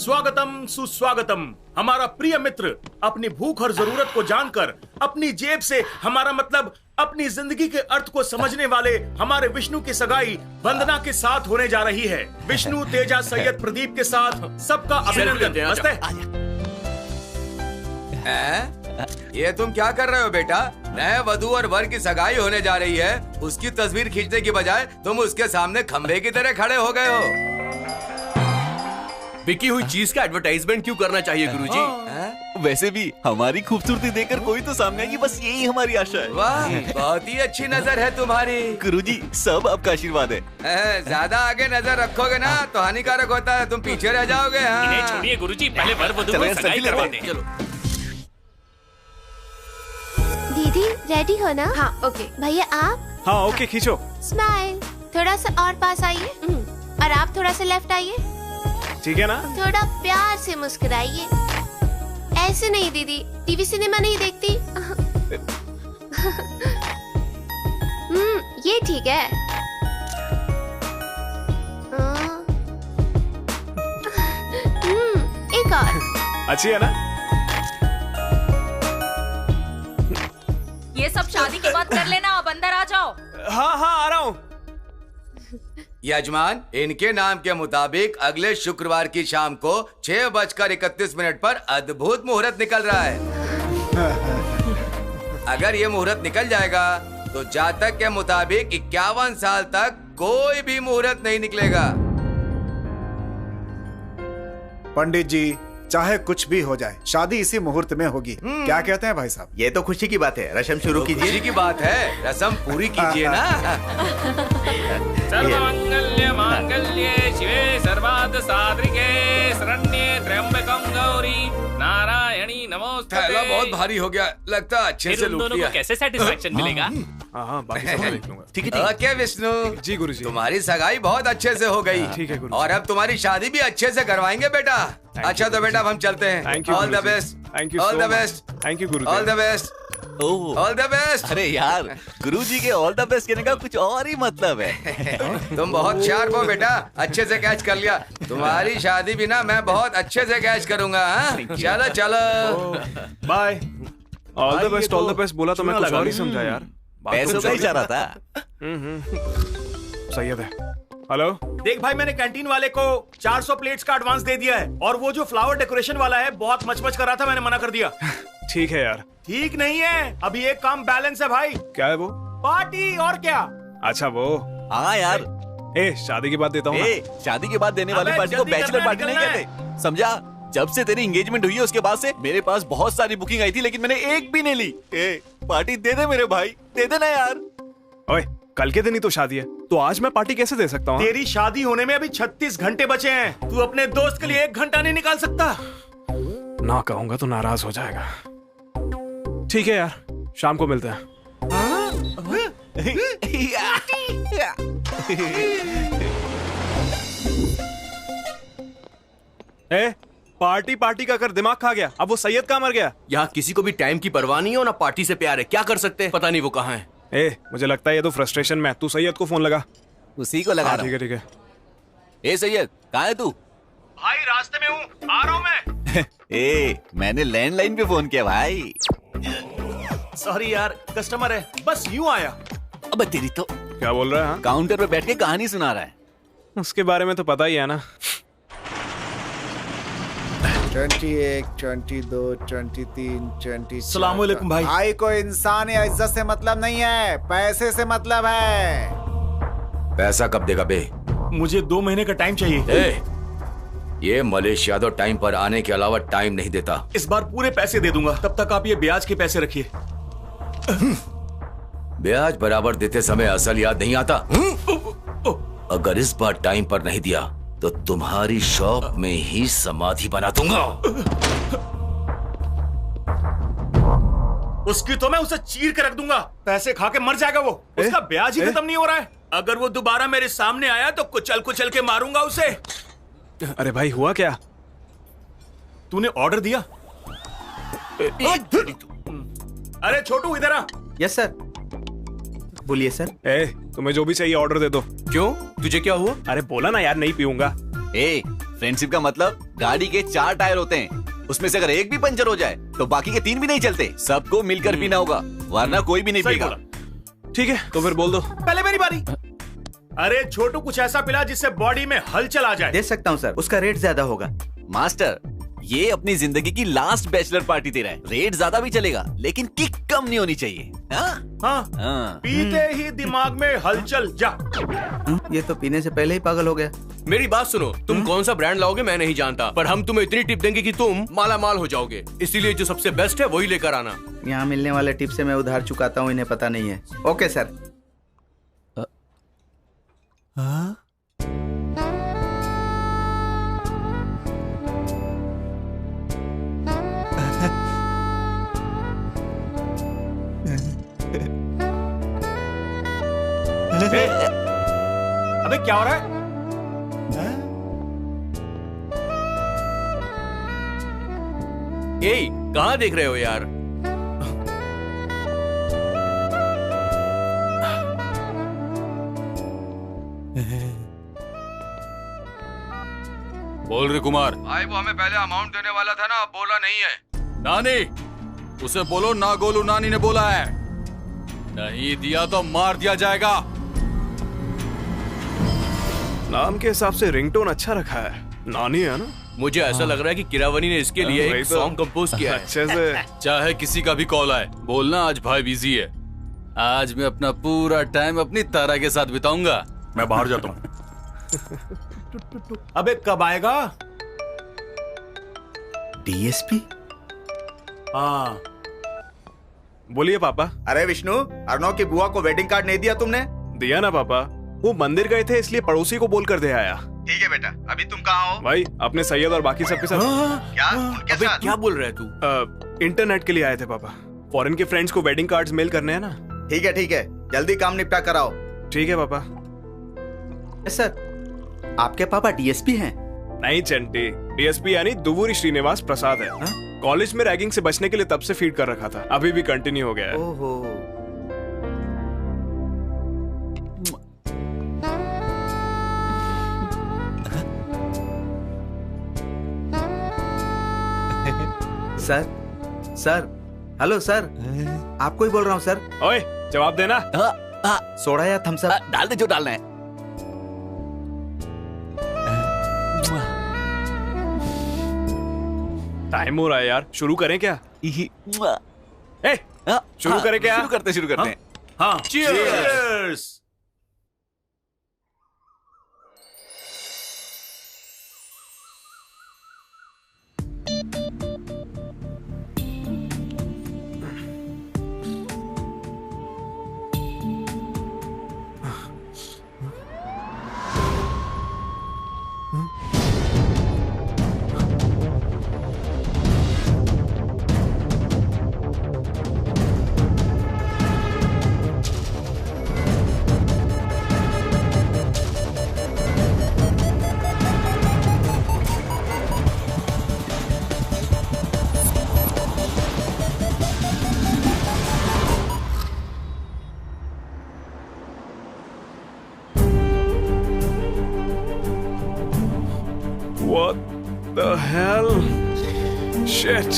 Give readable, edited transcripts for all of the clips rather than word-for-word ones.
स्वागतम सुस्वागतम। हमारा प्रिय मित्र अपनी भूख और जरूरत को जानकर अपनी जेब से हमारा मतलब अपनी जिंदगी के अर्थ को समझने वाले हमारे विष्णु की सगाई वंदना के साथ होने जा रही है। विष्णु तेजा सैयद प्रदीप के साथ सबका अभिनंदन। नमस्ते। ये तुम क्या कर रहे हो बेटा? नए वधू और वर की सगाई होने जा रही है, उसकी तस्वीर खींचने की बजाय तुम उसके सामने खंभे की तरह खड़े हो गए हो। बिकी हुई चीज का एडवर्टाइजमेंट क्यों करना चाहिए गुरुजी? वैसे भी हमारी खूबसूरती देखकर कोई तो सामने आएगी, बस यही हमारी आशा है। वाह, बहुत ही अच्छी नजर है तुम्हारी। गुरुजी, सब आपका आशीर्वाद है। ज्यादा आगे नजर रखोगे ना तो हानिकारक होता है, तुम पीछे रह जाओगे। इन्हें छोड़िए गुरुजी, पहले वर वधू को सगाई करवा दें। चलो। दीदी रेडी हो ना? हाँ ओके। भैया आप? हाँ ओके, खींचो। स्माइल। थोड़ा सा और पास आइए और आप थोड़ा सा लेफ्ट आइए। ठीक है ना? थोड़ा प्यार से मुस्कुराइए। ऐसे नहीं दीदी, टीवी सिनेमा नहीं देखती। ये ठीक है। एक और। अच्छी है ना? ये सब शादी के बाद कर लेना, अब अंदर आ जाओ। हाँ हाँ आ रहा हूँ। यजमान, इनके नाम के मुताबिक अगले शुक्रवार की शाम को 6:31 पर अद्भुत मुहूर्त निकल रहा है। अगर ये मुहूर्त निकल जाएगा तो जातक के मुताबिक 51 साल तक कोई भी मुहूर्त नहीं निकलेगा। पंडित जी, चाहे कुछ भी हो जाए, शादी इसी मुहूर्त में होगी। क्या कहते हैं भाई साहब? ये तो खुशी की बात है, रस्म शुरू कीजिए। खुशी की बात है, रस्म पूरी कीजिए ना। सर्वमंगल्य मांगल्ये शिवे सर्वार्थ साधिके शरण्ये त्र्यंबकं गौरी नारायणी नमोस्तुते। थैला बहुत भारी हो गया, लगता है अच्छे से फिर उन लूट दोनों लिया। को कैसे सेटिस्फेक्शन मिलेगा? हाँ बाकी सब मैं देख लूंगा। ठीक है। ओके विष्णु जी गुरुजी। तुम्हारी सगाई बहुत अच्छे से हो गई। ठीक है गुरुजी। और अब तुम्हारी शादी भी अच्छे से करवाएंगे बेटा। अच्छा तो बेटा अब हम चलते हैं। Thank you. All the best. Thank you. All the best. Thank you Guruji. All the best. Oh, all the best. अरे यार, गुरुजी के ऑल द बेस्ट कहने का कुछ और ही मतलब है। तुम बहुत शार्प हो बेटा, अच्छे से कैच कर लिया। तुम्हारी शादी भी ना मैं बहुत अच्छे से कैच करूंगा। चलो चलो bye. All the best, all the best बोला तो मैं कुछ और ही समझा यार। पैसों का इशारा था। सैयद है। हेलो देख भाई, मैंने कैंटीन वाले को 400 प्लेट्स का एडवांस दे दिया है और वो जो फ्लावर डेकोरेशन वाला है बहुत मच कर रहा था, मैंने मना कर दिया। ठीक है यार। ठीक नहीं है, अभी एक काम बैलेंस है भाई। क्या है वो? पार्टी और क्या। अच्छा वो। हाँ यार, शादी के बाद देता हूँ। शादी के बाद देने वाली अबे, पार्टी को जल्दी बैचलर करना, पार्टी नहीं निकलना कहते, समझा? जब से तेरी एंगेजमेंट हुई है उसके बाद से मेरे पास बहुत सारी बुकिंग आई थी, लेकिन मैंने एक भी नहीं ली। पार्टी दे दे मेरे भाई, दे देना यार। ओए, कल के दिन ही तो शादी है, तो आज मैं पार्टी कैसे दे सकता हूँ? तेरी शादी होने में अभी 36 घंटे बचे हैं। तू अपने दोस्त के लिए 1 घंटा नहीं निकाल सकता? ना कहूंगा तो नाराज हो जाएगा। ठीक है यार, शाम को मिलते हैं। पार्टी पार्टी का कर दिमाग खा गया, अब वो सैयद कहाँ मर गया? यहाँ किसी को भी टाइम की परवाह नहीं हो ना पार्टी से प्यार है, क्या कर सकते हैं? पता नहीं वो कहाँ है। मुझे लगता है ये तो फ्रस्ट्रेशन में। तू सैयद को फोन लगा। उसी को लगा रहा हूं। ठीक है ठीक है। सैयद, कहाँ है तू? भाई रास्ते में हूँ, आ रहा हूँ मैं। मैंने लैंडलाइन पे फोन किया भाई। सॉरी यार, कस्टमर है, बस यूं आया। अबे तेरी तो। क्या बोल रहा है? काउंटर पे बैठ के कहानी सुना रहा है। उसके बारे में तो पता ही है ना। 21, 22, 23, 24। सलाम वालेकुम भाई। भाई को इंसान या इज्जत से मतलब नहीं है, पैसे से मतलब है। पैसा कब देगा बे? मुझे 2 महीने का टाइम चाहिए। ये मलेश यादव टाइम पर आने के अलावा टाइम नहीं देता। इस बार पूरे पैसे दे दूंगा, तब तक आप ये ब्याज के पैसे रखिए। ब्याज बराबर देते समय असल याद नहीं आता। अगर इस बार टाइम पर नहीं दिया तो तुम्हारी शॉप में ही समाधि बना दूंगा। उसकी तो मैं उसे चीर के रख दूंगा, पैसे खा के मर जाएगा वो। उसका ब्याज ही खत्म नहीं हो रहा है। अगर वो दोबारा मेरे सामने आया तो कुचल कुचल के मारूंगा उसे। अरे भाई हुआ क्या? तूने ऑर्डर दिया? अरे छोटू इधर आ। Yes sir. बोलिए सर। तुम्हें जो भी चाहिए ऑर्डर दे दो। क्यों, तुझे क्या हुआ? अरे बोला ना यार, नहीं पीऊंगा। फ्रेंडशिप का मतलब गाड़ी के 4 टायर होते हैं, उसमें से अगर एक भी पंचर हो जाए तो बाकी के 3 भी नहीं चलते। सबको मिलकर पीना होगा, वरना कोई भी नहीं सही पीगा। बोला। ठीक है, तो फिर बोल दो। पहले मेरी बारी। अरे छोटू, कुछ ऐसा पिला जिससे बॉडी में हलचल आ जाए। दे सकता हूँ सर, उसका रेट ज्यादा होगा। मास्टर, ये अपनी जिंदगी की लास्ट बैचलर पार्टी दे रहा है। रेट ज्यादा भी चलेगा, लेकिन किक कम नहीं होनी चाहिए। हाँ? हाँ। पीते ही दिमाग में हलचल जा। ये तो पीने से पहले ही पागल हो गया। मेरी बात सुनो, तुम कौन सा ब्रांड लाओगे मैं नहीं जानता, पर हम तुम्हें इतनी टिप देंगे कि तुम माला माल हो जाओगे। इसीलिए जो सबसे बेस्ट है वही लेकर आना। यहाँ मिलने वाले टिप से मैं उधार चुकाता हूँ, इन्हें पता नहीं है। Okay sir. अबे क्या हो रहा है? ए, कहाँ देख रहे हो यार? बोल रे कुमार। भाई वो हमें पहले अमाउंट देने वाला था ना, अब बोला नहीं है। नानी, उसे बोलो ना गोलू नानी ने बोला है। नहीं दिया तो मार दिया जाएगा। नाम के हिसाब से रिंगटोन अच्छा रखा है, नानी है ना? मुझे ऐसा लग रहा है कि किरावनी ने इसके लिए एक सॉन्ग कंपोज किया है। अच्छे से। चाहे किसी का भी कॉल आए, बोलना आज भाई बिजी है। आज मैं अपना पूरा टाइम अपनी तारा के साथ बिताऊंगा। मैं बाहर जाता हूँ। अबे कब आएगा? डीएसपी? हाँ। बोलिए पापा। अरे विष्णु, अर्णव की बुआ को वेडिंग कार्ड नहीं दिया तुमने? दिया ना पापा, वो मंदिर गए थे इसलिए पड़ोसी को बोल कर दे आया। ठीक है बेटा, अभी तुम कहाँ हो? भाई अपने सैयद और बाकी सबके साथ। क्या उनके अबे साथ? क्या बोल रहे तू? इंटरनेट के लिए आए थे पापा। फॉरेन के फ्रेंड्स को वेडिंग कार्ड्स मेल करने हैं ना। ठीक है, जल्दी काम निपटा कराओ। ठीक है पापा। सर, आपके पापा डीएसपी हैं? नहीं चंटी, डीएसपी यानी दुवुरी श्रीनिवास प्रसाद है। कॉलेज में रैगिंग से बचने के लिए तब से फीड कर रखा था, अभी भी कंटिन्यू हो गया है। ओहो। सर, हेलो सर, आपको ही बोल रहा हूँ सर। ओए जवाब देना। सोडा या थम्स अप? डाल दे जो डालना है। टाइम हो रहा है यार, शुरू करें क्या? शुरू करें क्या? शुरू करते हैं। हाँ, cheers. What the hell? Shit.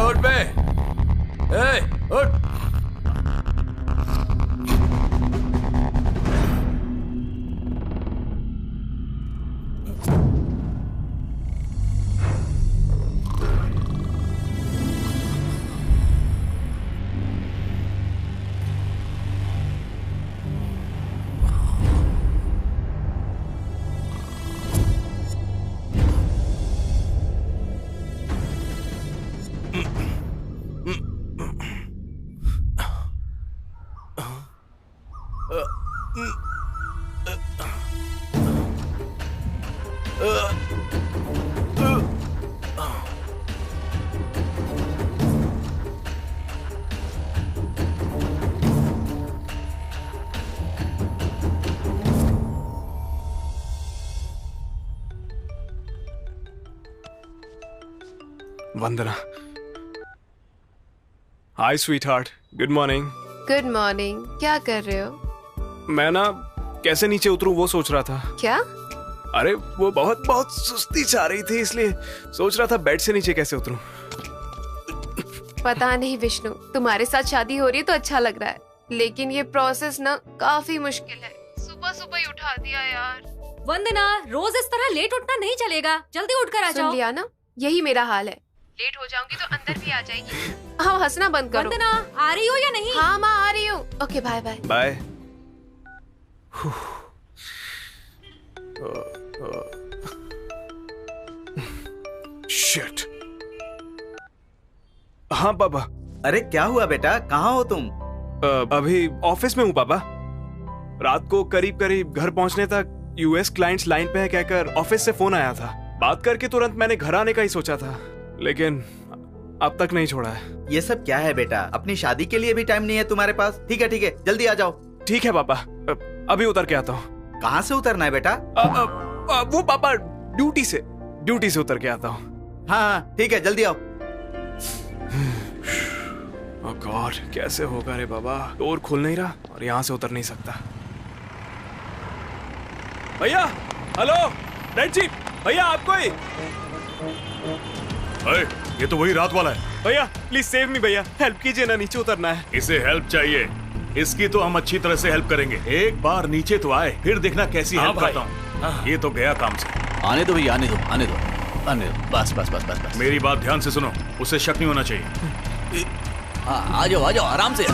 उठ बे। उठ। Vandana. Hi sweetheart, good morning. Good morning. क्या कर रहे हो? मैं ना कैसे नीचे उतरूं वो सोच रहा था। क्या? अरे वो बहुत बहुत सुस्ती छा रही थी, इसलिए सोच रहा था बेड से नीचे कैसे उतरूं। पता नहीं विष्णु, तुम्हारे साथ शादी हो रही है तो अच्छा लग रहा है, लेकिन ये प्रोसेस ना काफी मुश्किल है। सुबह सुबह ही उठा दिया यार। वंदना, रोज इस तरह लेट उठना नहीं चलेगा, जल्दी उठकर आ सुन जाओ। लिया ना, यही मेरा हाल है। लेट हो जाऊंगी तो अंदर भी आ जाएगी। हाँ, हंसना बंद करो। वंदना, आ रही हो या नहीं? हाँ माँ, आ रही हूँ। Okay, bye bye. Bye. Shit. हाँ पापा। अरे क्या हुआ बेटा, कहाँ हो तुम? अभी ऑफिस में हूँ पापा। रात को करीब करीब घर पहुंचने तक यूएस क्लाइंट्स लाइन पे है कहकर ऑफिस से फोन आया था। बात करके तुरंत मैंने घर आने का ही सोचा था, लेकिन अब तक नहीं छोड़ा है। ये सब क्या है बेटा, अपनी शादी के लिए भी टाइम नहीं है तुम्हारे पास? ठीक है, जल्दी आ जाओ। ठीक है पापा, अभी उतर के आता हूँ। कहाँ से उतरना है बेटा? वो पापा ड्यूटी से उतर के आता हूँ। हाँ ठीक है, जल्दी आओ। ओह गॉड, कैसे होगा रे बाबा, डोर खुल नहीं रहा और यहाँ से उतर नहीं सकता। भैया, हेलो, रेड जीप, भैया आपको ही। ये तो वही रात वाला है। भैया प्लीज सेव मी भैया, हेल्प कीजिए ना, नीचे उतरना है। इसे हेल्प चाहिए, इसकी तो हम अच्छी तरह से हेल्प करेंगे। एक बार नीचे तो आए, फिर देखना कैसी हेल्प करता हूँ। ये तो गया काम से। आने दो भैया, आने दो। बस। मेरी बात ध्यान से सुनो, उसे शक नहीं होना चाहिए। आ जाओ आराम से।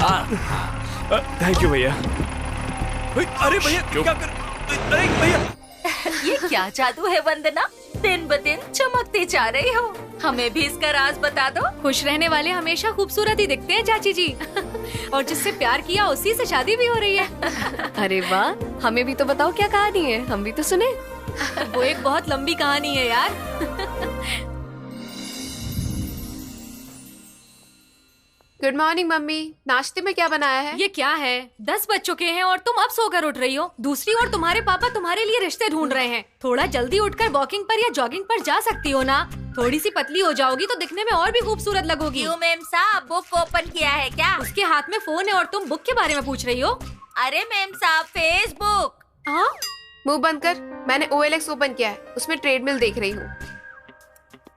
थैंक यू भैया। अरे भैया क्या कर, अरे भैया। ये क्या जादू है वंदना, दिन ब दिन चमकती जा रही हो। हमें भी इसका राज बता दो। खुश रहने वाले हमेशा खूबसूरत ही दिखते हैं चाची जी। और जिससे प्यार किया उसी से शादी भी हो रही है। अरे वाह, हमें भी तो बताओ क्या कहानी है, हम भी तो सुने। वो एक बहुत लंबी कहानी है यार। गुड मॉर्निंग मम्मी, नाश्ते में क्या बनाया है? ये क्या है, 10 बज चुके हैं और तुम अब सोकर उठ रही हो। दूसरी ओर तुम्हारे पापा तुम्हारे लिए रिश्ते ढूंढ रहे हैं। थोड़ा जल्दी उठकर वॉकिंग पर या जॉगिंग पर जा सकती हो ना। थोड़ी सी पतली हो जाओगी तो दिखने में और भी खूबसूरत लगोगी। क्यों मैम साहब, बुक ओपन किया है क्या? उसके हाथ में फोन है और तुम बुक के बारे में पूछ रही हो। अरे मैम साहब, फेसबुक। हाँ, मुंह बंद कर। मैंने OLX ओपन किया है, उसमें ट्रेडमिल देख रही हूँ।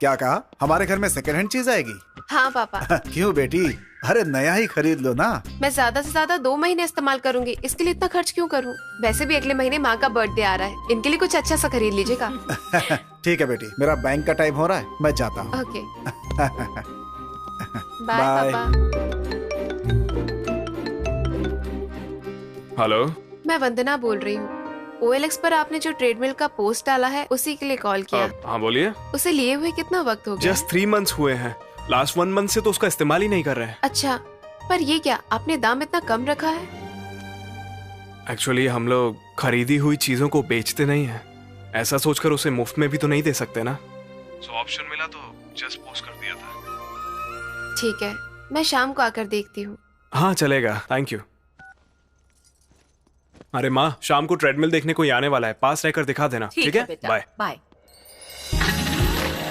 क्या कहा? हमारे घर में सेकंड हैंड चीज आएगी? हाँ पापा। क्यों बेटी, अरे नया ही खरीद लो ना। मैं ज्यादा से ज्यादा 2 महीने इस्तेमाल करूंगी, इसके लिए इतना खर्च क्यों करूं? वैसे भी अगले महीने माँ का बर्थडे आ रहा है, इनके लिए कुछ अच्छा सा खरीद लीजिएगा। ठीक है बेटी, मेरा बैंक का टाइम हो रहा है, मैं जाता हूँ। ओके, बाय पापा। हेलो, मैं वंदना बोल रही हूँ। OLX पर आपने जो ट्रेडमिल का पोस्ट डाला है उसी के लिए कॉल किया। हाँ बोलिए। उसे लिए हुए कितना वक्त हो गया? जस्ट 3 months हुए हैं। लास्ट 1 month से तो उसका इस्तेमाल ही नहीं कर रहे हैं। अच्छा, पर ये क्या, आपने दाम इतना कम रखा है? एक्चुअली हम लोग खरीदी हुई चीजों को बेचते नहीं हैं। ऐसा सोचकर उसे मुफ्त में भी तो नहीं दे सकते ना। सो ऑप्शन मिला तो जस्ट पोस्ट कर दिया था। ठीक है, मैं शाम को आकर देखती हूँ। हाँ चलेगा, थैंक यू। अरे माँ, शाम को ट्रेडमिल देखने को ही आने वाला है, पास रहकर दिखा देना। ठीक है, बाय बाय।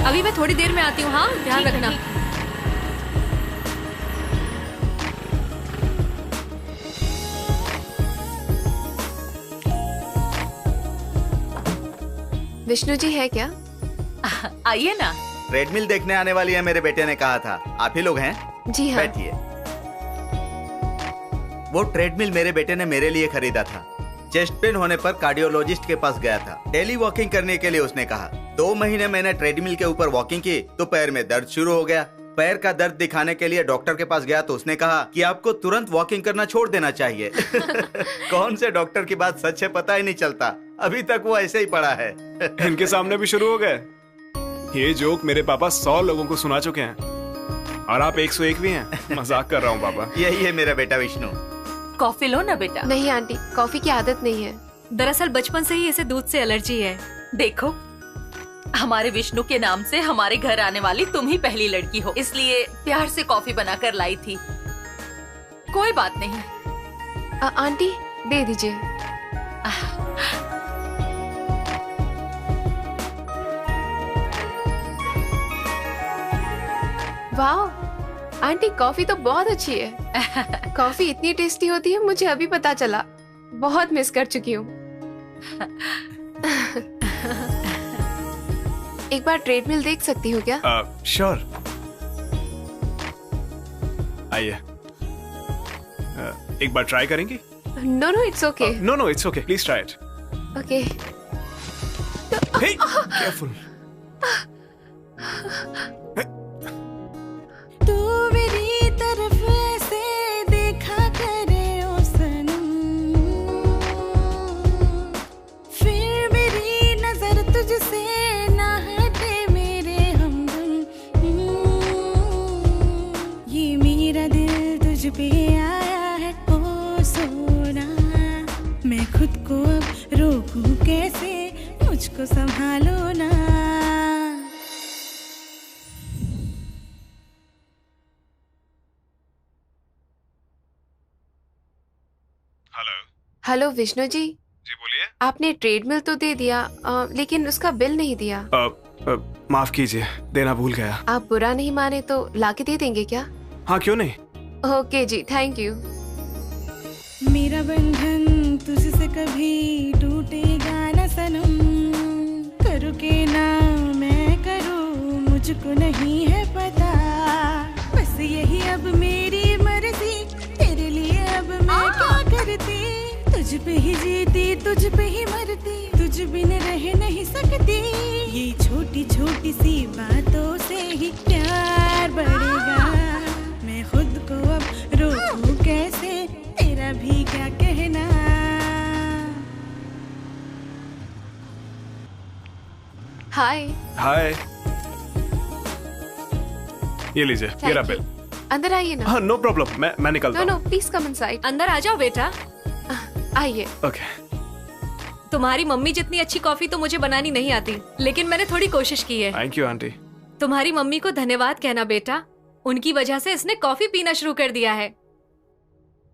अभी मैं थोड़ी देर में आती हूँ। हाँ, ध्यान रखना। विष्णु जी है क्या? आइए ना। ट्रेडमिल देखने आने वाली है, मेरे बेटे ने कहा था। आप ही लोग हैं? जी हाँ। बैठिए। वो ट्रेडमिल मेरे बेटे ने मेरे लिए खरीदा था। चेस्ट पेन होने पर कार्डियोलॉजिस्ट के पास गया था। डेली वॉकिंग करने के लिए उसने कहा। 2 महीने मैंने ट्रेडमिल के ऊपर वॉकिंग की तो पैर में दर्द शुरू हो गया। पैर का दर्द दिखाने के लिए डॉक्टर के पास गया तो उसने कहा कि आपको तुरंत वॉकिंग करना छोड़ देना चाहिए। कौन से डॉक्टर की बात सच है पता ही नहीं चलता। अभी तक वो ऐसे ही पड़ा है। इनके सामने भी शुरू हो गए। ये जोक मेरे पापा 100 लोगों को सुना चुके हैं और आप 101 भी हैं। मजाक कर रहा हूँ पापा। यही है मेरा बेटा विष्णु। कॉफी लो ना बेटा। नहीं आंटी, कॉफी की आदत नहीं है। दरअसल बचपन से ही इसे दूध से एलर्जी है। देखो, हमारे विष्णु के नाम से हमारे घर आने वाली तुम ही पहली लड़की हो, इसलिए प्यार से कॉफी बनाकर लाई थी। कोई बात नहीं। आंटी दे दीजिए। वाह आंटी, कॉफी तो बहुत अच्छी है। कॉफी इतनी टेस्टी होती है मुझे अभी पता चला। बहुत मिस कर चुकी हूँ। एक बार ट्रेडमिल देख सकती हूँ क्या? श्योर। आइए, एक बार ट्राई करेंगी? No it's okay. No it's okay, please try it. Okay. Hey, careful. तू मेरी तरफ ऐसे देखा करे ओ सनम, फिर मेरी नजर तुझसे ना हटे मेरे हमदम। ये मेरा दिल तुझ पे आया है ओ सोना, मैं खुद को अब रोकूं कैसे, मुझको संभालो ना। हेलो विष्णु जी। जी बोलिए। आपने ट्रेडमिल तो दे दिया, लेकिन उसका बिल नहीं दिया। माफ कीजिए, देना भूल गया। आप बुरा नहीं माने तो लाके दे देंगे क्या? हाँ क्यों नहीं। ओके जी, थैंक यू। मेरा बंधन तुझसे कभी टूटेगा न सनम, करूँ के ना मैं करूँ मुझको नहीं है पता, बस यही अब मेरी मर्जी, तेरे लिए अब मैं क्या करती, तुझ पे ही जीती तुझ पे ही मरती, तुझ बिन रह नहीं सकती, ये छोटी छोटी सी बातों से ही प्यार बढ़ेगा, मैं खुद को अब रोकूं कैसे, तेरा भी क्या कहना। हाय। हाय, ये लीजिए, ये रहा बिल। अंदर आइए ना। हाँ नो प्रॉब्लम, मैं निकलता हूँ। No please come inside. अंदर आ जाओ बेटा। आइए। ओके। तुम्हारी मम्मी जितनी अच्छी कॉफी तो मुझे बनानी नहीं आती, लेकिन मैंने थोड़ी कोशिश की है। Thank you aunty. तुम्हारी मम्मी को धन्यवाद कहना बेटा, उनकी वजह से इसने कॉफी पीना शुरू कर दिया है।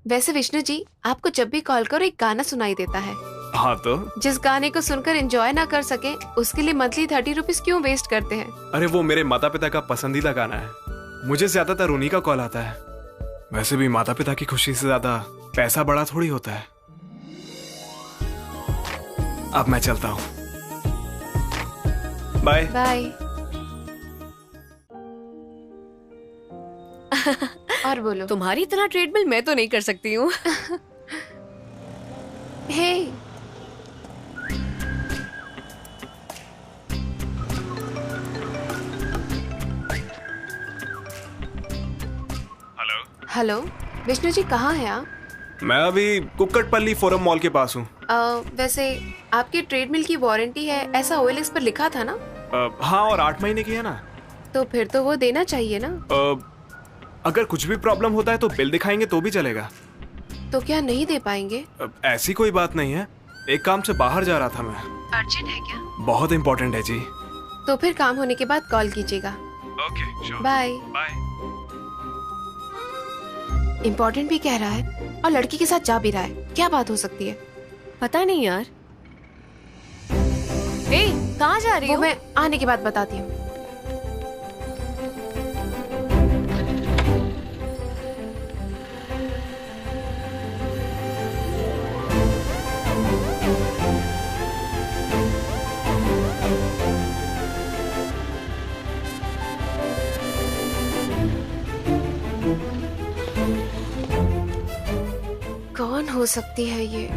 वैसे विष्णु जी, आपको जब भी कॉल करो एक गाना सुनाई देता है। हाँ तो जिस गाने को सुनकर एंजॉय ना कर सके उसके लिए मंथली 30 रुपीज क्यों वेस्ट करते हैं? अरे वो मेरे माता पिता का पसंदीदा गाना है, मुझे ज्यादातर उन्हीं का कॉल आता है। वैसे भी माता पिता की खुशी से ज्यादा पैसा बड़ा थोड़ी होता है। अब मैं चलता हूँ, बाय बाय। और बोलो। तुम्हारी इतना ट्रेडमिल मैं तो नहीं कर सकती हूँ। हे हेलो विष्णु जी, कहाँ हैं आप? मैं अभी कुक्कटपल्ली फोरम मॉल के पास हूँ। वैसे आपकी ट्रेडमिल की वारंटी है ऐसा OLX पर लिखा था ना? हाँ, और 8 महीने की है ना। तो फिर तो वो देना चाहिए ना। अगर कुछ भी प्रॉब्लम होता है तो बिल दिखाएंगे तो भी चलेगा। तो क्या नहीं दे पाएंगे? ऐसी कोई बात नहीं है, एक काम से बाहर जा रहा था मैं। अर्जेंट है क्या? बहुत इम्पोर्टेंट है जी। तो फिर काम होने के बाद कॉल कीजिएगा। Okay, sure. Bye. Bye. Important भी कह रहा है और लड़की के साथ जा भी रहा है, क्या बात हो सकती है? पता नहीं यार। कहाँ जा रही हो? हो? मैं आने के बाद बताती हूँ। कौन हो सकती है ये?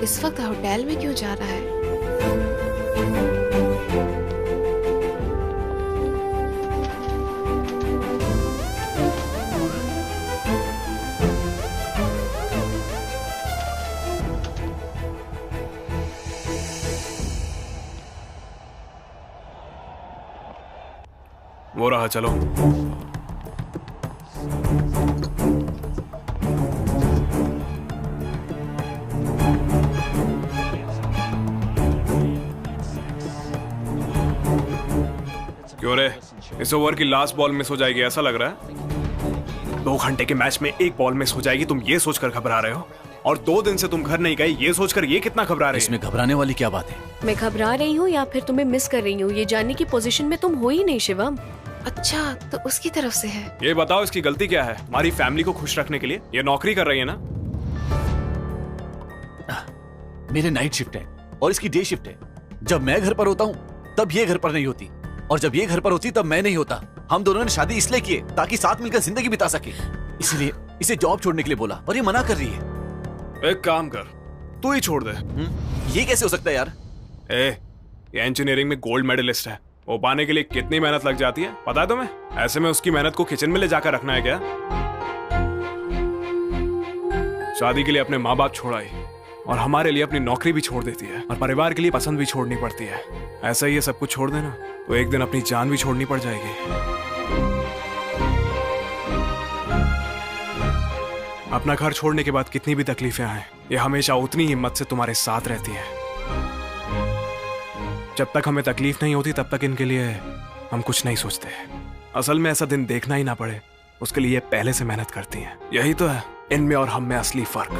इस वक्त होटल में क्यों जा रहा है? वो रहा, चलो। क्यों रे, इस ओवर की लास्ट बॉल मिस हो जाएगी ऐसा लग रहा है? 2 घंटे के मैच में एक बॉल मिस हो जाएगी, तुम ये सोचकर घबरा रहे हो? और 2 दिन से तुम घर नहीं गए ये सोचकर ये कितना घबरा रहे हो? इसमें घबराने वाली क्या बात है? मैं घबरा रही हूँ या फिर तुम्हें मिस कर रही हूँ ये जानने की पोजीशन में तुम हो ही नहीं शिवम। अच्छा तो उसकी तरफ से है। ये बताओ इसकी गलती क्या है? हमारी फैमिली को खुश रखने के लिए ये नौकरी कर रही है ना? मेरे नाइट शिफ्ट है और इसकी डे शिफ्ट है। जब मैं घर पर होता हूँ तब ये घर पर नहीं होती, और जब ये घर पर होती तब मैं नहीं होता। हम दोनों ने शादी इसलिए की है ताकि साथ मिलकर जिंदगी बिता सके, इसलिए इसे जॉब छोड़ने के लिए बोला और ये मना कर रही है। एक काम कर, तू ही छोड़ दे। ये कैसे हो सकता है यार? ये इंजीनियरिंग में गोल्ड मेडलिस्ट है, वो पाने के लिए कितनी मेहनत लग जाती है पता है तुम्हें? ऐसे में उसकी मेहनत को किचन में ले जाकर रखना है क्या? शादी के लिए अपने माँ बाप छोड़ आई और हमारे लिए अपनी नौकरी भी छोड़ देती है, और परिवार के लिए पसंद भी छोड़नी पड़ती है। ऐसा ही ये सब कुछ छोड़ देना तो एक दिन अपनी जान भी छोड़नी पड़ जाएगी। अपना घर छोड़ने के बाद कितनी भी तकलीफें आए, ये हमेशा उतनी हिम्मत से तुम्हारे साथ रहती है। जब तक हमें तकलीफ नहीं होती तब तक इनके लिए हम कुछ नहीं सोचते। असल में ऐसा दिन देखना ही ना पड़े उसके लिए ये पहले से मेहनत करती हैं। यही तो है इनमें और हम में असली फर्क।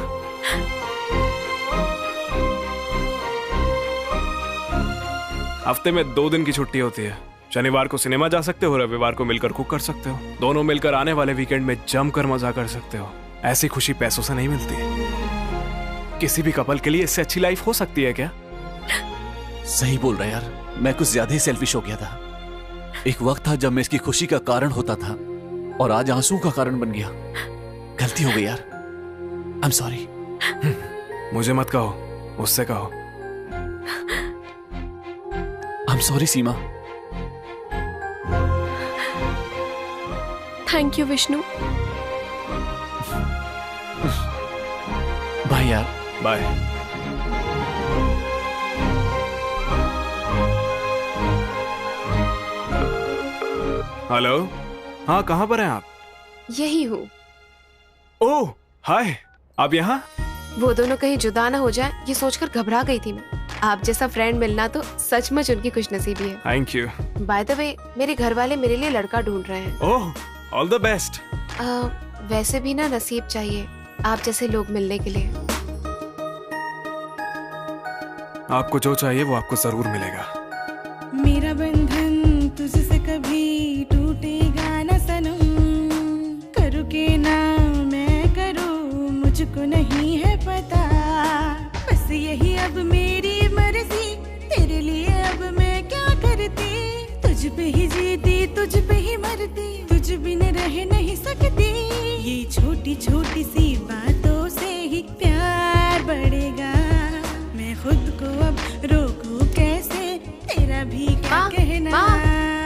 हफ्ते में 2 दिन की छुट्टी होती है। शनिवार को सिनेमा जा सकते हो, रविवार को मिलकर कुक कर सकते हो। दोनों मिलकर आने वाले वीकेंड में जमकर मजा कर सकते हो। ऐसी खुशी पैसों से नहीं मिलती। किसी भी कपल के लिए इससे अच्छी लाइफ हो सकती है क्या? सही बोल रहा है यार, मैं कुछ ज्यादा ही सेल्फिश हो गया था। एक वक्त था जब मैं इसकी खुशी का कारण होता था और आज आंसू का कारण बन गया। गलती हो गई यार, आई एम सॉरी। मुझे मत कहो, उससे कहो। I am sorry Seema. Thank you Vishnu. Bye यार। बाय। हेलो, हाँ कहाँ पर हैं आप? यही हूँ। ओह हाय, आप यहाँ? वो दोनों कहीं जुदा ना हो जाए ये सोचकर घबरा गई थी मैं। आप जैसा फ्रेंड मिलना तो सचमुच उनकी खुशनसीबी है। Thank you. By the way मेरे घर वाले मेरे लिए लड़का ढूंढ रहे हैं। ओह ऑल द बेस्ट। वैसे भी ना नसीब चाहिए आप जैसे लोग मिलने के लिए। आपको जो चाहिए वो आपको जरूर मिलेगा। मेरा बंधन तुझसे कभी टूटेगा न सनम, करूँ के ना मैं करूँ मुझको नहीं है पता। बस यही अब मेरी मर्जी, तेरे लिए अब मैं क्या करती। तुझ पे ही जीती तुझ पे ही मरती, तुझ बिन रह नहीं सकती। ये छोटी छोटी सी बातों से ही प्यार बढ़ेगा। मैं खुद को अब रोकूं कैसे, तेरा भी क्या कहना।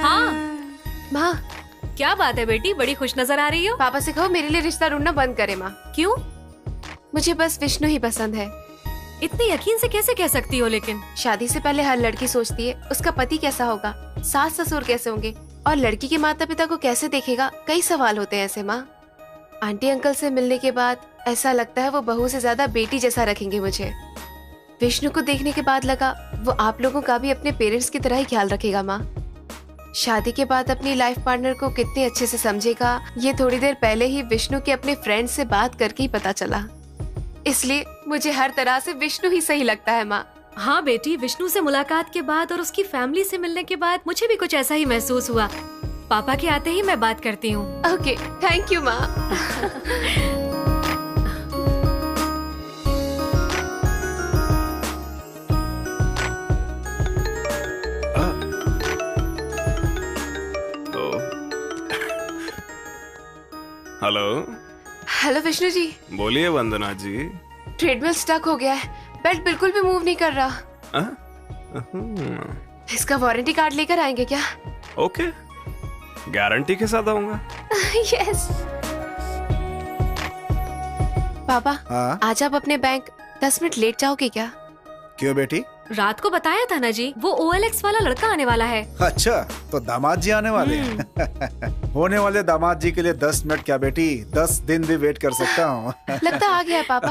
हाँ माँ क्या बात है बेटी, बड़ी खुश नजर आ रही हो। पापा से कहो मेरे लिए रिश्ता ढूंढना बंद करे माँ। क्यों? मुझे बस विष्णु ही पसंद है। इतने यकीन से कैसे कह सकती हो? लेकिन शादी से पहले हर लड़की सोचती है उसका पति कैसा होगा, सास ससुर कैसे होंगे और लड़की के माता पिता को कैसे देखेगा। कई सवाल होते हैं ऐसे माँ। आंटी अंकल से मिलने के बाद ऐसा लगता है वो बहू से ज्यादा बेटी जैसा रखेंगे मुझे। विष्णु को देखने के बाद लगा वो आप लोगों का भी अपने पेरेंट्स की तरह ही ख्याल रखेगा माँ। शादी के बाद अपनी लाइफ पार्टनर को कितने अच्छे से समझेगा ये थोड़ी देर पहले ही विष्णु के अपने फ्रेंड से बात करके ही पता चला। इसलिए मुझे हर तरह से विष्णु ही सही लगता है माँ। हाँ बेटी, विष्णु से मुलाकात के बाद और उसकी फैमिली से मिलने के बाद मुझे भी कुछ ऐसा ही महसूस हुआ। पापा के आते ही मैं बात करती हूँ। ओके थैंक यू माँ। हेलो। हेलो विष्णु जी। बोलिए वंदना जी। ट्रेडमिल स्टक हो गया है, बेल्ट बिल्कुल भी मूव नहीं कर रहा। इसका वारंटी कार्ड लेकर आएंगे क्या? ओके, गारंटी के साथ आऊंगा। यस। पापा हाँ? आज आप अपने बैंक 10 मिनट लेट जाओगे क्या? क्यों बेटी? रात को बताया था ना जी, वो OLX वाला लड़का आने वाला है। अच्छा तो दामाद जी आने वाले हैं। होने वाले दामाद जी के लिए 10 मिनट क्या बेटी, 10 दिन भी वेट कर सकता हूँ। लगता आ गया है पापा।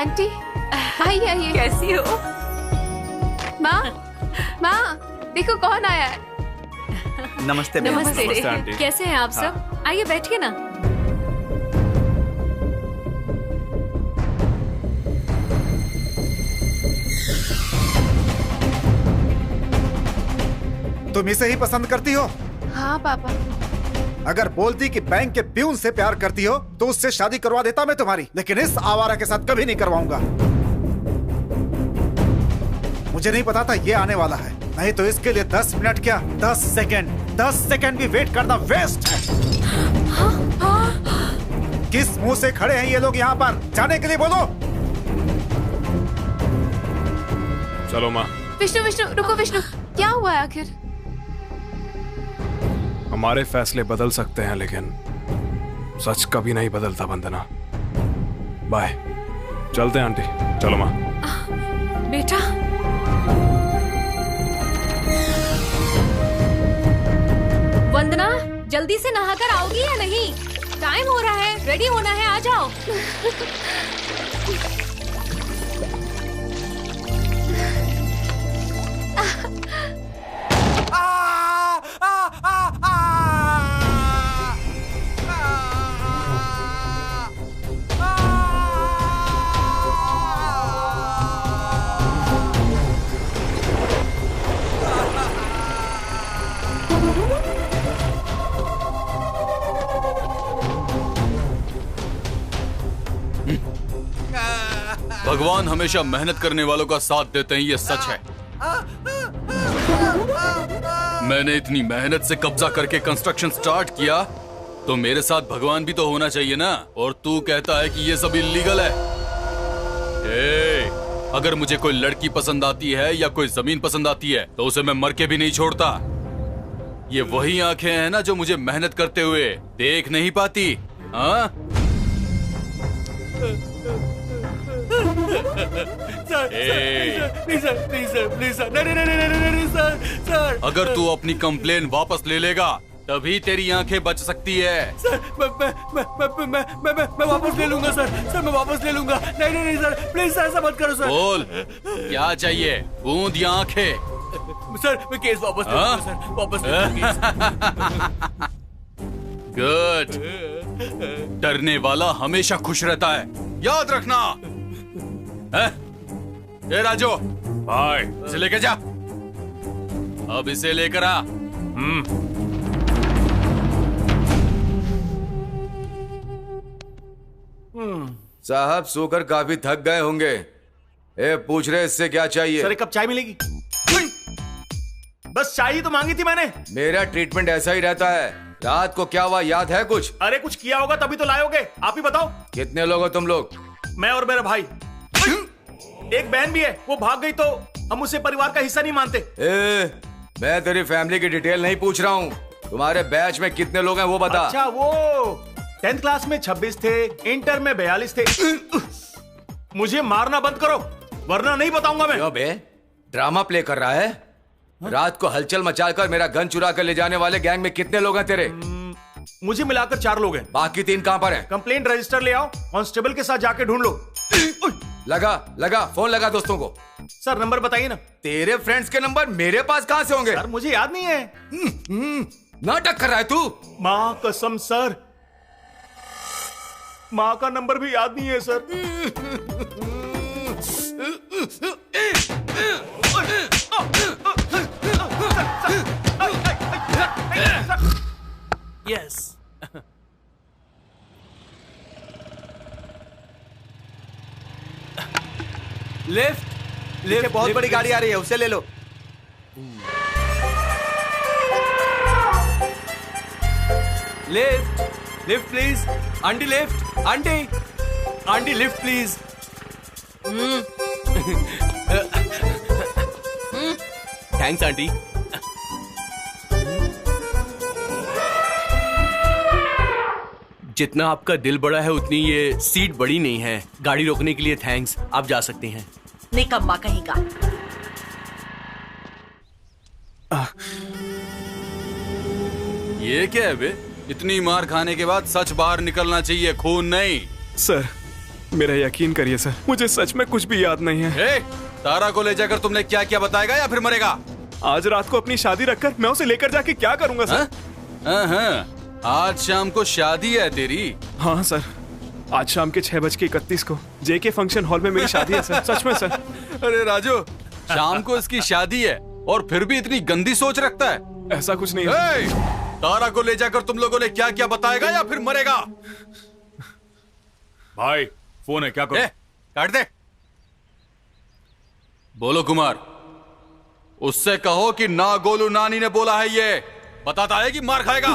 आंटी आइए आइए। कैसी हो? माँ माँ देखो कौन आया है। नमस्ते बहन। नमस्ते आंटी। कैसे हैं आप सब? आइए बैठिए ना। तुम इसे ही पसंद करती हो? हाँ पापा। अगर बोलती कि बैंक के प्यून से प्यार करती हो तो उससे शादी करवा देता मैं तुम्हारी, लेकिन इस आवारा के साथ कभी नहीं करवाऊंगा। मुझे नहीं पता था ये आने वाला है, नहीं तो इसके लिए 10 मिनट क्या 10 सेकंड भी वेट करना वेस्ट है। किस मुंह से खड़े हैं ये लोग यहाँ पर? जाने के लिए बोलो। चलो माँ। विष्णु विष्णु रुको विष्णु, क्या हुआ है आखिर? हमारे फैसले बदल सकते हैं लेकिन सच कभी नहीं बदलता वंदना। बाय। चलते हैं आंटी। चलो माँ। बेटा वंदना, जल्दी से नहाकर आओगी या नहीं? टाइम हो रहा है, रेडी होना है, आ जाओ। भगवान हमेशा मेहनत करने वालों का साथ देते हैं, ये सच है। मैंने इतनी मेहनत से कब्जा करके कंस्ट्रक्शन स्टार्ट किया तो मेरे साथ भगवान भी तो होना चाहिए ना। और तू कहता है कि ये सब इल्लीगल है। अगर मुझे कोई लड़की पसंद आती है या कोई जमीन पसंद आती है तो उसे मैं मर के भी नहीं छोड़ता। ये वही आंखें हैं ना जो मुझे मेहनत करते हुए देख नहीं पाती। हाँ अगर तू अपनी कंप्लेन वापस ले लेगा तभी तेरी आंखें बच सकती है। सर मैं वापस ले लूंगा सर मैं वापस ले लूंगा। नहीं सर प्लीज सर ऐसा मत करो सर। बोल क्या चाहिए, बूंद या आंखें? सर मैं केस वापस ले लूंगा सर, वापस ले लूंगा। गुड। डरने वाला हमेशा खुश रहता है, याद रखना। ए राजू भाई, इसे लेके जा। अब इसे लेकर आ। साहब सोकर काफी थक गए होंगे। पूछ रहे इससे क्या चाहिए? सर एक कप चाय मिलेगी? बस चाय ही तो मांगी थी मैंने। मेरा ट्रीटमेंट ऐसा ही रहता है। रात को क्या हुआ याद है कुछ? अरे कुछ किया होगा तभी तो लाए होगे। आप ही बताओ। कितने लोग हो तुम लोग? मैं और मेरा भाई। एक बहन भी है, वो भाग गई तो हम उसे परिवार का हिस्सा नहीं मानते। मैं तेरी फैमिली की डिटेल नहीं पूछ रहा हूँ। तुम्हारे बैच में कितने लोग हैं वो बता। अच्छा वो 10th क्लास में 26 थे, इंटर में 42 थे। मुझे मारना बंद करो वरना नहीं बताऊंगा मैं। क्यों बे, ड्रामा प्ले कर रहा है? रात को हलचल मचाकर मेरा गन चुरा कर ले जाने वाले गैंग में कितने लोग हैं तेरे? मुझे मिलाकर 4 लोग हैं। बाकी 3 कहां पर हैं? कंप्लेंट रजिस्टर ले आओ, कांस्टेबल के साथ जाके ढूंढ लो। लगा फोन लगा दोस्तों को। सर नंबर बताइए ना। तेरे फ्रेंड्स के नंबर मेरे पास कहां से होंगे? सर मुझे याद नहीं है। नाटक कर रहा है तू। माँ कसम सर, माँ का नंबर भी याद नहीं है सर। यस। लेफ्ट बहुत बड़ी गाड़ी आ रही है, उसे ले लो। Lift please. Aunty lift, aunty lift please. Thanks aunty. जितना आपका दिल बड़ा है उतनी ये सीट बड़ी नहीं है। गाड़ी रोकने के लिए थैंक्स, आप जा सकते हैं। निकम्मा कहीं का। ये क्या है बे? इतनी मार खाने के बाद सच बाहर निकलना चाहिए, खून नहीं। सर मेरा यकीन करिए सर, मुझे सच में कुछ भी याद नहीं है। तारा को ले जाकर तुमने क्या क्या बताएगा या फिर मरेगा? आज रात को अपनी शादी रखकर मैं उसे लेकर जाके क्या करूंगा सर? आज शाम को शादी है तेरी? हाँ सर, आज शाम के 6:31 को जेके फंक्शन हॉल में मेरी शादी है सर। सच में सर। अरे राजू, शाम को इसकी शादी है और फिर भी इतनी गंदी सोच रखता है? ऐसा कुछ नहीं है। तारा को ले जाकर तुम लोगों ने क्या क्या बताएगा या फिर मरेगा? भाई फोन है, क्या करो? काट दे। बोलो कुमार, उससे कहो कि ना गोलू नानी ने बोला है, ये बताता है कि मार खाएगा।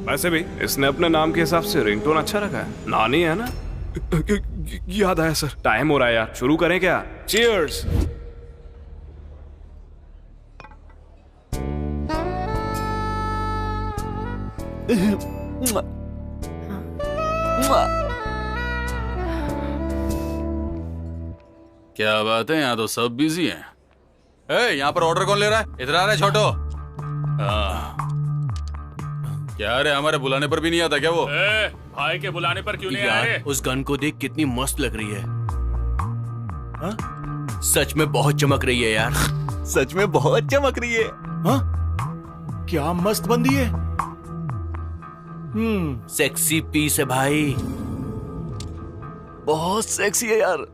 वैसे भी इसने अपने नाम के हिसाब से रिंगटोन अच्छा रखा है, नानी है ना? याद आया सर, टाइम हो रहा है यार, शुरू करें क्या? चीयर्स। क्या बात है, यहाँ तो सब बिजी हैं। यहाँ पर ऑर्डर कौन ले रहा है? इधर आ रहा है छोटो। क्या रे, हमारे बुलाने पर भी नहीं आता क्या वो? भाई के बुलाने पर क्यों नहीं आ रहे? उस गन को देख कितनी मस्त लग रही है। सच में बहुत चमक रही है यार। सच में बहुत चमक रही है। क्या मस्त बंदी है। सेक्सी पीस है भाई, बहुत सेक्सी है यार।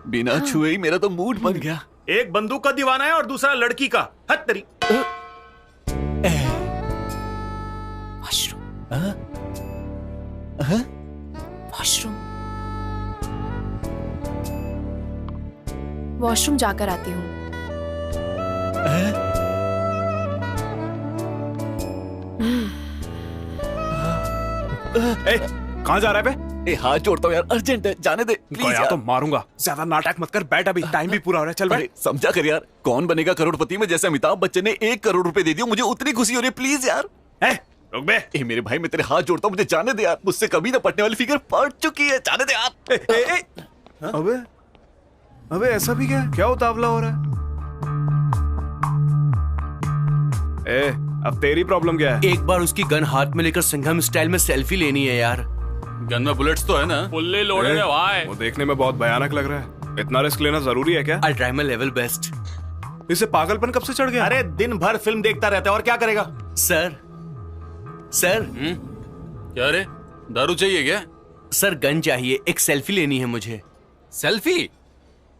बिना छुए ही मेरा तो मूड बन गया। एक बंदूक का दीवाना है और दूसरा लड़की का। हद तेरी। वॉशरूम वॉशरूम जाकर आती हूँ। कहाँ जा रहा है बे? हाथ जोड़ता हूँ यार, अर्जेंट है, जाने दे प्लीज यार। तो मारूंगा, ज्यादा नाटक मत कर, बैठ अभी, टाइम भी पूरा हो रहा है। चल बैठ। समझा कर यार, कौन बनेगा करोड़पति में जैसे अमिताभ बच्चन ने 1 करोड़ रुपए दे दिए, मुझे उतनी खुशी हो रही है। प्लीज यार। रुक बे। मेरे भाई, मैं तेरे हाथ जोड़ता हूँ, मुझे जाने दे यार। मुझसे कभी ना पटने वाली फिगर पट चुकी है, जाने दे यार। अबे ऐसा भी क्या उतावला हो रहा है? अब तेरी प्रॉब्लम क्या है? एक बार उसकी गन हाथ में लेकर सिंघम स्टाइल में सेल्फी लेनी है यार। गन में बुलेट्स तो है ना? फुल्ली लोडेड है भाई। वो देखने में बहुत भयानक लग रहा है। इतना रिस्क लेना जरूरी है क्या? I'll try my level best। इसे पागलपन कब से चढ़ गया? अरे दिन भर फिल्म देखता रहता है और क्या करेगा? सर क्या रे, दारू चाहिए क्या? सर गन चाहिए, एक सेल्फी लेनी है मुझे। सेल्फी?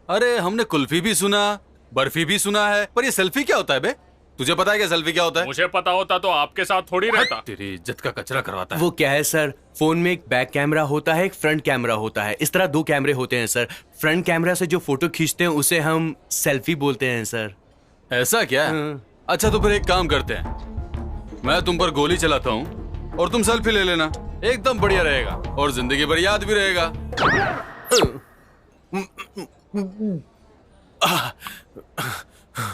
अरे हमने कुल्फी भी सुना, बर्फी भी सुना है, पर ये सेल्फी क्या होता है बे? तुझे पता है क्या सेल्फी क्या होता है? मुझे पता होता तो आपके साथ थोड़ी रहता। तेरी इज्जत का कचरा करवाता है। वो क्या है सर, फोन में एक बैक कैमरा होता है, एक फ्रंट कैमरा होता है। इस तरह 2 कैमरे होते हैं सर। फ्रंट कैमरा से जो फोटो खींचते हैं उसे हम सेल्फी बोलते हैं सर। ऐसा क्या? अच्छा तो फिर एक काम करते हैं, मैं तुम पर गोली चलाता हूँ और तुम सेल्फी ले लेना, एकदम बढ़िया रहेगा और जिंदगी भर याद भी रहेगा।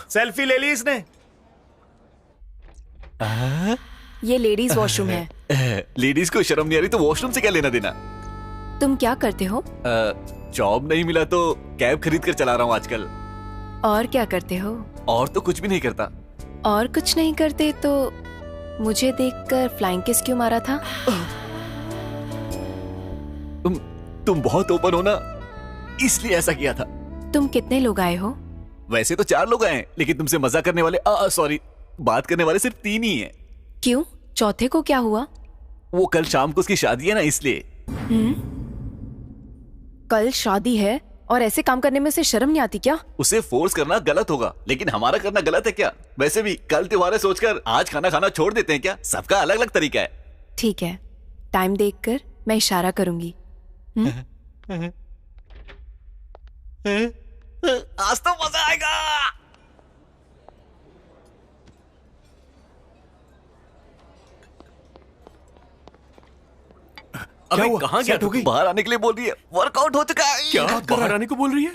सेल्फी ले ली इसने। ये लेडीज वॉशरूम है। लेडीज को शर्म नहीं आ रही तो वॉशरूम से क्या लेना देना? तुम क्या करते हो? जॉब नहीं मिला तो कैब खरीद कर चला रहा हूँ आजकल। और क्या करते हो? और तो कुछ भी नहीं करता। और कुछ नहीं करते तो मुझे देखकर फ्लाइंग किस क्यों मारा था? तुम बहुत ओपन हो ना, इसलिए ऐसा किया था। तुम कितने लोग आए हो? वैसे तो 4 लोग आए हैं, लेकिन तुमसे मजा करने वाले सॉरी बात करने वाले सिर्फ 3 ही हैं। क्यों? चौथे को क्या हुआ? वो कल शाम को उसकी शादी है ना, इसलिए। कल शादी है और ऐसे काम करने में से शर्म नहीं आती क्या? उसे फोर्स करना गलत होगा, लेकिन हमारा करना गलत है क्या? वैसे भी कल त्योहार है सोचकर आज खाना खाना छोड़ देते हैं क्या? सबका अलग अलग तरीका है। ठीक है, टाइम देखकर मैं इशारा करूंगी। आज तो मजा आएगा। अबे कहाँ गया तू? बाहर आने के लिए बोल रही है, वर्कआउट हो चुका है। क्या बाहर आने को बोल रही है?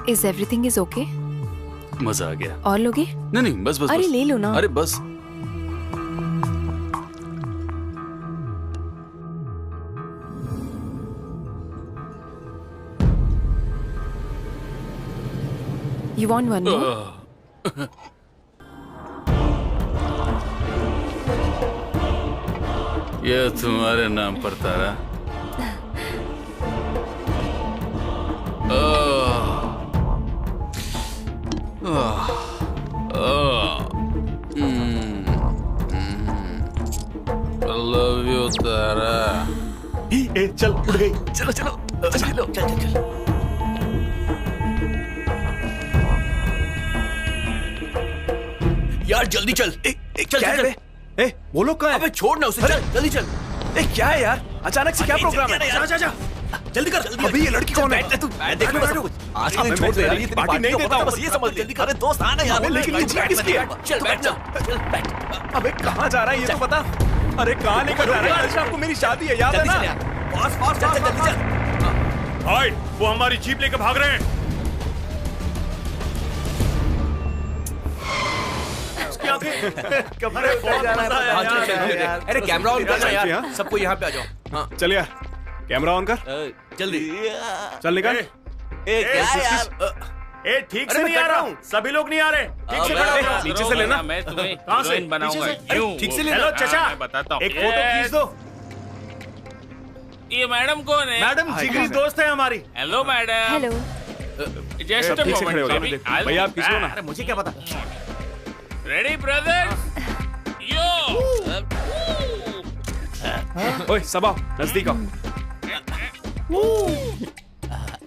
Is everything is okay? मजा आ गया। और लोगे? नहीं बस बस। अरे ले लो ना। अरे बस। You want one more? ये तुम्हारे नाम पर तारा। I love you तारा। चल उठ गई। चलो चलो चलो चल चल चल। यार जल्दी चल। चल क्या चल है बे? वो लोग कहाँ हैं? अबे छोड़ ना उसे, चल जल्दी चल। क्या है यार, अचानक से क्या प्रोग्राम है? जा जा जा जल्दी कर। अबे ये लड़की कौन है? तू मैं देख लूंगा सब कुछ। आज के दिन छोड़ दे यार, ये पार्टी नहीं देता हूँ। बस ये समझ जल्दी कर। अरे दोस्त आना यार। लेकिन ये चीज किसकी है? चल बैठ जा, चल बैठ। अबे कहाँ जा रहा है ये तो बता। अरे कहाँ लेकर जा रहा है? कल शाम को मेरी शादी है, याद है ना? फास्ट फास्ट चल जल्दी चल। हाय, वो हमारी जीप लेकर भाग रहे हैं। अरे कैमरा ऑन करना यार, सबको यहाँ पे आ जाओ। हाँ चल यार, कैमरा ऑन कर जल्दी। चल निकल। ए ठीक से नहीं आ रहा हूँ, सभी लोग नहीं आ रहे। ठीक से खड़ा हो जाओ। नीचे से लेना। मैं तुम्हें कहाँ से? हीरोइन बनाऊंगा। यूं। ठीक से लेना। हेलो हाँ, चचा, मैं बताता हूँ। एक फोटो खींच दो। ये मैडम कौन है? मैडम जिगरी दोस्त है हमारी। Hello madam. हेलो। जस्ट ठीक से खड़े हो जाओ। भैया आप किसी हो ना? अरे मुझे क्या पता। Ready brothers? यो। ओए सब आओ, नजदीक आओ।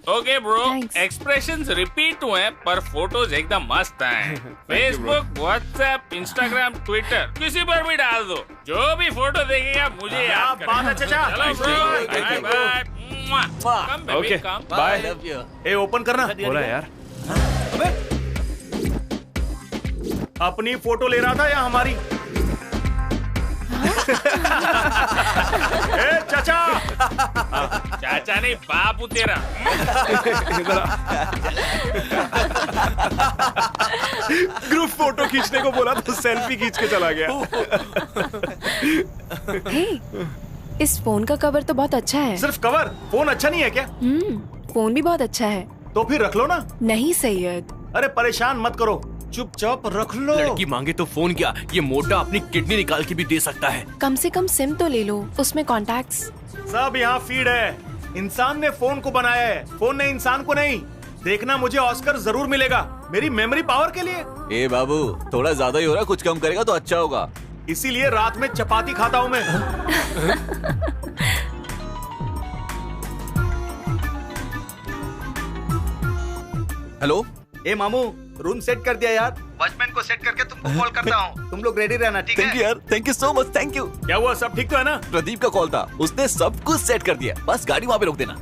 Okay bro, Thanks. Expressions repeat हुए पर फोटोज एकदम मस्त हैं। फेसबुक, व्हाट्सएप, इंस्टाग्राम, ट्विटर किसी पर भी डाल दो। जो भी फोटो देखेगा मुझे याद बात है करेगा। चचा। चलो ब्रो, बाय बाय। कम ओके बेबी कम। बाय। ए ओपन करना। बोला यार। अपनी फोटो ले रहा था या हमारी? ए चाचा। चाचा नहीं, बापू तेरा। ग्रुप फोटो खींचने को बोला तो सेल्फी खींच के चला गया। हे, इस फोन का कवर तो बहुत अच्छा है। सिर्फ कवर? फोन अच्छा नहीं है क्या? फोन भी बहुत अच्छा है। तो फिर रख लो ना। नहीं सैयद। अरे परेशान मत करो, चुपचाप रख लो। लड़की मांगे तो फोन क्या, ये मोटा अपनी किडनी निकाल के भी दे सकता है। कम से कम सिम तो ले लो, उसमें कॉन्टैक्ट्स। सब यहाँ फीड है। इंसान ने फोन को बनाया है, फोन ने इंसान को नहीं। देखना मुझे ऑस्कर जरूर मिलेगा मेरी मेमोरी पावर के लिए। ए बाबू, थोड़ा ज्यादा ही हो रहा है, कुछ कम करेगा तो अच्छा होगा। इसीलिए रात में चपाती खाता हूँ मैं। हेलो। ए मामू, रूम सेट कर दिया यार। वॉचमैन को सेट करके तुमको कॉल करता हूँ। तुम लोग रेडी रहना, ठीक है? थैंक यू यार, thank you so much, thank you. क्या हुआ, सब ठीक तो है ना? प्रदीप का कॉल था, उसने सब कुछ सेट कर दिया, बस गाड़ी वहाँ पे रोक देना।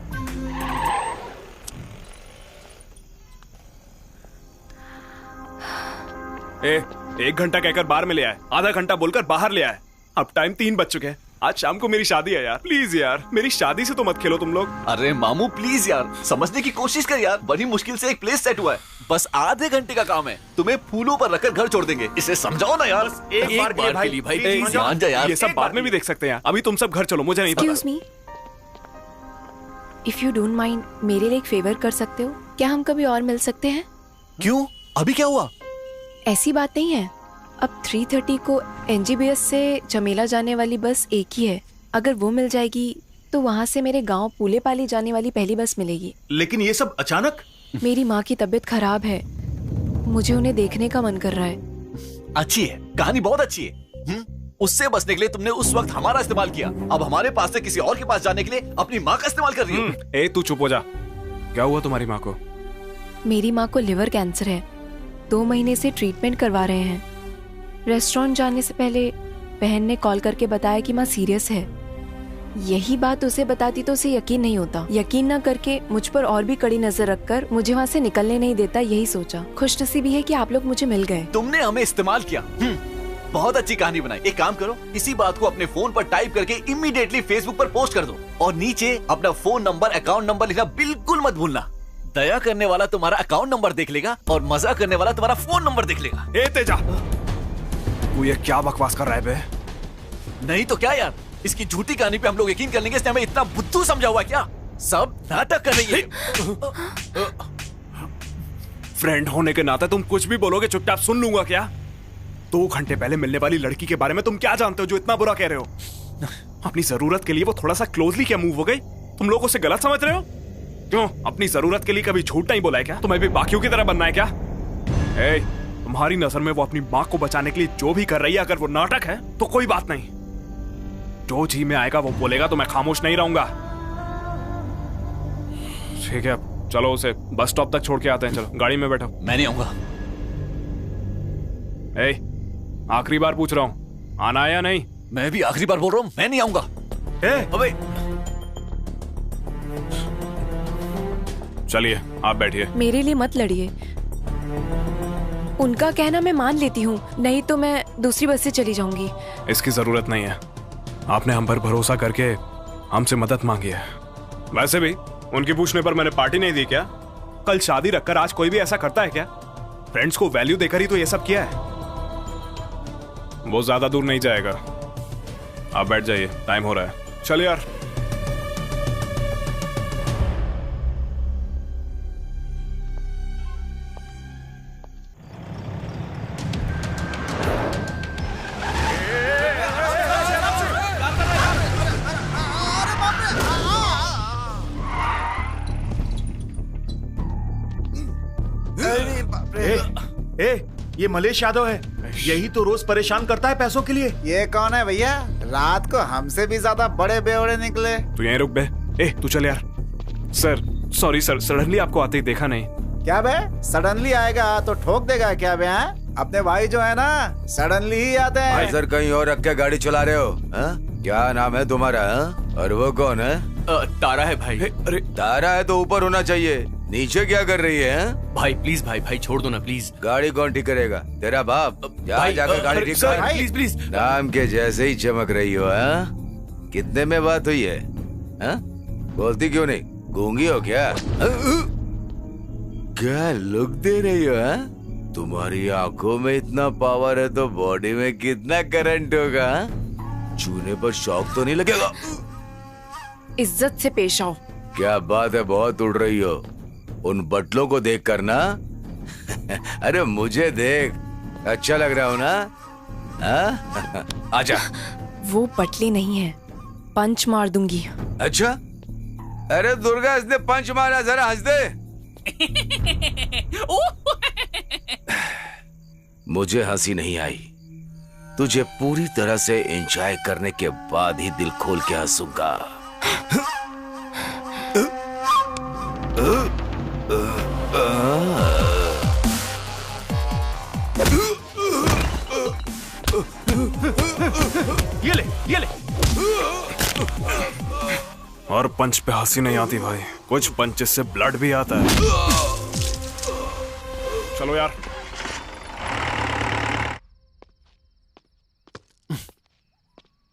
एक घंटा कहकर बाहर में ले आए, आधा घंटा बोलकर बाहर ले आए। अब टाइम 3 बज चुके हैं। आज शाम को मेरी शादी है यार, प्लीज यार, मेरी शादी से तो मत खेलो तुम लोग। अरे मामू प्लीज यार, समझने की कोशिश कर यार, बड़ी मुश्किल से एक प्लेस सेट हुआ है, बस आधे घंटे का काम है। तुम्हें फूलों पर रखकर घर छोड़ देंगे, इसे समझाओ ना यार। एक बार के लिए भाई, प्लीज मान जा यार। ये सब बाद में भी देख सकते हैं, अभी तुम सब घर चलो, मुझे नहीं पता। Excuse me, if you don't mind, मेरे लिए एक फेवर कर सकते हो क्या? हम कभी और मिल सकते हैं? क्यों, अभी क्या हुआ? ऐसी बात नहीं है। अब 3:30 को NGBS से जमेला जाने वाली बस एक ही है। अगर वो मिल जाएगी तो वहाँ से मेरे गांव पूले पाली जाने वाली पहली बस मिलेगी। लेकिन ये सब अचानक? मेरी माँ की तबीयत खराब है, मुझे उन्हें देखने का मन कर रहा है। अच्छी है, कहानी बहुत अच्छी है। उससे बचने के लिए तुमने उस वक्त हमारा इस्तेमाल किया, अब हमारे पास से किसी और के पास जाने के लिए अपनी माँ का इस्तेमाल कर रही हो। ए तू चुप हो जा। क्या हुआ तुम्हारी माँ को? मेरी माँ को लिवर कैंसर है, 2 महीने से ट्रीटमेंट करवा रहे हैं। रेस्टोरेंट जाने से पहले बहन ने कॉल करके बताया कि माँ सीरियस है। यही बात उसे बताती तो उसे यकीन नहीं होता। यकीन न करके मुझ पर और भी कड़ी नजर रखकर मुझे वहाँ से निकलने नहीं देता, यही सोचा। खुशनसीबी है कि आप लोग मुझे मिल गए। तुमने हमें इस्तेमाल किया। बहुत अच्छी कहानी बनाई। एक काम करो, इसी बात को अपने फोन पर टाइप करके इमीडिएटली फेसबुक पर पोस्ट कर दो और नीचे अपना फोन नंबर, अकाउंट नंबर लिखना बिल्कुल मत भूलना। दया करने वाला तुम्हारा अकाउंट नंबर देख लेगा और मजा करने वाला तुम्हारा फोन नंबर देख लेगा। ए तेजा, तू ये क्या बकवास कर रहा है बे? नहीं तो क्या यार, इसकी झूठी कहानी पे हम लोग यकीन कर लेंगे? इसने हमें इतना बुद्धू समझा हुआ क्या? सब नाटक कर रही है। फ्रेंड होने के नाते तुम कुछ भी बोलोगे चुपचाप सुन लूंगा क्या? 2 घंटे पहले मिलने वाली लड़की के बारे में तुम क्या जानते हो जो इतना बुरा कह रहे हो? अपनी जरूरत के लिए वो थोड़ा सा क्लोजली क्या मूव हो गई? तुम लोग उसे गलत समझ रहे हो? क्यों? अपनी जरूरत के लिए कभी झूठ नहीं बोला है क्या? तुम्हें भी बाकियों की तरह बनना है क्या? तुम्हारी नजर में वो अपनी माँ को बचाने के लिए जो भी कर रही है, अगर वो नाटक है तो कोई बात नहीं। जो जी में आएगा वो बोलेगा तो मैं खामोश नहीं रहूंगा। ठीक है, चलो उसे बस स्टॉप तक छोड़ के आते हैं। चलो गाड़ी में बैठो। मैं नहीं आऊंगा। आखिरी बार पूछ रहा हूँ, आना है या नहीं? मैं भी आखिरी बार बोल रहा हूँ, मैं नहीं आऊंगा। अबे चलिए आप बैठिए। मेरे लिए मत लड़िए। उनका कहना मैं मान लेती हूँ, नहीं तो मैं दूसरी बस से चली जाऊंगी। इसकी जरूरत नहीं है, आपने हम पर भरोसा करके हमसे मदद मांगी है। वैसे भी उनकी पूछने पर मैंने पार्टी नहीं दी क्या? कल शादी रखकर आज कोई भी ऐसा करता है क्या? फ्रेंड्स को वैल्यू देकर ही तो ये सब किया है। वो ज्यादा दूर नहीं जाएगा, आप बैठ जाइए, टाइम हो रहा है। चलिए यार। ये मलेश यादव है, यही तो रोज परेशान करता है पैसों के लिए। ये कौन है भैया? रात को हमसे भी ज्यादा बड़े बेवड़े निकले। तू यहीं रुक बे। तू चल यार। सर सॉरी सर, सडनली आपको आते ही देखा नहीं। क्या बे, सडनली आएगा तो ठोक देगा क्या बे? अपने भाई जो है ना, सडनली ही आते हैं। भाई सर कहीं और रख के गाड़ी चला रहे हो? क्या नाम है तुम्हारा? और वो कौन है? तारा है भाई। अरे तारा है तो ऊपर होना चाहिए, नीचे क्या कर रही है? भाई प्लीज भाई छोड़ दो ना प्लीज। गाड़ी कौन ठीक करेगा? तेरा बाप? जाकर गाड़ी ठीक कर। Please please. नाम के जैसे ही चमक रही हो। कितने में बात हुई है? बोलती क्यों नहीं? गूंगी हो क्या? क्या लुक दे रही हो? तुम्हारी आंखों में इतना पावर है तो बॉडी में कितना करंट होगा? छूने पर शौक तो नहीं लगेगा? इज्जत से पेश आओ। क्या बात है, बहुत उड़ रही हो। उन बटलों को देख कर ना अरे मुझे देख, अच्छा लग रहा हूँ ना? आजा। वो बटली नहीं है, पंच मार दूंगी। अच्छा, अरे दुर्गा इसने पंच मारा, जरा हंस दे। मुझे हंसी नहीं आई, तुझे पूरी तरह से एंजॉय करने के बाद ही दिल खोल के हंसूंगा। ये ले। और पंच पे हंसी नहीं आती भाई, कुछ पंचेस से ब्लड भी आता है। चलो यार।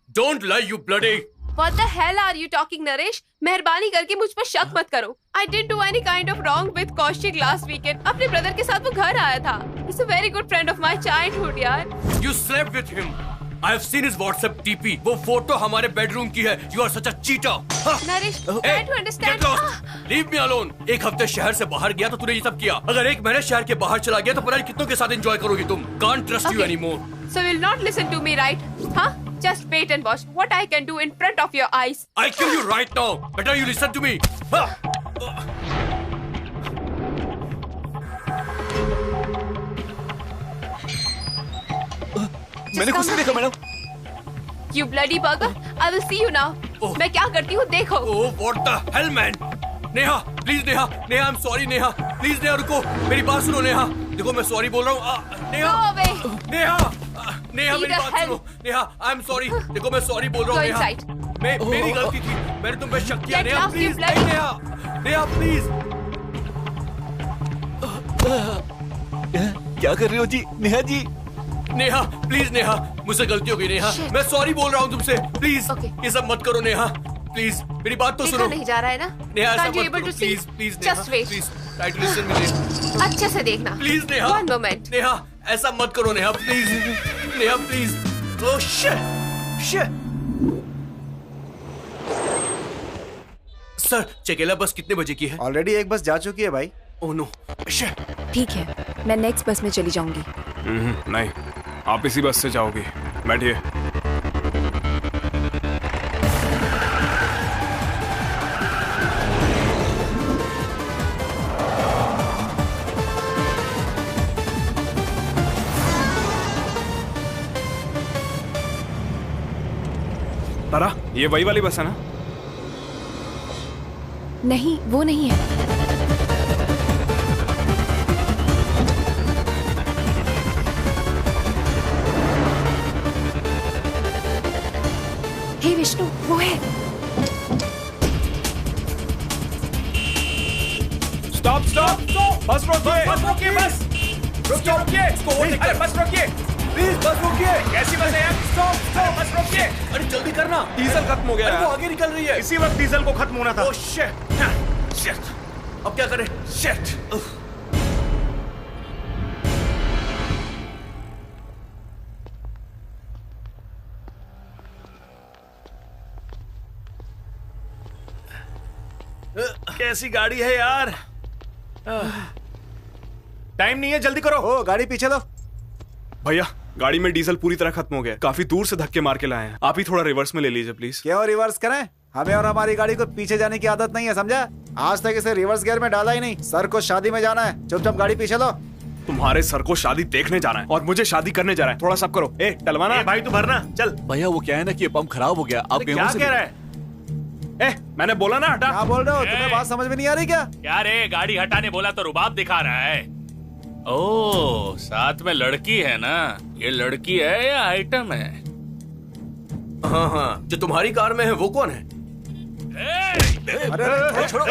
Don't lie, you bloody! What the hell are you talking, Naresh? मेहरबानी करके मुझ पर शक मत करो। I didn't do any kind of wrong with Kaushik last weekend. अपने ब्रदर के साथ वो घर आया था। He's a very good friend of my childhood, यार। You slept with him. I have seen his WhatsApp DP. वो फोटो हमारे बेडरूम की है। You are such a cheater. Naresh, try to understand. Get lost. Leave me alone. एक हफ्ते शहर से बाहर गया तो तूने ये सब किया। अगर एक महीने शहर के बाहर चला गया तो पता नहीं कितनों के साथ एंजॉय करोगी तुम। Can't trust you anymore. So you'll not listen to me, right? Huh? Just wait and watch what I can do in front of your eyes. I'll kill you right now. Better you listen to me. मैंने कुछ नहीं देखा madam. You bloody bugger! I will see you now. मैं क्या करती हूँ देखो। Oh, what the hell, man? Neha, please Neha, Neha, I'm sorry Neha, please Neha रुको, मेरी बात सुनो नेहा, देखो मैं सॉरी बोल रहा हूँ। Neha, Go away. नेहा, नेहा मेरी बात सुनो, नेहा, I'm sorry, देखो मैं सॉरी बोल रहा हूँ नेहा, मेरी गलती थी, मैंने तुम पे शक किया नेहा, प्लीज नेहा, नेहा प्लीज। क्या कर रहे हो जी नेहा जी? नेहा प्लीज नेहा, मुझसे गलती हो गई नेहा, मैं सॉरी बोल रहा हूँ तुमसे, प्लीज ये सब मत करो नेहा, प्लीज मेरी बात तो सुनो। नहीं जा रहा है ना? नेहा ऐसा Can't you मत able करो to see? Please please Neha, Just wait. Please try to listen me. अच्छे से देखना। Please Neha. One moment. Neha ऐसा मत करो Neha please, Neha please. Oh shit. Sir चकेला बस कितने बजे की है? ऑलरेडी एक बस जा चुकी है भाई। ओह नो, ठीक है, मैं नेक्स्ट बस में चली जाऊंगी। नहीं, आप इसी बस से जाओगी। बैठिए। तारा, ये वही वाली बस है ना? नहीं, वो नहीं है। हे विष्णु, वो है। स्टॉप स्टॉप स्टॉप, बस रोकिए, बस रोकिए, अरे बस रोकिए, प्लीज बस रोकिए। कैसी बस है यार? स्टॉप स्टॉप, बस रोकिए। अरे जल्दी करना, डीजल खत्म हो गया अरे है। वो आगे निकल रही है। इसी वक्त डीजल को खत्म होना था। ओह शिट, शिट, अब क्या करें? शिट। कैसी गाड़ी है यार? टाइम नहीं है, जल्दी करो। ओ, गाड़ी पीछे लो। भैया, गाड़ी में डीजल पूरी तरह खत्म हो गया। काफी दूर से धक्के मार के लाए हैं। आप ही थोड़ा रिवर्स में ले लीजिए प्लीज। क्यों रिवर्स करें? हमें और हमारी गाड़ी को पीछे जाने की आदत नहीं है, समझा? आज तक इसे रिवर्स गियर में डाला ही नहीं। सर को शादी में जाना है, चुपचाप गाड़ी पीछे लो। तुम्हारे सर को शादी देखने जाना है और मुझे शादी करने जा रहा है। थोड़ा सब करो। ए, टलवाना। ए भाई, तू भरना, चल। भैया, वो क्या है ना कि ये पंप खराब हो गया। आप क्या कह रहा है? ए, मैंने बोला ना हटा। क्या बोल रहे हो? तुम्हें बात समझ में नहीं आ रही क्या? क्या रे, गाड़ी हटाने बोला तो रुबाब दिखा रहा है। ओह, साथ में लड़की है ना? ये लड़की है या आइटम है? हाँ हाँ, जो तुम्हारी कार में है वो कौन है? अरे छोड़ो,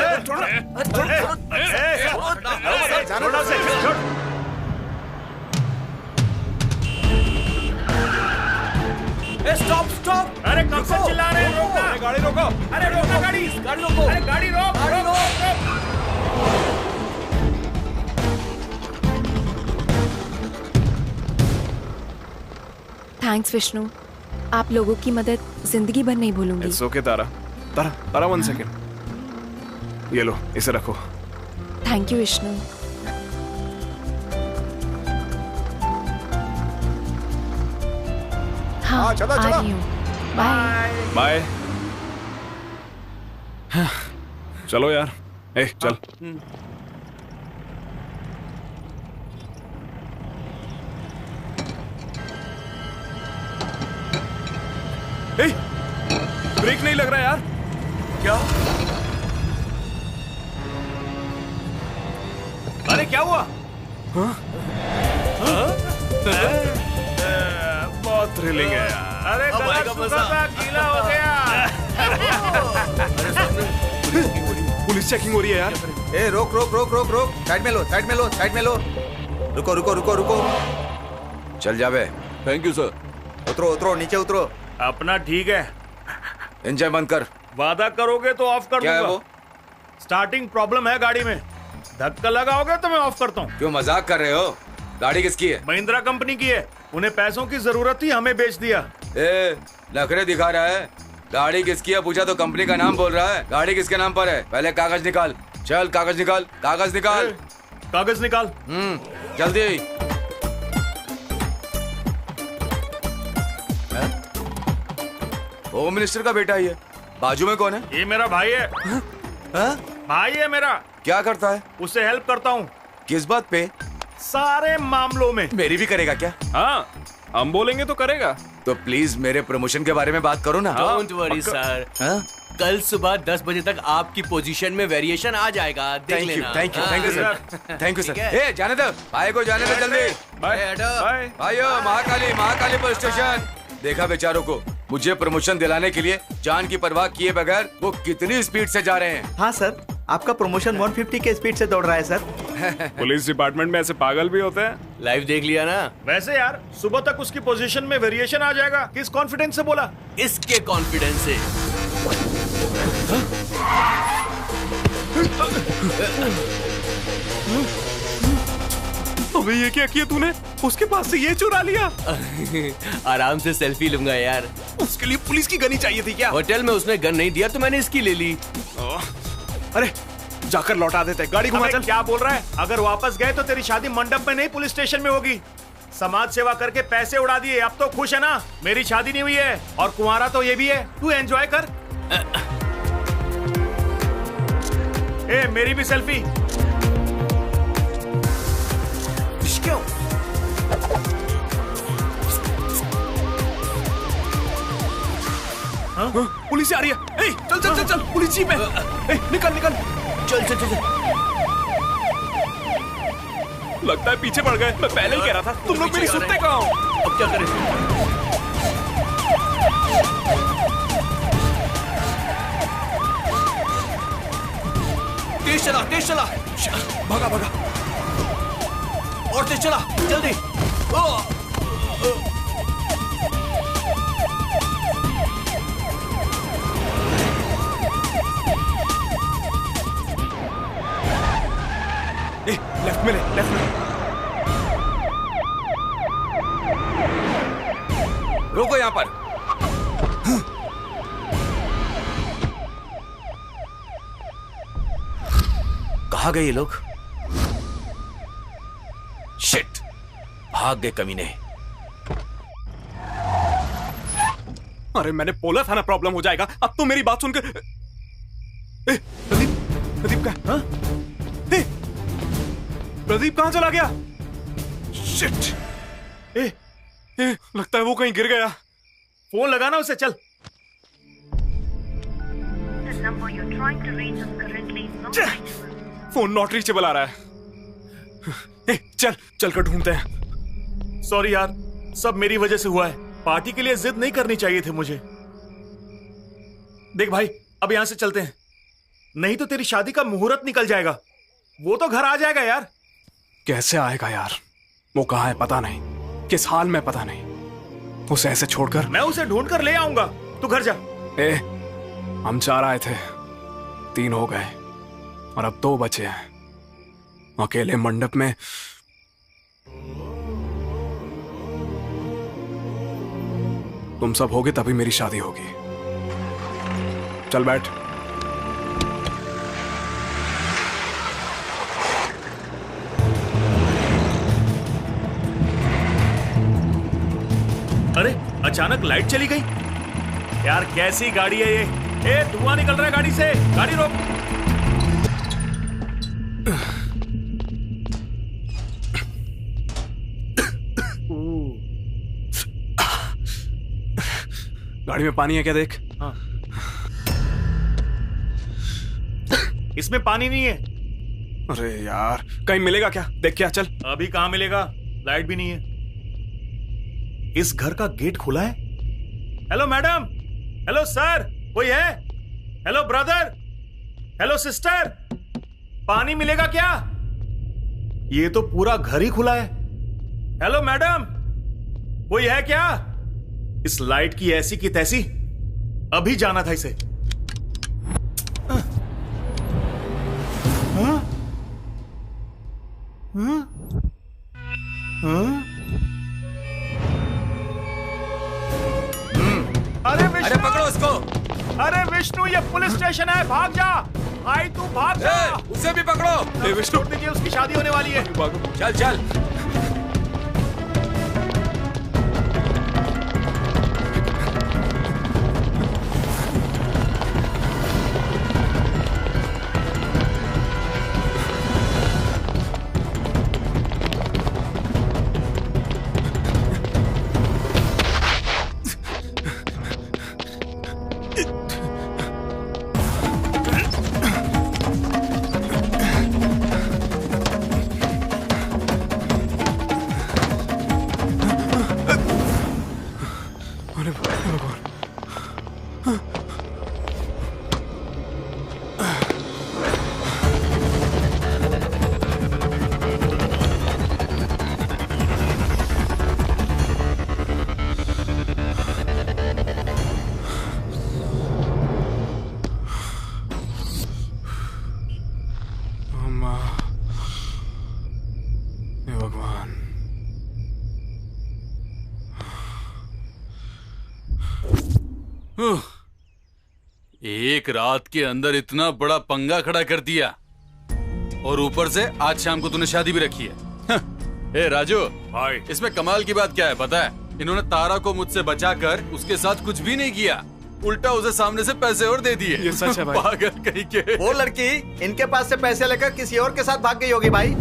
स्टॉप स्टॉप। अरे कब से चिल्ला रहे हैं? रोकना। अरे गाड़ी रोको। अरे रोकना गाड़ी। गाड़ी रोको। अरे गाड़ी रोक, गाड़ी रोक। थैंक्स विष्णु, आप लोगों की मदद जिंदगी भर नहीं भूलूंगी। It's okay Tara. Tara, Tara 1 second. ये लो, इसे रखो। Thank you Vishnu. हाँ, चलो, आ चलो। रही हूँ। बाय। बाय। चलो यार। ए, चल। ए, ब्रेक नहीं लग रहा यार। क्या? अरे क्या हुआ? बहुत थ्रिलिंग है यार। अरे गला सूखा था, गीला हो गया। पुलिस चेकिंग हो रही है यार। ए, रोक रोक रोक रोक रोक, साइड में लो, साइड में लो, साइड में लो। रुको रुको रुको रुको। चल जावे। Thank you sir. उतरो उतरो, नीचे उतरो। अपना ठीक है। इंजन बंद कर। वादा करोगे तो ऑफ कर क्या है दूंगा। वो? स्टार्टिंग प्रॉब्लम है गाड़ी में। धक्का लगाओगे तो मैं ऑफ करता हूँ। क्यों मजाक कर रहे हो? गाड़ी किसकी है? महिंद्रा कंपनी की है। उन्हें पैसों की जरूरत थी, हमें बेच दिया। ए, नखरे दिखा रहा है। गाड़ी किसकी है पूछा तो कंपनी का नाम बोल रहा है। गाड़ी किसके नाम पर है? पहले कागज निकाल। चल कागज निकाल, कागज निकाल। कागज निकाल। जल्दी। होम मिनिस्टर का बेटा ही है। बाजू में कौन है? ये मेरा भाई है। भाई है मेरा। क्या करता है? उससे हेल्प करता हूँ। किस बात पे? सारे मामलों में। मेरी भी करेगा क्या? हाँ, हम बोलेंगे तो करेगा। तो प्लीज मेरे प्रमोशन के बारे में बात करो ना। डोंट वरी सर, कल सुबह 10 बजे तक आपकी पोजीशन में वेरिएशन आ जाएगा। देख लेना। Thank you sir. Thank you sir. ए, जाने दो भाई को, जाने दो जल्दी। Bye bye. भाइयों, महाकाली पुलिस स्टेशन। देखा बेचारों को, मुझे प्रमोशन दिलाने के लिए जान की परवाह किए बगैर वो कितनी स्पीड से जा रहे हैं। हाँ सर, आपका प्रमोशन 150 के स्पीड से दौड़ रहा है सर। पुलिस डिपार्टमेंट में ऐसे पागल भी होते हैं। लाइव देख लिया ना? वैसे यार, सुबह तक उसकी पोजीशन में वेरिएशन आ जाएगा। किस कॉन्फिडेंस से बोला? इसके कॉन्फिडेंस से। अबे ये क्या किया तूने? उसके पास से ये चुरा लिया। आराम से सेल्फी लूंगा यार। उसके लिए पुलिस की गन ही चाहिए थी क्या? होटल में उसने गन नहीं दिया तो मैंने इसकी ले ली। अरे जाकर लौटा देते, गाड़ी घुमा अबे चल। क्या बोल रहा है? अगर वापस गए तो तेरी शादी मंडप में नहीं पुलिस स्टेशन में होगी। समाज सेवा करके पैसे उड़ा दिए, अब तो खुश है ना? मेरी शादी नहीं हुई है और कुंवारा तो ये भी है, तू एंजॉय कर। ए, मेरी भी सेल्फी। क्यों? पुलिस आ रही है। ए, चल चल चल चल, पुलिस जीप है। ए, निकल निकल, चल चल चल। लगता है पीछे पड़ गए। मैं पहले ही कह रहा था, तुम लोग मेरी सुनते कहाँ हो? अब क्या करें? तेज चला, तेज चला। भागा भागा, और तेज चला, जल्दी। लेफ्ट में ले, लेफ्ट में। रुको यहाँ पर। कहाँ गए ये लोग? शिट, भाग गए कमीने। अरे मैंने बोला था ना प्रॉब्लम हो जाएगा। अब तो मेरी बात सुनकर। प्रदीप, प्रदीप का? प्रदीप कहां चला गया? शिट। लगता है वो कहीं गिर गया। फोन लगाना उसे, चल। फोन नॉट रीचेबल आ रहा है। चल चल कर ढूंढते हैं। सॉरी यार, सब मेरी वजह से हुआ है। पार्टी के लिए जिद नहीं करनी चाहिए थे मुझे। देख भाई, अब यहां से चलते हैं, नहीं तो तेरी शादी का मुहूर्त निकल जाएगा। वो तो घर आ जाएगा यार। कैसे आएगा यार? वो कहाँ है पता नहीं, किस हाल में पता नहीं। उसे ऐसे छोड़कर मैं उसे ढूंढ कर ले आऊंगा, तू घर जा। हम 4 आए थे, 3 हो गए और अब 2 बचे हैं। अकेले मंडप में तुम सब होगे तभी मेरी शादी होगी। चल बैठ। अरे अचानक लाइट चली गई यार, कैसी गाड़ी है ये? ए, धुआं निकल रहा है गाड़ी से, गाड़ी रोक। गाड़ी में पानी है क्या? देख। हाँ। इसमें पानी नहीं है। अरे यार, कहीं मिलेगा क्या? देख क्या, चल। अभी कहां मिलेगा, लाइट भी नहीं है। इस घर का गेट खुला है। हेलो मैडम, हेलो सर, कोई है? हेलो ब्रदर, हेलो सिस्टर, पानी मिलेगा क्या? ये तो पूरा घर ही खुला है। हेलो मैडम, कोई है क्या? इस लाइट की ऐसी की तैसी, अभी जाना था इसे। हाँ? हाँ? हाँ? अरे विष्णु, अरे पकड़ो उसको। अरे विष्णु, ये पुलिस स्टेशन है, भाग जा। भाई तू भाग जा। उसे भी पकड़ो। विष्णु, छोड़ दीजिए, उसकी शादी होने वाली है। चल चल। एक रात के अंदर इतना बड़ा पंगा खड़ा कर दिया। और ऊपर से आज शाम को तूने शादी भी रखी है। ए राजू भाई, इसमें कमाल की बात क्या है पता है? इन्होंने तारा को मुझसे बचाकर उसके साथ कुछ भी नहीं किया, उल्टा उसे सामने से पैसे और दे दिए। ये सच है भाई। पागल कहीं के। वो लड़की इनके पास से पैसे लेकर किसी और के साथ भाग गई होगी भाई।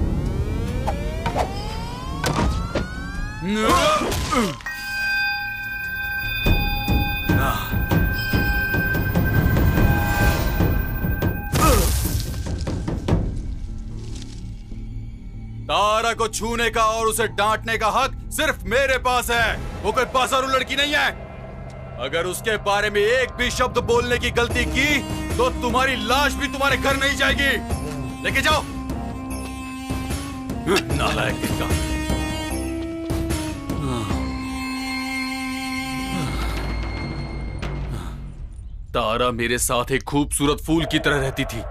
तारा को छूने का और उसे डांटने का हक सिर्फ मेरे पास है। वो कोई पासारू लड़की नहीं है। अगर उसके बारे में एक भी शब्द बोलने की गलती की तो तुम्हारी लाश भी तुम्हारे घर नहीं जाएगी। लेके जाओ। नालायक का। तारा मेरे साथ एक खूबसूरत फूल की तरह रहती थी।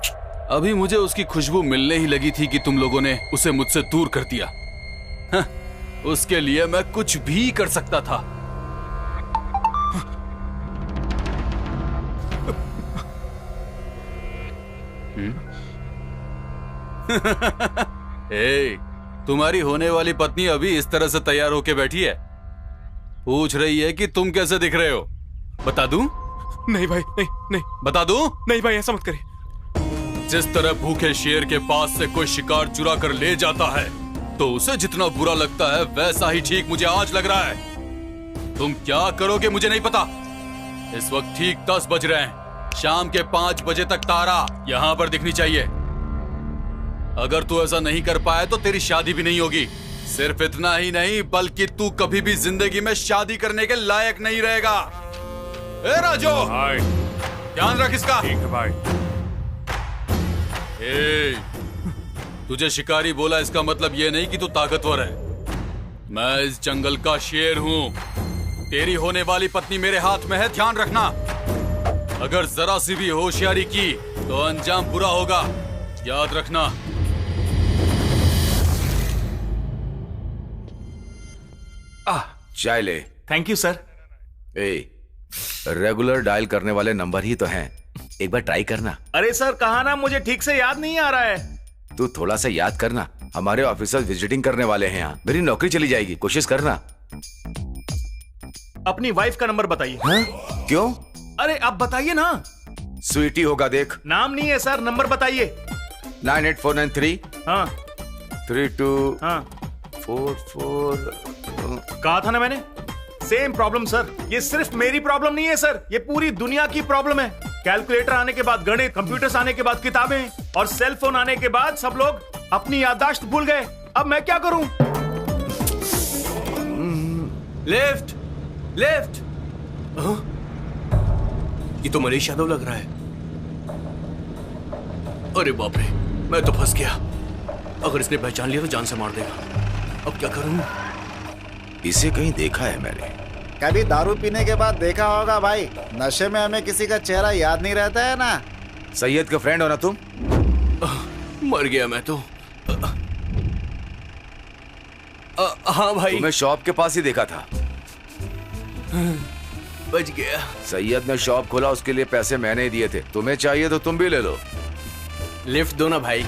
अभी मुझे उसकी खुशबू मिलने ही लगी थी कि तुम लोगों ने उसे मुझसे दूर कर दिया। उसके लिए मैं कुछ भी कर सकता था। ए, तुम्हारी होने वाली पत्नी अभी इस तरह से तैयार होके बैठी है, पूछ रही है कि तुम कैसे दिख रहे हो। बता दूं? नहीं भाई, नहीं नहीं। बता दूं? नहीं भाई, ऐसा मत करिए। जिस तरह भूखे शेर के पास से कोई शिकार चुरा कर ले जाता है तो उसे जितना बुरा लगता है वैसा ही ठीक मुझे आज लग रहा है। तुम क्या करोगे मुझे नहीं पता। इस वक्त ठीक 10 बज रहे हैं। शाम के 5 बजे तक तारा यहाँ पर दिखनी चाहिए। अगर तू ऐसा नहीं कर पाया तो तेरी शादी भी नहीं होगी। सिर्फ इतना ही नहीं बल्कि तू कभी भी जिंदगी में शादी करने के लायक नहीं रहेगा। ए राजू, ध्यान रख इसका। ठीक है भाई। तुझे शिकारी बोला इसका मतलब ये नहीं कि तू ताकतवर है। मैं इस जंगल का शेर हूँ। तेरी होने वाली पत्नी मेरे हाथ में है, ध्यान रखना। अगर जरा सी भी होशियारी की तो अंजाम बुरा होगा, याद रखना। चाय ले। Thank you sir. Regular dial करने वाले नंबर ही तो हैं, एक बार ट्राई करना। अरे सर कहा ना, मुझे ठीक से याद नहीं आ रहा है। तू थोड़ा सा याद करना। हमारे ऑफिसर्स विजिटिंग करने वाले हैं यहाँ। मेरी नौकरी चली जाएगी, कोशिश करना। अपनी वाइफ का नंबर बताइए। क्यों? अरे आप बताइए ना। स्वीटी होगा, देख। नाम नहीं है सर, नंबर बताइए। 98493 हाँ 32 हाँ 44। कहा था ना मैंने, सेम प्रॉब्लम सर। ये सिर्फ मेरी प्रॉब्लम नहीं है सर, ये पूरी दुनिया की प्रॉब्लम है। कैलकुलेटर आने के बाद गणित, कंप्यूटर्स आने के बाद किताबें और सेल फोन आने के बाद सब लोग अपनी याददाश्त भूल गए। अब मैं क्या करूं? Lift, lift. ये तो मनीष यादव लग रहा है। अरे बाप रे, मैं तो फंस गया। अगर इसने पहचान लिया तो जान से मार देगा। अब क्या करूं? इसे कहीं देखा है मैंने। कभी दारू पीने के बाद देखा होगा भाई। नशे में हमें किसी का चेहरा याद नहीं रहता है ना। सैयद का फ्रेंड हो ना तुम? मर गया मैं तो। हाँ भाई, तुम्हें शॉप के पास ही देखा था। बच गया। सैयद ने शॉप खोला, उसके लिए पैसे मैंने ही दिए थे। तुम्हें चाहिए तो तुम भी ले लो। लिफ्ट दो ना भाई।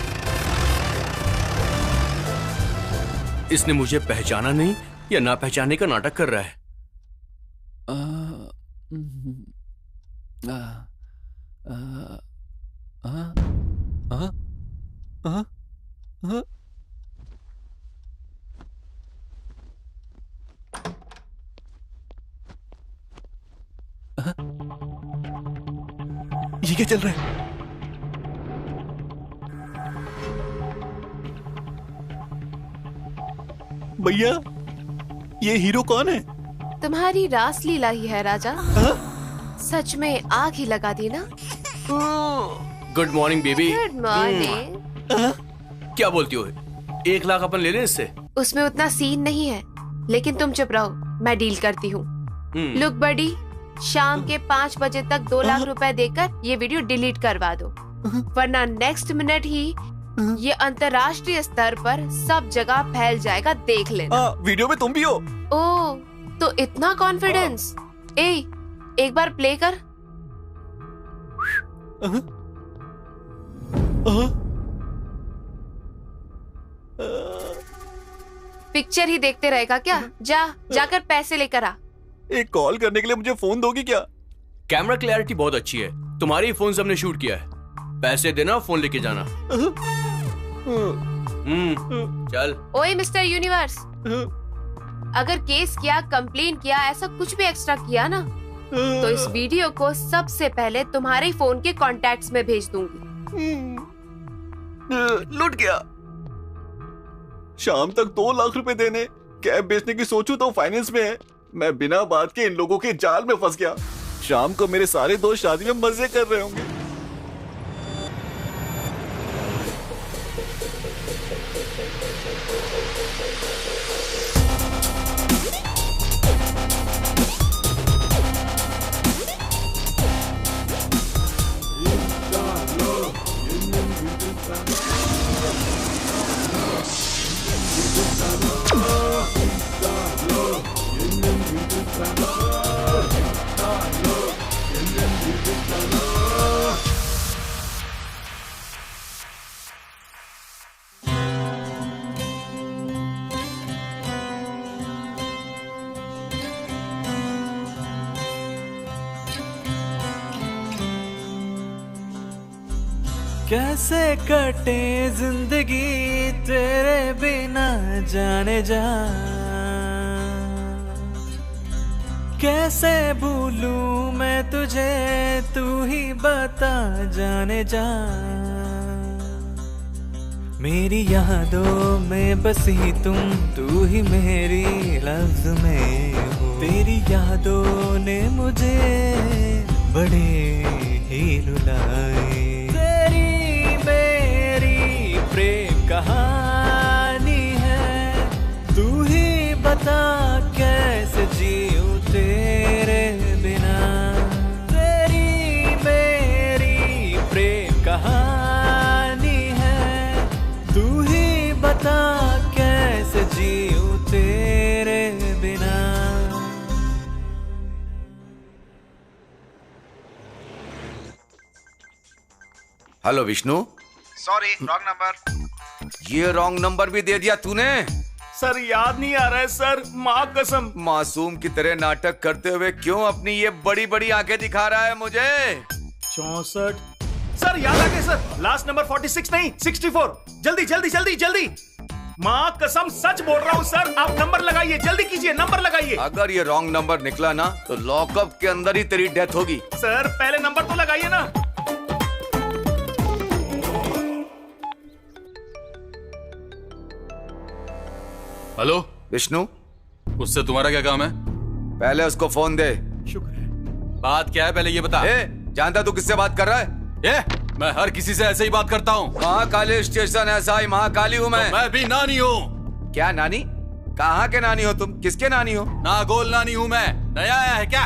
इसने मुझे पहचाना नहीं या ना पहचानने का नाटक कर रहा है। ये क्या चल रहा है? भैया, ये हीरो कौन है? तुम्हारी रासलीला ही है राजा। सच में आग ही लगा दी ना। Good morning baby. Good morning. क्या बोलती हो? 1 लाख अपन ले लें इससे? उसमें उतना सीन नहीं है, लेकिन तुम चुप रहो, मैं डील करती हूँ। लुक बडी, शाम के 5 बजे तक 2 लाख रुपए देकर ये वीडियो डिलीट करवा दो, वरना नेक्स्ट मिनट ही ये अंतर्राष्ट्रीय स्तर पर सब जगह फैल जाएगा, देख लेना। वीडियो में तुम भी हो? ओह, तो इतना कॉन्फिडेंस। एक बार प्ले कर। पिक्चर ही देखते रहेगा क्या? जाकर पैसे लेकर आ। एक कॉल करने के लिए मुझे फोन दोगी क्या? कैमरा क्लैरिटी बहुत अच्छी है, तुम्हारी फोन से हमने शूट किया है। पैसे देना, फोन लेके जाना। चल। ओए मिस्टर यूनिवर्स, अगर केस किया, कंप्लेन किया, ऐसा कुछ भी एक्स्ट्रा किया ना, तो इस वीडियो को सबसे पहले तुम्हारे फोन के कॉन्टैक्ट्स में भेज दूंगी। लूट गया। शाम तक 2 लाख रुपए देने, कैब बेचने की सोचूं तो फाइनेंस में है। मैं बिना बात के इन लोगों के जाल में फंस गया। शाम को मेरे सारे दोस्त शादी में मजे कर रहे होंगे। कैसे कटे जिंदगी तेरे बिना जाने जा, कैसे भूलूं मैं तुझे, तू ही बता जाने जा। मेरी यादों में बसी तुम, तू ही मेरी लफ्ज में हो। तेरी यादों ने मुझे बड़े ही रुलाए। प्रेम कहानी है, तू ही बता कैसे जीऊं तेरे बिना। तेरी मेरी प्रेम कहानी है, तू ही बता कैसे जीऊं तेरे बिना। Hello Vishnu. Sorry, wrong number. ये रॉन्ग नंबर भी दे दिया तूने? सर याद नहीं आ रहा है सर, माँ कसम। मासूम की तरह नाटक करते हुए क्यों अपनी ये बड़ी बड़ी आंखें दिखा रहा है मुझे? 64। सर याद आ गया सर, लास्ट नंबर 46 नहीं 64। जल्दी जल्दी जल्दी जल्दी। माँ कसम सच बोल रहा हूँ सर, आप नंबर लगाइए, जल्दी कीजिए, नंबर लगाइए। अगर ये रॉन्ग नंबर निकला ना तो लॉकअप के अंदर ही तेरी डेथ होगी। सर पहले नंबर तो लगाइए ना। हेलो विष्णु, उससे तुम्हारा क्या काम है? पहले उसको फोन दे। शुक्र है। बात क्या है पहले ये बता। जानता तू किससे बात कर रहा है? मैं हर किसी से ऐसे ही बात करता हूँ। महाकाली स्टेशन ऐसा ही महाकाली हूँ मैं। तो मैं भी नानी हूँ। क्या नानी? कहाँ के नानी हो तुम? किसके नानी हो? नागोल नानी हूँ मैं। नया आया है क्या?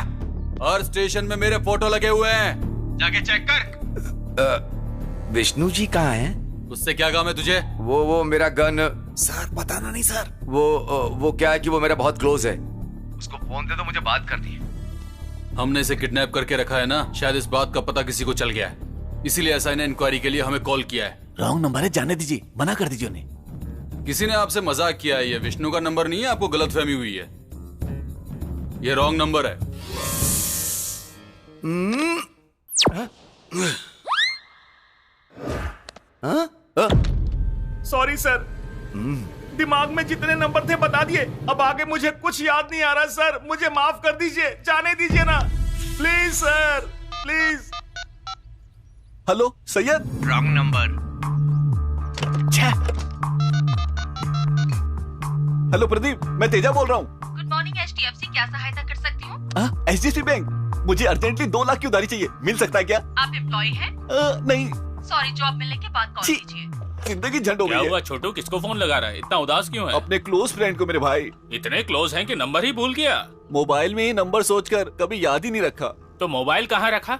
हर स्टेशन में मेरे फोटो लगे हुए हैं, जाके चेक कर। विष्णु जी कहाँ हैं? उससे क्या काम है तुझे? वो मेरा गन। सर बताना नहीं सर। वो क्या है कि वो मेरा बहुत क्लोज है। उसको फोन दे दो, मुझे बात करनी है। हमने इसे किडनैप करके रखा है ना, शायद इस बात का पता किसी को चल गया है, इसीलिए एसआई ने इंक्वायरी के लिए हमें कॉल किया है। रॉन्ग नंबर है, जाने दीजिए, मना कर दीजिए उन्हें। किसी ने आपसे मजाक किया है, ये विष्णु का नंबर नहीं है, आपको गलतफहमी हुई है। ये रॉन्ग नंबर है। सॉरी सर, दिमाग में जितने नंबर थे बता दिए, अब आगे मुझे कुछ याद नहीं आ रहा सर, मुझे माफ कर दीजिए, जाने दीजिए ना please sir, please. Hello Syed. Wrong number. Hello Pradeep, मैं तेजा बोल रहा हूँ। गुड मॉर्निंग HDFC, क्या सहायता कर सकती हूँ? HDFC बैंक, मुझे अर्जेंटली 2 लाख की उधारी चाहिए, मिल सकता है क्या? आप एम्प्लॉय हैं? नहीं। सॉरी, जॉब मिलने के बाद कॉल कीजिए। जिंदगी झंड हो गई है। क्या हुआ छोटू, किसको फोन लगा रहा है? इतना उदास क्यों है? अपने क्लोज फ्रेंड को मेरे भाई। इतने क्लोज हैं कि नंबर ही भूल गया? मोबाइल में ही नंबर सोचकर कभी याद ही नहीं रखा। तो मोबाइल कहाँ रखा?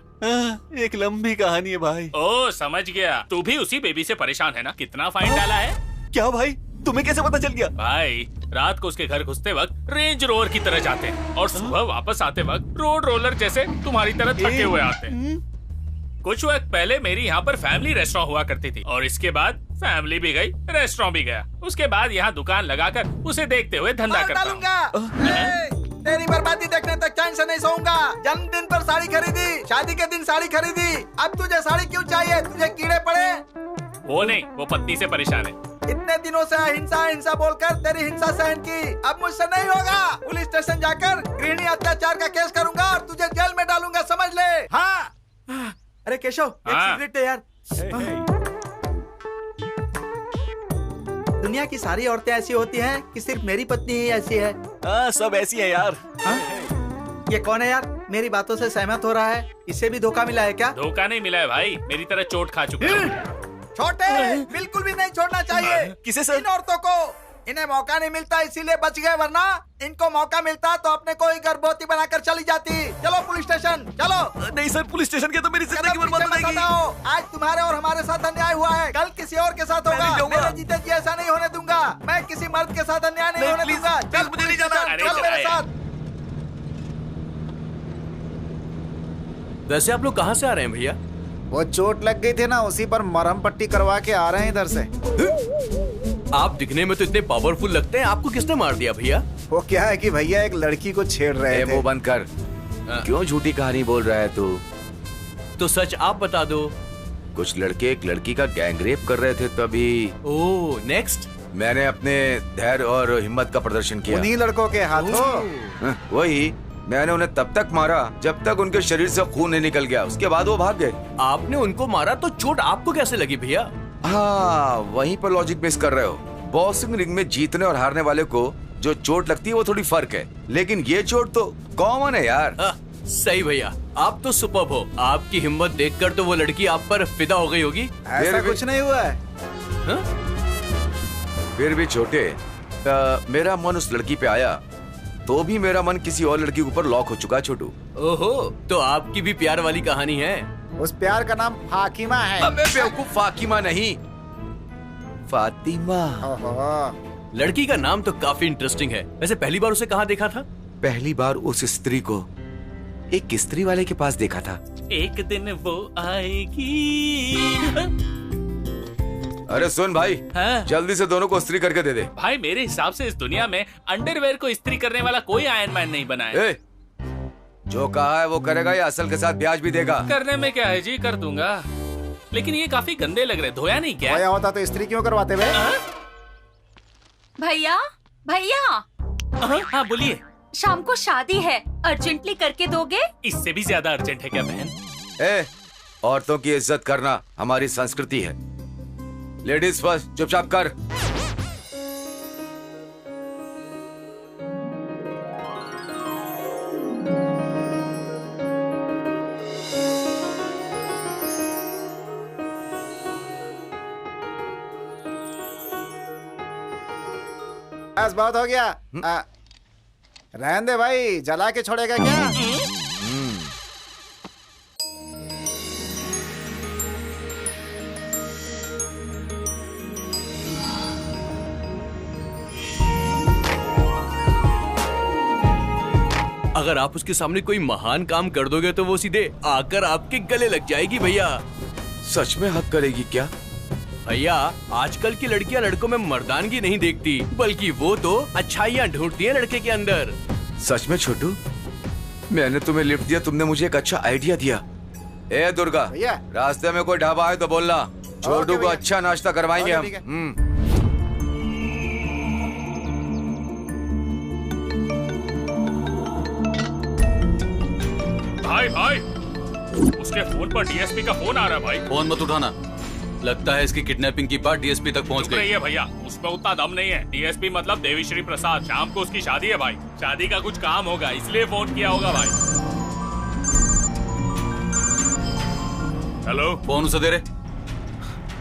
एक लंबी कहानी है भाई। ओ समझ गया, तू भी उसी बेबी से परेशान है ना? कितना फाइन डाला है? क्या भाई, तुम्हें कैसे पता चल गया? भाई रात को उसके घर घुसते वक्त रेंज रोवर की तरह जाते हैं और सुबह वापस आते वक्त रोड रोलर जैसे तुम्हारी तरह थके हुए आते हैं। कुछ वक्त पहले मेरी यहाँ पर फैमिली रेस्टोरेंट हुआ करती थी और इसके बाद फैमिली भी गई, रेस्टोरेंट भी गया। उसके बाद यहाँ दुकान लगाकर उसे देखते हुए धंधा करता हूँ। तेरी बर्बादी देखने तक चैन से नहीं सोऊंगा। जन्मदिन पर साड़ी खरीदी, शादी के दिन साड़ी खरीदी, अब तुझे साड़ी क्यों चाहिए? तुझे कीड़े पड़े? वो नहीं, वो पत्नी से परेशान है। इतने दिनों से हिंसा हिंसा बोलकर तेरी हिंसा सहन की, अब मुझसे नहीं होगा। पुलिस स्टेशन जाकर गृहिणी अत्याचार का केस करूंगा और तुझे जेल में डालूंगा, समझ ले। हाँ। अरे केशव, एक सिगरेट दे यार। दुनिया की सारी औरतें ऐसी होती हैं कि सिर्फ मेरी पत्नी ही ऐसी है? सब ऐसी है यार। ये कौन है यार? मेरी बातों से सहमत हो रहा है। इससे भी धोखा मिला है क्या? धोखा नहीं मिला है भाई, मेरी तरह चोट खा चुका है। छोटे, बिल्कुल भी नहीं छोड़ना चाहिए। किसे सर? इन औरतों को इन्हें मौका नहीं मिलता इसीलिए बच गए, वरना इनको मौका मिलता तो अपने को ही गर्भवती बनाकर चली जाती। चलो पुलिस स्टेशन चलो। नहीं सर, पुलिस स्टेशन के तो मेरी जिंदगी बर्बाद हो जाएगी। आज तुम्हारे और हमारे साथ अन्याय हुआ है, कल किसी और के साथ होगा। मेरे जीते जी ऐसा नहीं होने दूंगा। मैं किसी मर्द के साथ अन्याय नहीं होने दूंगा। चल मुझे नहीं जाना, चल मेरे साथ। वैसे आप लोग कहाँ से आ रहे हैं भैया? वो चोट लग गई थी ना, उसी पर मरहम पट्टी करवा के आ रहे हैं इधर से। आप दिखने में तो इतने पावरफुल लगते हैं, आपको किसने मार दिया भैया? वो क्या है कि भैया एक लड़की को छेड़ रहे थे। मुंह बंद कर। क्यों झूठी कहानी बोल रहा है तू? तो सच आप बता दो। कुछ लड़के एक लड़की का गैंग रेप कर रहे थे तभी। ओह, नेक्स्ट? मैंने अपने धैर्य और हिम्मत का प्रदर्शन किया। उन्हीं लड़कों के हाथों? वही, मैंने उन्हें तब तक मारा जब तक उनके शरीर से खून नहीं निकल गया। उसके बाद वो भाग गए। आपने उनको मारा तो चोट आपको कैसे लगी भैया? हाँ, वहीं पर लॉजिक मिस कर रहे हो। बॉक्सिंग रिंग में जीतने और हारने वाले को जो चोट लगती है वो थोड़ी फर्क है, लेकिन ये चोट तो कॉमन है यार। सही भैया, आप तो सुपर्ब हो। आपकी हिम्मत देखकर तो वो लड़की आप पर फिदा हो गई होगी। ऐसा कुछ नहीं हुआ है। फिर भी छोटे, मेरा मन उस लड़की पे आया तो भी मेरा मन किसी और लड़की के ऊपर लॉक हो चुका है छोटू। ओहो, तो आपकी भी प्यार वाली कहानी है। उस प्यार का नाम फातिमा है। अबे बेवकूफ, फातिमा नहीं, फातिमा। लड़की का नाम तो काफी इंटरेस्टिंग है। वैसे पहली बार उसे कहाँ देखा था? पहली बार उस स्त्री को एक स्त्री वाले के पास देखा था। एक दिन वो आएगी। अरे सुन भाई, जल्दी से दोनों को इस्त्री करके दे दे। भाई मेरे हिसाब से इस दुनिया में अंडरवेयर को इस्त्री करने वाला कोई आयरन मैन नहीं बना है। जो कहा है वो करेगा या असल के साथ ब्याज भी देगा? करने में क्या है जी, कर दूंगा, लेकिन ये काफी गंदे लग रहे। धोया नहीं क्या? धोया होता तो इस्त्री क्यों करवाते भाई? भैया भैया। हाँ बोलिए। शाम को शादी है, अर्जेंटली करके दोगे? इससे भी ज्यादा अर्जेंट है क्या बहन? औरतों की इज्जत करना हमारी संस्कृति है। लेडीज फर्स्ट, चुपचाप कर। बस बहुत हो गया। रहने दे भाई, जला के छोड़ेगा क्या? अगर आप उसके सामने कोई महान काम कर दोगे तो वो सीधे आकर आपके गले लग जाएगी भैया। सच में हक करेगी क्या? भैया, आजकल की लड़कियां लड़कों में मर्दानगी नहीं देखती, बल्कि वो तो अच्छाइयाँ ढूंढती हैं लड़के के अंदर। सच में छोटू, मैंने तुम्हें लिफ्ट दिया, तुमने मुझे एक अच्छा आइडिया दिया। ए दुर्गा, रास्ते में कोई ढाबा है तो बोलना, छोटू को अच्छा नाश्ता करवाएंगे हम। भाई भाई, उसके फोन पर डीएसपी का फोन आ रहा है भाई। फोन मत उठाना, लगता है इसकी किडनैपिंग की बात डीएसपी तक पहुंच गई है भैया। उसमें उतना दम नहीं है। डीएसपी मतलब देवीश्री प्रसाद। शाम को उसकी शादी है भाई, शादी का कुछ काम होगा इसलिए फोन किया होगा भाई। हेलो, फोन उसे दे रे।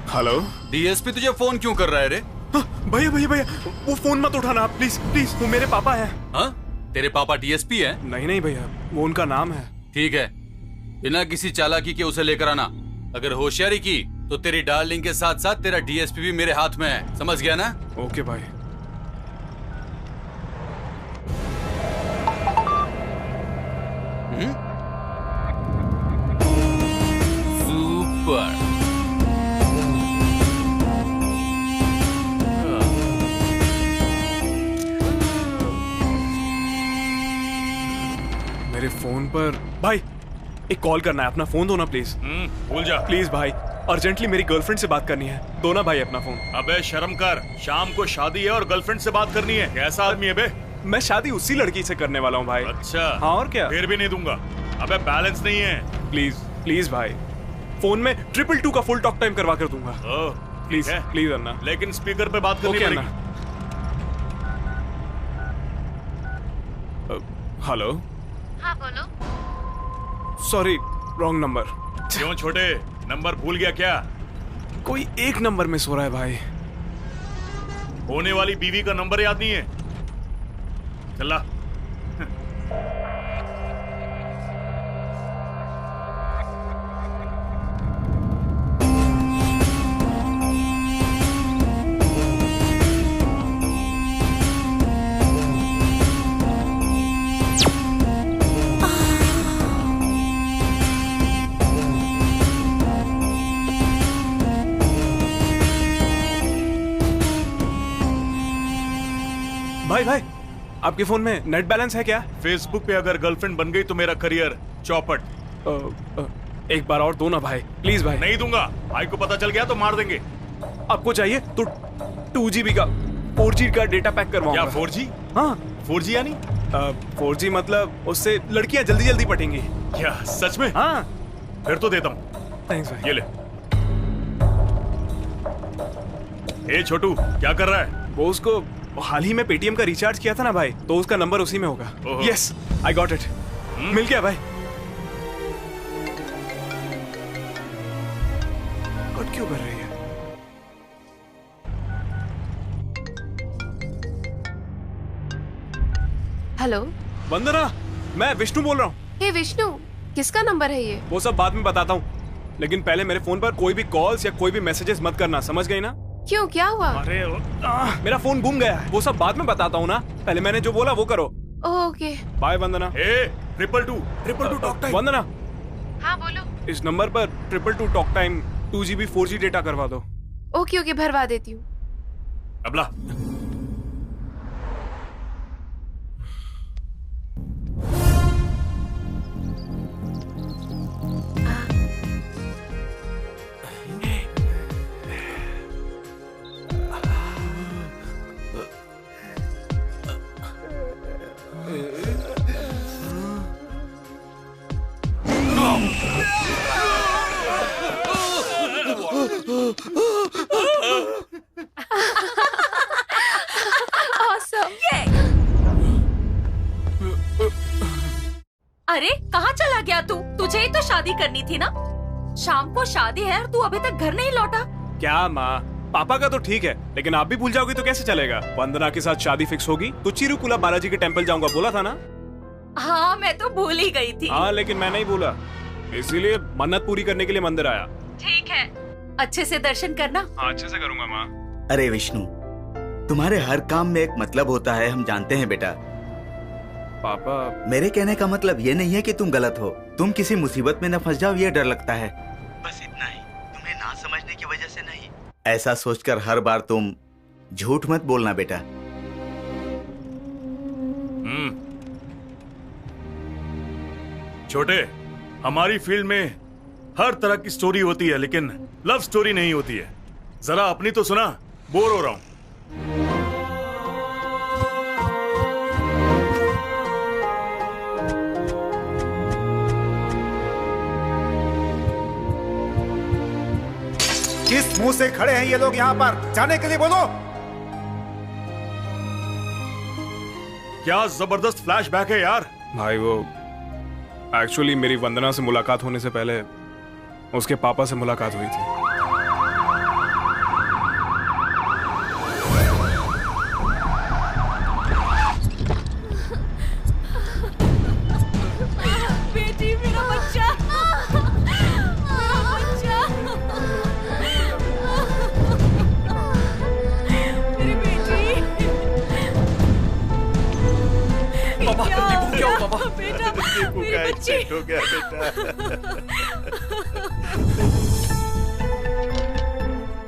हेलो, डीएसपी तुझे फोन क्यों कर रहा है रे? भैया भैया भैया, वो फोन मत उठाना प्लीज प्लीज, वो मेरे पापा हैं। हाँ, तेरे पापा डीएसपी हैं? नहीं नहीं भैया, वो उनका नाम है। ठीक है, बिना किसी चालाकी के उसे लेकर आना। अगर होशियारी की तो तेरी डार्लिंग के साथ साथ तेरा डीएसपी भी मेरे हाथ में है, समझ गया ना? ओके भाई। पर भाई एक कॉल करना है, अपना फोन दो ना प्लीज। भूल जा प्लीज भाई, अर्जेंटली मेरी गर्लफ्रेंड से बात करनी है। दो ना भाई अपना फोन। अबे शर्म कर, शाम को शादी है और गर्लफ्रेंड से बात करनी है। कैसा आदमी है बे? मैं शादी उसी लड़की से करने वाला हूँ भाई। अच्छा हाँ और क्या? फिर भी नहीं दूंगा। अबे बैलेंस नहीं है। प्लीज प्लीज भाई, फोन में 222 का फुल टॉक टाइम करवा कर दूंगा। प्लीज प्लीज अन्ना। लेकिन स्पीकर पे बात करनी पड़ेगी। हेलो। हाँ बोलो। Sorry, wrong number. क्यों छोटे, नंबर भूल गया क्या? कोई एक नंबर मिस हो रहा है भाई। होने वाली बीवी का नंबर याद नहीं है? चला। भाई भाई, आपके फोन में नेट बैलेंस है क्या? फेसबुक पे अगर गर्लफ्रेंड बन गई तो मेरा करियर चौपट। एक बार और दो ना भाई, प्लीज भाई। नहीं दूंगा, भाई को पता चल गया तो मार देंगे। आपको चाहिए तो 2GB का 4G का डेटा पैक करवाऊंगा। क्या 4G? हाँ 4G यानी? 4G मतलब उससे लड़कियां जल्दी जल्दी पटेंगी। क्या सच में? हाँ फिर तो देता हूँ। थैंक्स भाई। ये ले। ए छोटू, क्या कर रहा है? वो उसको हाल ही में पेटीएम का रिचार्ज किया था ना भाई, तो उसका नंबर उसी में होगा। Yes, I got it. मिल गया भाई। कट क्यों कर रही है? हेलो वंदना, मैं विष्णु बोल रहा हूँ। हे विष्णु, किसका नंबर है ये? वो सब बाद में बताता हूँ, लेकिन पहले मेरे फोन पर कोई भी कॉल्स या कोई भी मैसेजेस मत करना, समझ गई ना? क्यों, क्या हुआ? अरे मेरा फोन गुम गया है। वो सब बाद में बताता हूँ ना, पहले मैंने जो बोला वो करो। ओके बाय वंदना। 222 टॉक टाइम। वंदना, हाँ बोलो। इस नंबर पर 222 talk time 2GB 4G data करवा दो। ओके ओके, भरवा देती हूँ। अबला अरे कहाँ चला गया तू? तुझे ही तो शादी करनी थी ना। शाम को शादी है और तू अभी तक घर नहीं लौटा। क्या माँ, पापा का तो ठीक है, लेकिन आप भी भूल जाओगी तो कैसे चलेगा? वंदना के साथ शादी फिक्स होगी तो चिरुकुला बालाजी के टेम्पल जाऊंगा, बोला था ना? हाँ मैं तो भूल ही गई थी। हाँ लेकिन मैं नहीं भूला, इसीलिए मन्नत पूरी करने के लिए मंदिर आया। ठीक है, अच्छे से दर्शन करना। हाँ अच्छे से करूंगा माँ। अरे विष्णु, तुम्हारे हर काम में एक मतलब होता है, हम जानते हैं बेटा। पापा, मेरे कहने का मतलब ये नहीं है कि तुम गलत हो, तुम किसी मुसीबत में न फंस जाओ ये डर लगता है, बस इतना ही। तुम्हें ना समझने की वजह से नहीं। ऐसा सोचकर हर बार तुम झूठ मत बोलना बेटा। छोटे, हमारी फील्ड में हर तरह की स्टोरी होती है, लेकिन लव स्टोरी नहीं होती है। जरा अपनी तो सुना, बोर हो रहा हूं। किस मुंह से खड़े हैं ये लोग यहाँ पर? जाने के लिए बोलो। क्या जबरदस्त फ्लैशबैक है यार। भाई वो एक्चुअली मेरी वंदना से मुलाकात होने से पहले उसके पापा से मुलाकात हुई थी। बेटी, मेरा बच्चा, मेरी बेटी। पापा, दीपू क्या हुआ पापा? बेटा, दीपू का एक्सीडेंट हो गया बेटा।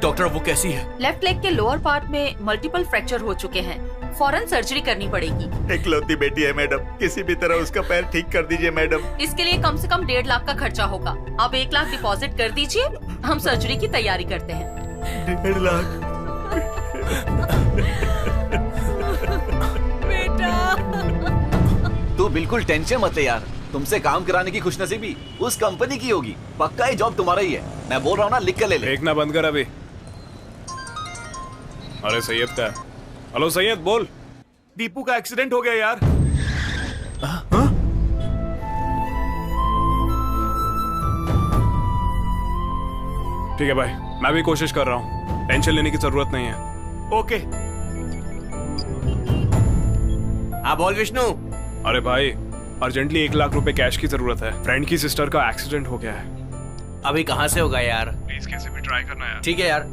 डॉक्टर वो कैसी है? लेफ्ट लेग के लोअर पार्ट में मल्टीपल फ्रैक्चर हो चुके हैं। फौरन सर्जरी करनी पड़ेगी। इकलौती बेटी है मैडम, किसी भी तरह उसका पैर ठीक कर दीजिए मैडम। इसके लिए कम से कम 1.5 लाख का खर्चा होगा। आप 1 लाख डिपॉजिट कर दीजिए, हम सर्जरी की तैयारी करते हैं। 1.5 लाख? तू बिल्कुल टेंशन मत ले यार, तुमसे काम कराने की खुशनसीबी उस कंपनी की होगी। पक्का ये जॉब तुम्हारा ही है, मैं बोल रहा हूँ ना, लिख कर ले ले। देखना बंद कर अभी। अरे सैयद का है। हेलो सैयद, बोल। दीपू का एक्सीडेंट हो गया यार। ठीक है भाई, मैं भी कोशिश कर रहा हूँ, टेंशन लेने की जरूरत नहीं है। ओके। हाँ बोल विष्णु। अरे भाई, अर्जेंटली 1 लाख रुपए कैश की जरूरत है। फ्रेंड की सिस्टर का एक्सीडेंट हो गया है। अभी कहाँ से होगा यार? प्लीज कैसे भी ट्राई करना यार। ठीक है यार,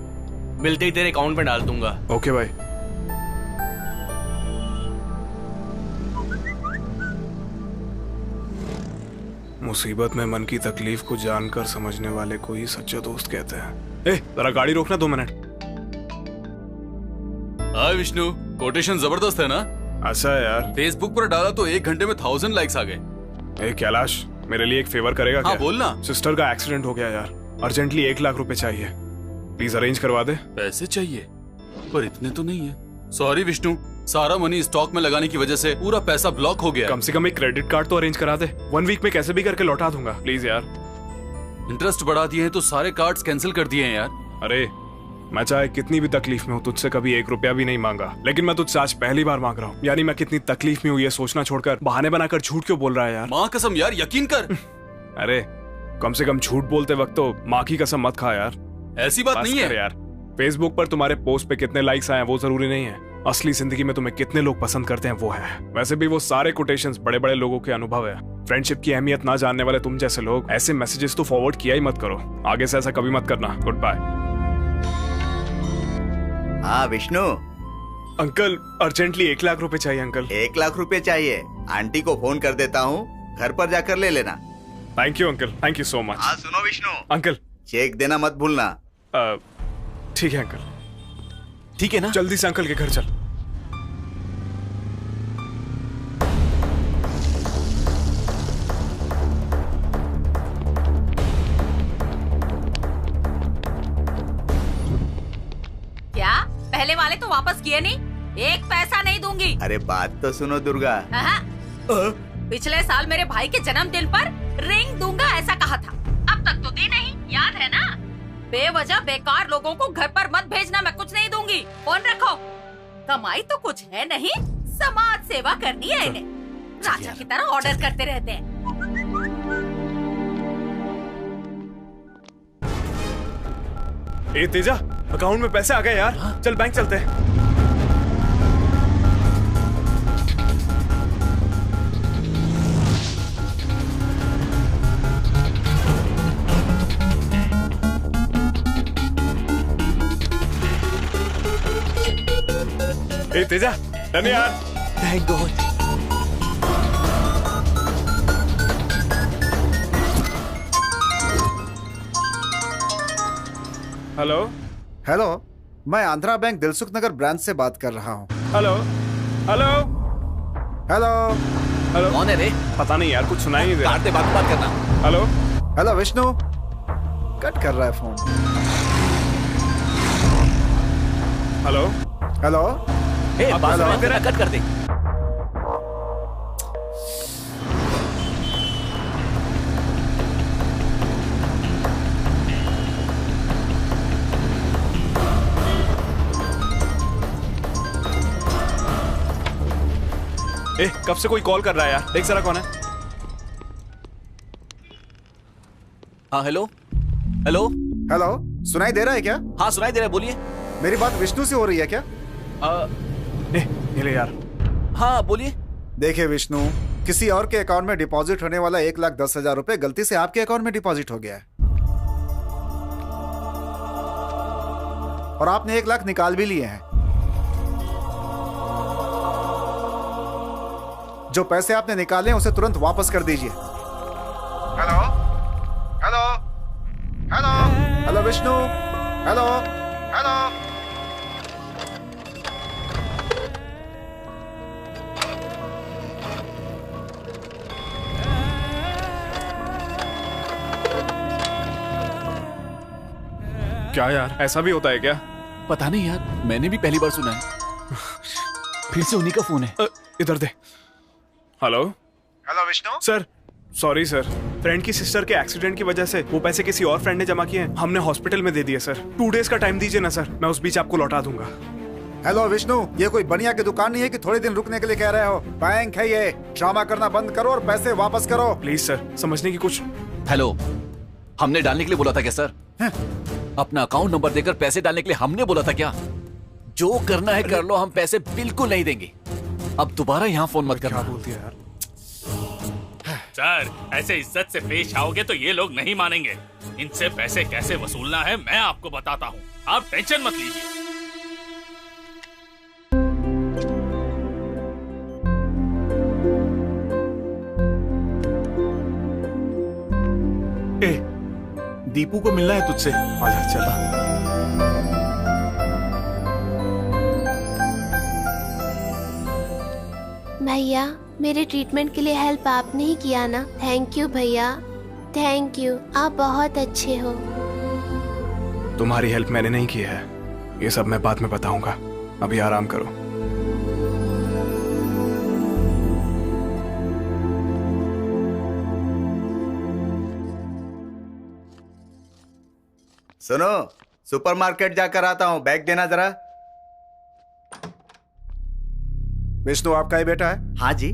मिलते ही तेरे अकाउंट में डाल दूंगा। ओके भाई। मुसीबत में मन की तकलीफ को जानकर समझने वाले को ही सच्चा दोस्त कहते हैं। जरा गाड़ी रोकना 2 मिनट। हाय विष्णु, कोटेशन जबरदस्त है ना? ऐसा है यार, फेसबुक पर डाला तो 1 घंटे में 1000 लाइक्स आ गए। कैलाश, मेरे लिए एक फेवर करेगा क्या? हाँ बोलना। सिस्टर का एक्सीडेंट हो गया यार, अर्जेंटली 1 लाख रुपए चाहिए, प्लीज अरेंज करवा दे। पैसे चाहिए पर इतने तो नहीं है। सॉरी विष्णु, सारा मनी स्टॉक में लगाने की वजह से पूरा पैसा ब्लॉक हो गया। कम से कम एक क्रेडिट कार्ड तो अरेंज करा दे, 1 वीक में कैसे भी करके लौटा दूंगा, प्लीज यार। इंटरेस्ट बढ़ा दिए हैं तो सारे कार्ड्स कैंसिल कर दिए हैं यार। अरे मैं चाहे कितनी भी तकलीफ में हूँ, तुझसे कभी 1 रुपया भी नहीं मांगा, लेकिन मैं तुझसे आज पहली बार मांग रहा हूँ। यानी मैं कितनी तकलीफ में हूँ ये सोचना छोड़कर बहाने बनाकर झूठ क्यों बोल रहा है यार? माँ कसम यार, यकीन कर। अरे कम से कम झूठ बोलते वक्त तो माँ की कसम मत खा यार। ऐसी बात नहीं है यार। फेसबुक पर तुम्हारे पोस्ट पे कितने लाइक्स आए वो जरूरी नहीं है, असली जिंदगी में तुम्हें कितने लोग पसंद करते हैं वो है। वैसे भी वो सारे कोटेशंस बड़े बड़े लोगों के अनुभव है। फ्रेंडशिप की अहमियत ना जानने वाले तुम जैसे लोग ऐसे मैसेजेस तो फॉरवर्ड किया ही मत करो। आगे से ऐसा कभी मत करना। Good bye. हाँ विष्णु। अंकल, अर्जेंटली 1 लाख रुपए चाहिए अंकल। 1 लाख रुपए चाहिए? आंटी को फोन कर देता हूँ, घर पर जाकर ले लेना। Thank you uncle, thank you so much. हाँ सुनो विष्णु अंकल, चेक देना मत भूलना। ठीक है अंकल। ठीक है ना? जल्दी से अंकल के घर चल। क्या पहले वाले तो वापस किए नहीं? 1 पैसा नहीं दूंगी। अरे बात तो सुनो दुर्गा। पिछले साल मेरे भाई के जन्मदिन पर रिंग दूंगा ऐसा कहा था, अब तक तो दी नहीं, याद है ना? बेवजह बेकार लोगों को घर पर मत भेजना, मैं कुछ नहीं दूंगी। फोन रखो। कमाई तो कुछ है नहीं, समाज सेवा करनी है इन्हें। राजा की तरह ऑर्डर करते रहते हैं। ए तेजा, अकाउंट में पैसे आ गए यार। चल बैंक चलते हैं। ए तेजा, डन यार। Thank God. हेलो हेलो, मैं आंध्रा बैंक दिलसुख नगर ब्रांच से बात कर रहा हूँ। Hello hello hello hello. कौन है रे? पता नहीं यार, कुछ सुनाई नहीं दे रहा। बात करना। हेलो हेलो विष्णु, कट कर रहा है फोन। Hello hello. कट कर दे। कब से कोई कॉल कर रहा है यार, देख जरा कौन है। हाँ हेलो हेलो हेलो, सुनाई दे रहा है क्या? हाँ सुनाई दे रहा है, बोलिए। मेरी बात विष्णु से हो रही है क्या? ले यार। हाँ बोलिए। देखिए विष्णु, किसी और के अकाउंट में डिपॉजिट होने वाला 1,10,000 रुपए गलती से आपके अकाउंट में डिपॉजिट हो गया है और आपने 1 लाख निकाल भी लिए हैं। जो पैसे आपने निकाले उसे तुरंत वापस कर दीजिए। Hello hello hello hello Vishnu, hello hello. क्या यार, ऐसा भी होता है क्या? पता नहीं यार, मैंने भी पहली बार सुना है। फिर से उन्हीं का फोन है। इधर दे। Hello hello Vishnu sir, sorry sir, friend की सिस्टर के एक्सीडेंट की वजह से वो पैसे किसी और फ्रेंड ने जमा किए हैं, हमने हॉस्पिटल में दे दिए सर। 2 डेज का टाइम दीजिए ना सर, मैं उस बीच आपको लौटा दूंगा। हेलो विष्णु, ये कोई बनिया की दुकान नहीं है कि थोड़े दिन रुकने के लिए कह रहे हो। बैंक है ये, ड्रामा करना बंद करो और पैसे वापस करो। प्लीज सर, समझने की कुछ। हेलो, हमने डालने के लिए बोला था क्या सर? अपना अकाउंट नंबर देकर पैसे डालने के लिए हमने बोला था क्या? जो करना है कर लो, हम पैसे बिल्कुल नहीं देंगे। अब दोबारा यहाँ फोन मत करना। बोल दिया यार। सर, ऐसे इज्जत से पेश आओगे तो ये लोग नहीं मानेंगे। इनसे पैसे कैसे वसूलना है मैं आपको बताता हूँ, आप टेंशन मत लीजिए। दीपू को मिलना है तुझसे। आजा चला। भैया, मेरे ट्रीटमेंट के लिए हेल्प आपने ही किया ना। थैंक यू भैया, थैंक यू, आप बहुत अच्छे हो। तुम्हारी हेल्प मैंने नहीं की है, ये सब मैं बाद में बताऊंगा। अभी आराम करो। सुनो, सुपरमार्केट जाकर आता हूँ, बैग देना जरा। विष्णु आपका ही बेटा है? हाँ जी,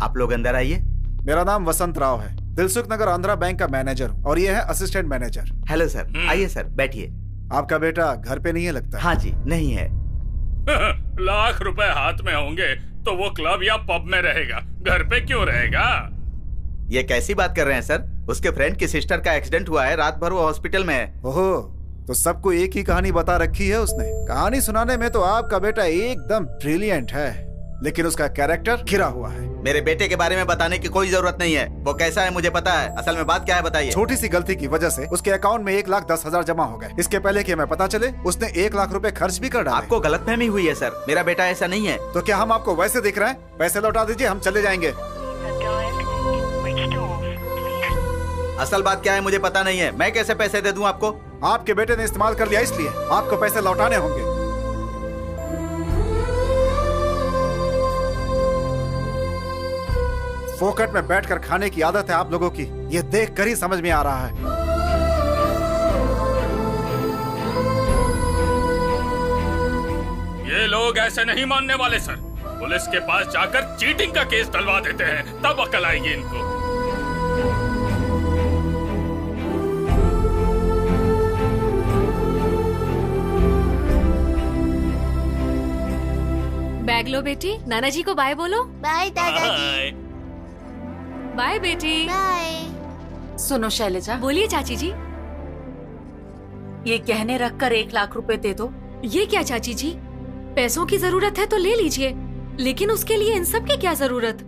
आप लोग अंदर आइए। मेरा नाम वसंत राव है, दिलसुख नगर आंध्रा बैंक का मैनेजर हूँ और ये है असिस्टेंट मैनेजर। हेलो सर, आइए सर, बैठिए। आपका बेटा घर पे नहीं है लगता? हाँ जी, नहीं है। लाख रुपए हाथ में होंगे तो वो क्लब या पब में रहेगा, घर पे क्यों रहेगा? ये कैसी बात कर रहे हैं सर? उसके फ्रेंड की सिस्टर का एक्सीडेंट हुआ है, रात भर वो हॉस्पिटल में है। ओहो, तो सबको एक ही कहानी बता रखी है उसने। कहानी सुनाने में तो आपका बेटा एकदम ब्रिलियंट है, लेकिन उसका कैरेक्टर गिरा हुआ है। मेरे बेटे के बारे में बताने की कोई जरूरत नहीं है, वो कैसा है मुझे पता है। असल में बात क्या है बताइए। छोटी सी गलती की वजह से उसके अकाउंट में 1,10,000 जमा हो गए। इसके पहले कि हमें पता चले उसने 1 लाख रुपए खर्च भी कर डाले। आपको गलतफहमी हुई है सर, मेरा बेटा ऐसा नहीं है। तो क्या हम आपको वैसे दिख रहे हैं? पैसे लौटा दीजिए, हम चले जाएंगे। असल बात क्या है मुझे पता नहीं है, मैं कैसे पैसे दे दूं आपको? आपके बेटे ने इस्तेमाल कर लिया, इसलिए आपको पैसे लौटाने होंगे। फोकट में बैठकर खाने की आदत है आप लोगों की, ये देखकर ही समझ में आ रहा है। ये लोग ऐसे नहीं मानने वाले सर। पुलिस के पास जाकर चीटिंग का केस डलवा देते हैं, तब अकल आएगी इनको। बैग लो बेटी, नाना जी को बाय बोलो। बाय दादाजी। बाय बेटी। बाय। सुनो शैलजा। बोलिए चाची जी। ये गहने रखकर 1 लाख रुपए दे दो। ये क्या चाची जी, पैसों की जरूरत है तो ले लीजिए, लेकिन उसके लिए इन सब की क्या जरूरत?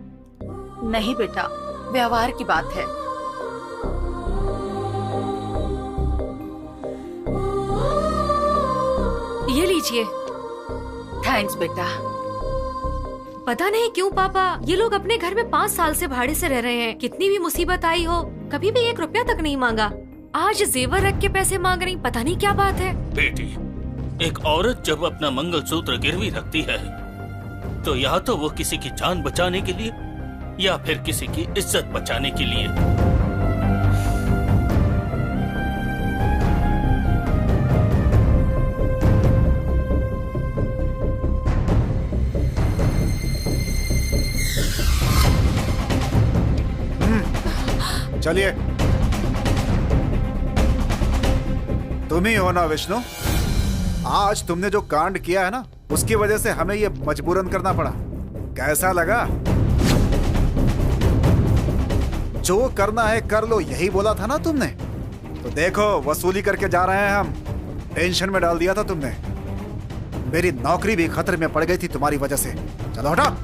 नहीं बेटा, व्यवहार की बात है। ये लीजिए। थैंक्स बेटा। पता नहीं क्यों पापा, ये लोग अपने घर में 5 साल से भाड़े से रह रहे हैं। कितनी भी मुसीबत आई हो, कभी भी 1 रुपया तक नहीं मांगा। आज जेवर रख के पैसे मांग रही, पता नहीं क्या बात है। बेटी, एक औरत जब अपना मंगलसूत्र गिरवी रखती है तो या तो वो किसी की जान बचाने के लिए या फिर किसी की इज्जत बचाने के लिए। चलिए। तुम ही हो ना विष्णु? आज तुमने जो कांड किया है ना, उसकी वजह से हमें ये मजबूरन करना पड़ा। कैसा लगा? जो करना है कर लो, यही बोला था ना तुमने। तो देखो, वसूली करके जा रहे हैं हम। टेंशन में डाल दिया था तुमने। मेरी नौकरी भी खतरे में पड़ गई थी तुम्हारी वजह से। चलो हटा।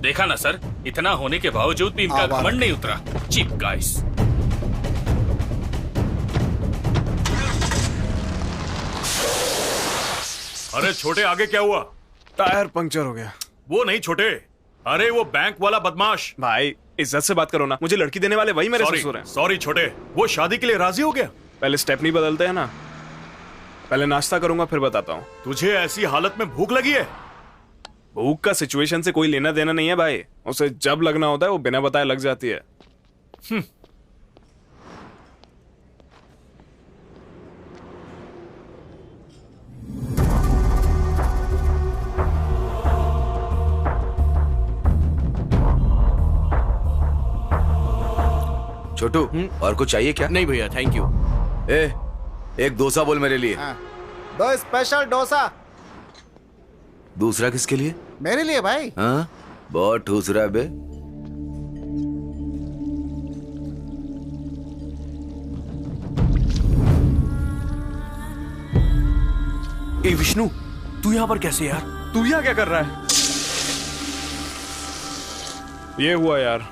देखा ना सर, इतना होने के बावजूद भी इनका घमंड नहीं उतरा। Cheap guys. अरे छोटे, आगे क्या हुआ? टायर पंक्चर हो गया। वो नहीं छोटे, अरे वो बैंक वाला बदमाश। भाई इज्जत से बात करो ना, मुझे लड़की देने वाले वही मेरे ससुर हैं। सॉरी छोटे, वो शादी के लिए राजी हो गया? पहले स्टेप नहीं बदलते हैं ना, पहले नाश्ता करूंगा फिर बताता हूँ। तुझे ऐसी हालत में भूख लगी है? भूख का सिचुएशन से कोई लेना देना नहीं है भाई, उसे जब लगना होता है वो बिना बताए लग जाती है। छोटू, और कुछ चाहिए क्या? नहीं भैया, थैंक यू। एक डोसा बोल मेरे लिए। दो स्पेशल डोसा। दूसरा किसके लिए? मेरे लिए भाई। हाँ, बहुत ठूस रहा है बे। ए विष्णु, तू यहाँ पर कैसे यार? तू यहाँ क्या कर रहा है? ये हुआ यार।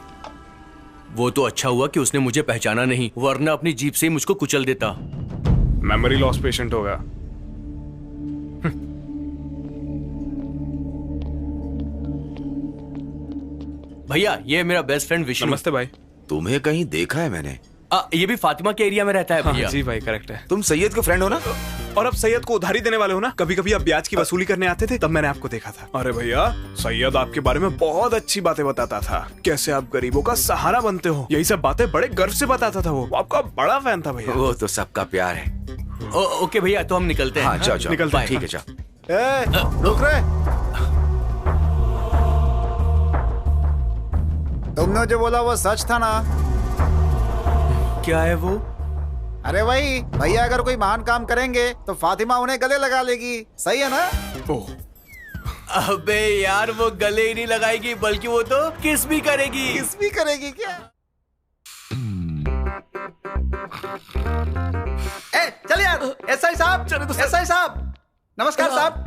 वो तो अच्छा हुआ कि उसने मुझे पहचाना नहीं, वरना अपनी जीप से ही मुझको कुचल देता। मेमोरी लॉस पेशेंट होगा। भैया, ये मेरा बेस्ट फ्रेंड विष्णु। नमस्ते भाई। तुम्हें कहीं देखा है मैंने? ये भी फातिमा के एरिया में रहता है भैया। हाँ, जी भाई करेक्ट है। तुम सैयद के फ्रेंड हो ना? और अब सैयद को उधारी देने वाले हो ना? कभी कभी आप ब्याज की वसूली करने आते थे, तब मैंने आपको देखा था। अरे भैया, सैयद आपके बारे में बहुत अच्छी बातें बताता था, कैसे आप गरीबों का सहारा बनते हो, यही सब बातें बड़े गर्व से बताता था। वो आपका बड़ा फैन था भैया। वो तो सबका प्यार है। ओके भैया, तो हम निकलते हैं। हाँ जाओ जाओ, निकलते हैं। ठीक है जाओ। रुक रहे। तुमने जो बोला वो सच था ना? क्या है वो? अरे वही, भैया अगर कोई महान काम करेंगे तो फातिमा उन्हें गले लगा लेगी, सही है ना? अबे यार, वो गले ही नहीं लगाएगी बल्कि वो तो किस भी करेगी। किस भी करेगी क्या? चल यार, एसआई साहब, एसआई साहब, नमस्कार साहब।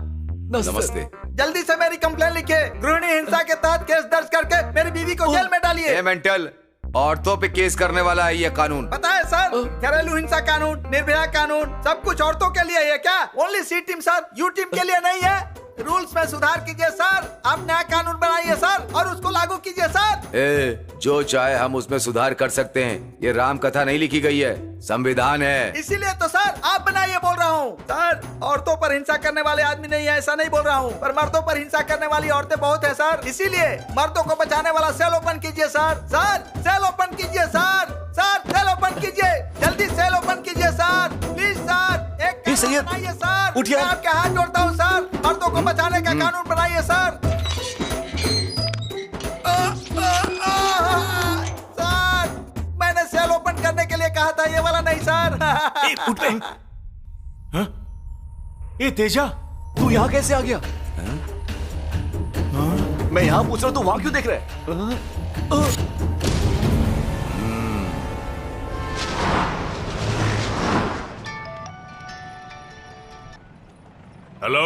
नमस्ते। जल्दी से मेरी कंप्लेन लिखिए। गृहिणी हिंसा के तहत केस दर्ज करके मेरी बीवी को जेल में डालिए। मेंटल, औरतों पे केस करने वाला है ये कानून। पता है सर, घरेलू हिंसा कानून, निर्भया कानून, सब कुछ औरतों के लिए है क्या? Only C team sir, U team के लिए नहीं है। रूल्स में सुधार कीजिए सर, आप नया कानून बनाइए सर और उसको लागू कीजिए सर। जो चाहे हम उसमें सुधार कर सकते हैं। ये राम कथा नहीं लिखी गई है, संविधान है। इसीलिए तो सर आप बनाइए बोल रहा हूँ। सर, औरतों पर हिंसा करने वाले आदमी नहीं है ऐसा नहीं बोल रहा हूँ, पर मर्दों पर हिंसा करने वाली औरतें बहुत है सर। इसीलिए मर्दों को बचाने वाला सेल ओपन कीजिए सर। सर, सेल ओपन कीजिए सर। सर, सेल ओपन कीजिए, जल्दी सेल ओपन कीजिए सर, प्लीज सर। एक कानून बनाइए सर, मैं आपके हाथ जोड़ता हूँ सर, मर्दों को बचाने का कानून बनाइए सर। सर, मैंने सेल ओपन करने के लिए कहा था, ये वाला नहीं सर। उठ पे। हाँ? ए तेजा, तू यहाँ कैसे आ गया? मैं यहाँ पूछ रहा हूँ, तू वहां क्यों देख रहा है? हेलो,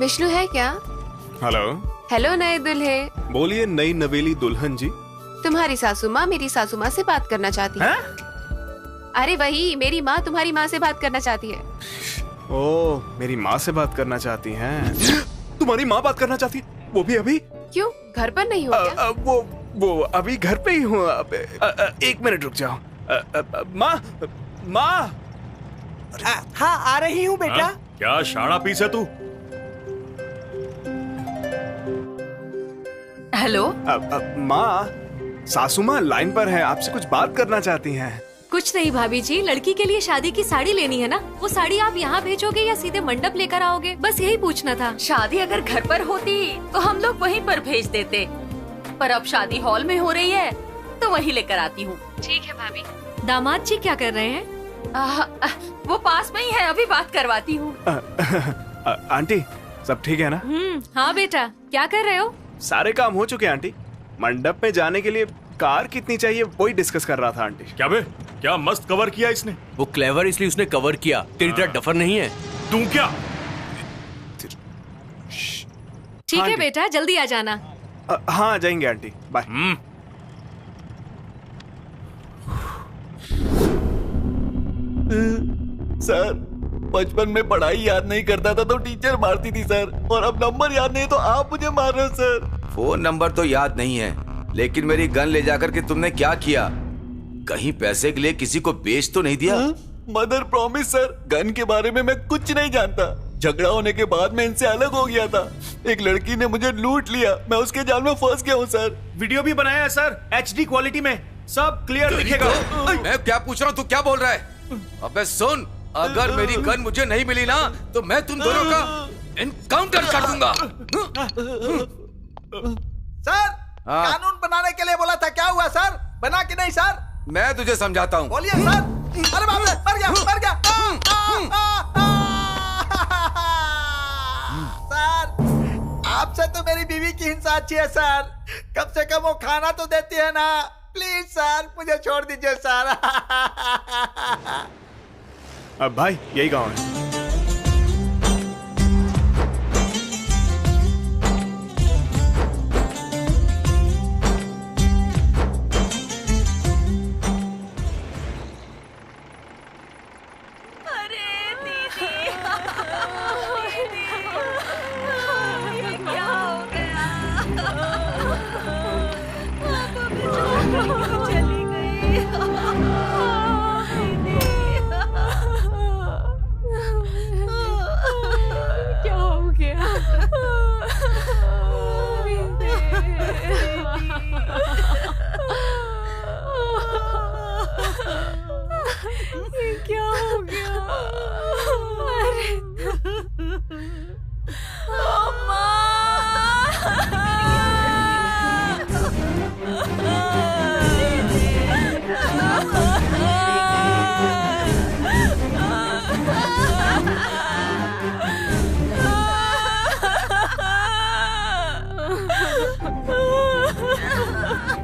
विष्णु है क्या? हेलो। हेलो नए दुल्हे। बोलिए नई नवेली दुल्हन जी। तुम्हारी सासू माँ मेरी सासू माँ से बात करना चाहती है। अरे वही, मेरी माँ तुम्हारी माँ से बात करना चाहती है। ओ, मेरी माँ से बात करना चाहती हैं? तुम्हारी माँ बात करना चाहती है? वो भी अभी? क्यों, घर पर नहीं हो क्या? वो अभी घर पे ही हूँ। एक मिनट रुक जाओ। माँ, माँ। हाँ आ रही हूँ बेटा। क्या शाना पीस है तू? हेलो। माँ, सासू माँ लाइन पर है, आपसे कुछ बात करना चाहती हैं। कुछ नहीं भाभी जी, लड़की के लिए शादी की साड़ी लेनी है ना, वो साड़ी आप यहाँ भेजोगे या सीधे मंडप लेकर आओगे? बस यही पूछना था। शादी अगर घर पर होती तो हम लोग वहीं पर भेज देते, पर अब शादी हॉल में हो रही है तो वहीं लेकर आती हूँ। ठीक है भाभी। दामाद जी क्या कर रहे हैं? वो पास में ही है, अभी बात करवाती हूँ। आंटी, सब ठीक है ना? हाँ बेटा, क्या कर रहे हो? सारे काम हो चुके हैं आंटी। मंडप में जाने के लिए कार कितनी चाहिए वही डिस्कस कर रहा था आंटी। क्या बे, क्या मस्त कवर किया इसने। वो क्लेवर इसलिए उसने कवर किया, तेरी तरह डफर नहीं है। तू क्या? ठीक है बेटा, जल्दी आ जाना। हाँ जाएंगे आंटी, बाय। सर, बचपन में पढ़ाई याद नहीं करता था तो टीचर मारती थी सर, और अब नंबर याद नहीं तो आप मुझे मार रहे हो सर। फोन नंबर तो याद नहीं है, लेकिन मेरी गन ले जाकर के तुमने क्या किया? कहीं पैसे के लिए किसी को बेच तो नहीं दिया? मदर प्रॉमिस सर, गन के बारे में मैं कुछ नहीं जानता। झगड़ा होने के बाद मैं इनसे अलग हो गया था। एक लड़की ने मुझे लूट लिया, मैं उसके जाल में फंस गया हूँ सर। वीडियो भी बनाया है सर, HD क्वालिटी में, सब क्लियर दिखेगा। मैं क्या पूछ रहा हूँ, तू क्या बोल रहा है? अबे सुन, अगर मेरी गन मुझे नहीं मिली ना तो मैं तुम दोनों का एनकाउंटर कर दूंगा। सर, कानून बनाने के लिए बोला था, क्या हुआ सर? बना कि नहीं सर? मैं तुझे समझाता हूँ। बोलिए सर। अरे बाप रे, मर गया, मर गया। सर, आपसे तो मेरी बीवी की हिंसा अच्छी है सर, कम से कम वो खाना तो देती है ना। प्लीज सर, मुझे छोड़ दीजिए सर। अब भाई यही गांव है।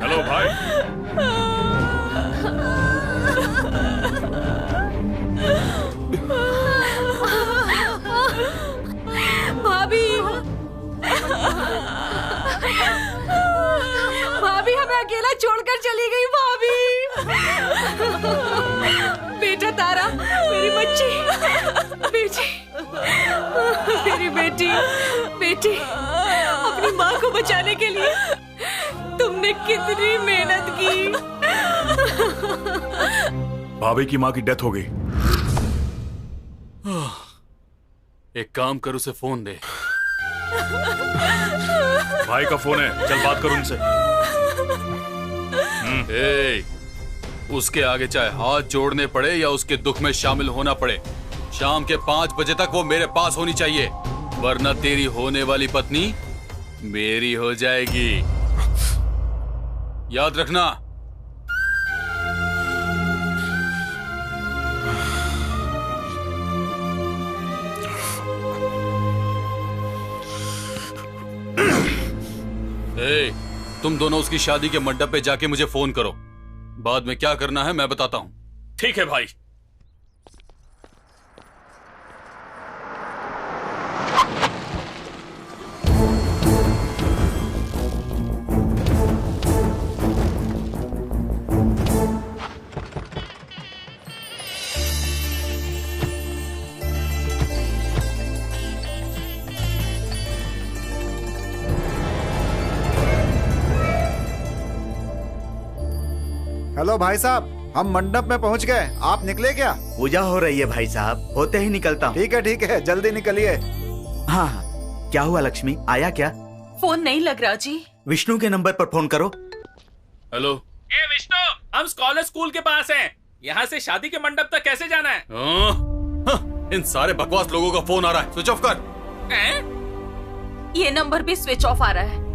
हेलो भाई। भाभी, भाभी हमें अकेला छोड़कर चली गई भाभी। बेटा तारा, मेरी बच्ची, बेटी, मेरी बेटी, बेटी, अपनी माँ को बचाने के लिए तुमने कितनी मेहनत की। भाभी की माँ की डेथ हो गई। एक काम कर, उसे फोन दे। भाई का फोन है, चल बात कर उनसे। उसके आगे चाहे हाथ जोड़ने पड़े या उसके दुख में शामिल होना पड़े, शाम के 5 बजे तक वो मेरे पास होनी चाहिए, वरना तेरी होने वाली पत्नी मेरी हो जाएगी। याद रखना। तुम दोनों उसकी शादी के मंडप पे जाके मुझे फोन करो। बाद में क्या करना है मैं बताता हूं। ठीक है भाई। हेलो भाई साहब, हम मंडप में पहुंच गए, आप निकले क्या? पूजा हो रही है भाई साहब, होते ही निकलता हूँ। ठीक है, जल्दी निकलिए। हाँ हाँ, क्या हुआ लक्ष्मी, आया क्या? फोन नहीं लग रहा जी। विष्णु के नंबर पर फोन करो। हेलो। ए विष्णु, हम स्कॉलर स्कूल के पास हैं। यहाँ से शादी के मंडप तक कैसे जाना है? इन सारे बकवास लोगों का फोन आ रहा है, स्विच ऑफ कर। ये नंबर भी स्विच ऑफ आ रहा है।